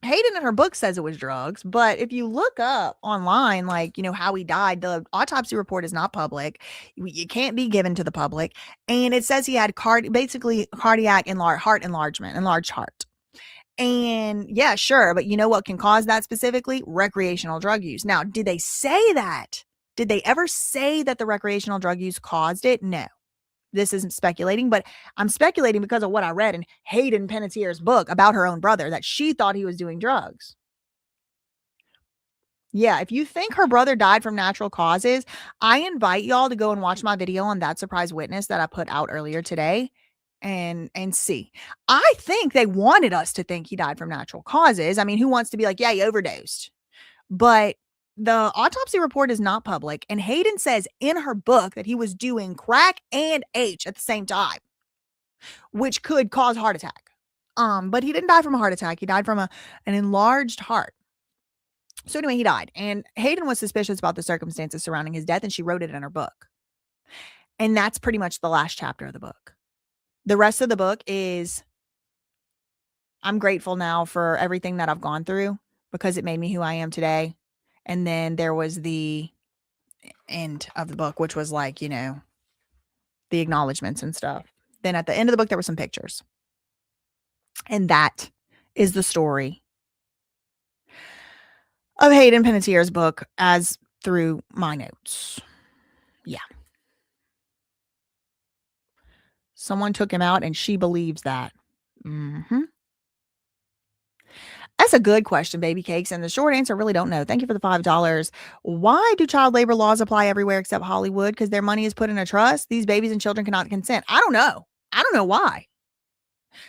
Hayden in her book says it was drugs, but if you look up online, like, how he died, the autopsy report is not public. It can't be given to the public. And it says he had basically cardiac heart enlargement, enlarged heart. And yeah, sure. But you know what can cause that specifically? Recreational drug use. Now, did they say that? Did they ever say that the recreational drug use caused it? No. This isn't speculating, but I'm speculating because of what I read in Hayden Panettiere's book about her own brother, that she thought he was doing drugs. Yeah, if you think her brother died from natural causes, I invite y'all to go and watch my video on That Surprise Witness that I put out earlier today and see. I think they wanted us to think he died from natural causes. I mean, who wants to be like, yeah, he overdosed? But the autopsy report is not public, and Hayden says in her book that he was doing crack and H at the same time, which could cause heart attack. But he didn't die from a heart attack. He died from an enlarged heart. So anyway, he died, and Hayden was suspicious about the circumstances surrounding his death, and she wrote it in her book. And that's pretty much the last chapter of the book. The rest of the book is, I'm grateful now for everything that I've gone through because it made me who I am today. And then there was the end of the book, which was like, the acknowledgments and stuff. Then at the end of the book, there were some pictures. And that is the story of Hayden Panettiere's book as through my notes. Yeah. Someone took him out and she believes that. That's a good question, Baby Cakes. And the short answer, really don't know. Thank you for the $5. Why do child labor laws apply everywhere except Hollywood? Because their money is put in a trust. These babies and children cannot consent. I don't know. I don't know why.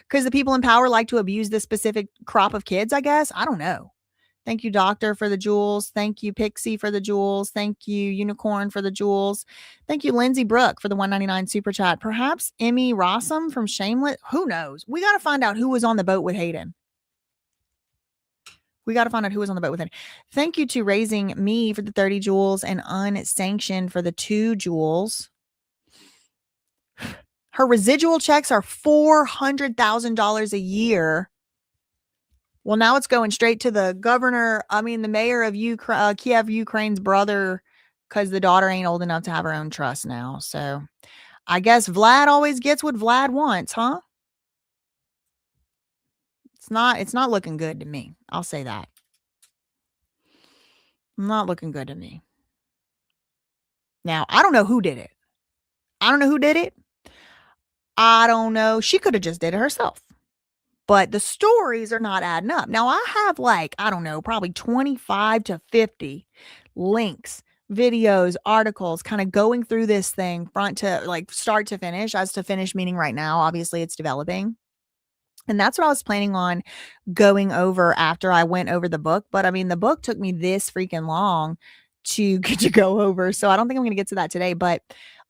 Because the people in power like to abuse this specific crop of kids, I guess. I don't know. Thank you, Doctor, for the jewels. Thank you, Pixie, for the jewels. Thank you, Unicorn, for the jewels. Thank you, Lindsay Brooke, for the $1.99 super chat. Perhaps Emmy Rossum from Shameless. Who knows? We got to find out who was on the boat with Hayden. We got to find out who was on the boat with him. Thank you to Raising Me for the 30 jewels and Unsanctioned for the 2 jewels. Her residual checks are $400,000 a year. Well, now it's going straight to the the mayor of Kiev, Ukraine's brother, because the daughter ain't old enough to have her own trust now. So I guess Vlad always gets what Vlad wants, huh? It's not looking good to me. I'll say that. Not looking good to me. Now, I don't know who did it. I don't know who did it. I don't know. She could have just did it herself. But the stories are not adding up. Now, I have like, I don't know, probably 25 to 50 links, videos, articles kind of going through this thing front to like start to finish, as to finish meaning right now. Obviously, it's developing. And that's what I was planning on going over after I went over the book. But I mean, the book took me this freaking long to to go over. So I don't think I'm going to get to that today. But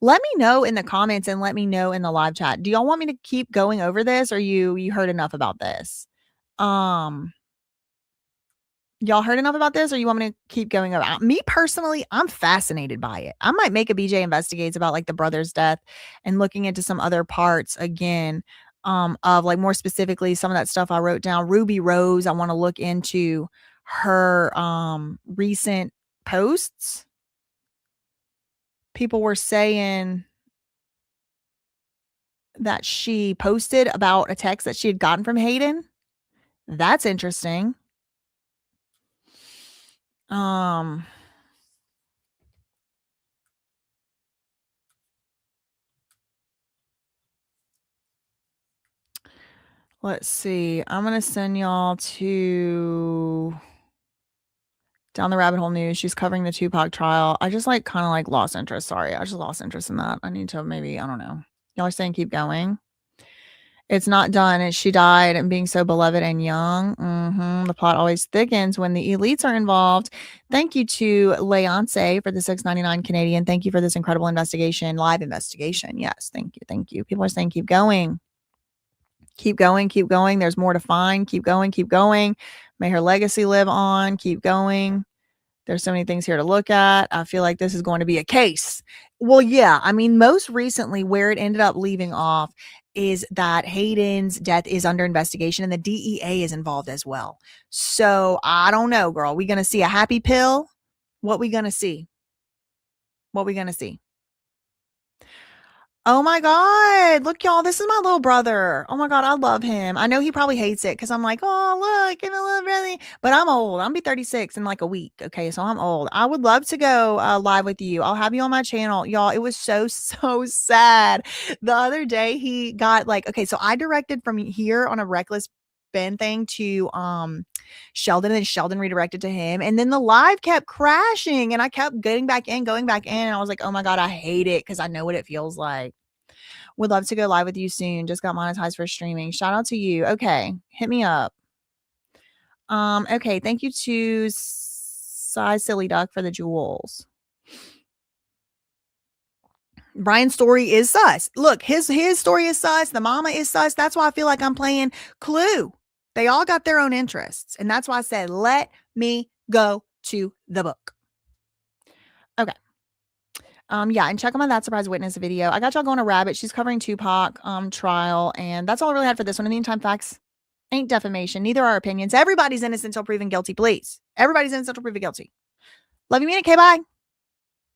let me know in the comments and let me know in the live chat. Do y'all want me to keep going over this, or you heard enough about this? Y'all heard enough about this, or you want me to keep going over? Me personally, I'm fascinated by it. I might make a BJ Investigates about like the brother's death and looking into some other parts again, of like more specifically some of that stuff I wrote down. Ruby Rose, I want to look into her recent posts. People were saying that she posted about a text that she had gotten from Hayden. That's interesting. Let's see. I'm going to send y'all to Down the Rabbit Hole News. She's covering the Tupac trial. I just like kind of like lost interest. Sorry. I just lost interest in that. I need to maybe, I don't know. Y'all are saying keep going. It's not done. And she died and being so beloved and young. The plot always thickens when the elites are involved. Thank you to Leonce for the $6.99 Canadian. Thank you for this incredible investigation, live investigation. Yes, thank you. Thank you. People are saying keep going. Keep going, keep going. There's more to find. Keep going, keep going. May her legacy live on. Keep going. There's so many things here to look at. I feel like this is going to be a case. Well, yeah. I mean, most recently, where it ended up leaving off is that Hayden's death is under investigation and the DEA is involved as well. So I don't know, girl. We going to see a happy pill? What we going to see? What we going to see? Oh my God. Look, y'all. This is my little brother. Oh my God. I love him. I know he probably hates it because I'm like, oh, look, give a little brother. But I'm old. I'm be 36 in like a week. Okay. So I'm old. I would love to go live with you. I'll have you on my channel. Y'all, it was so sad. The other day he got like, okay, so I directed from here on a reckless Ben thing to Sheldon, and then Sheldon redirected to him, and then the live kept crashing and I kept going back in, and I was like, oh my God, I hate it because I know what it feels like. Would love to go live with you soon. Just got monetized for streaming. Shout out to you. Okay, hit me up. Okay, thank you to Size Silly Duck for the jewels. Brian's story is sus. Look, his story is sus. The mama is sus. That's why I feel like I'm playing Clue. They all got their own interests. And that's why I said, let me go to the book. Okay. Yeah, and check out my That Surprise Witness video. I got y'all going to Rabbit. She's covering Tupac trial. And that's all I really had for this one. In the meantime, facts ain't defamation. Neither are opinions. Everybody's innocent until proven guilty, please. Everybody's innocent until proven guilty. Love you, mean it. Okay, bye.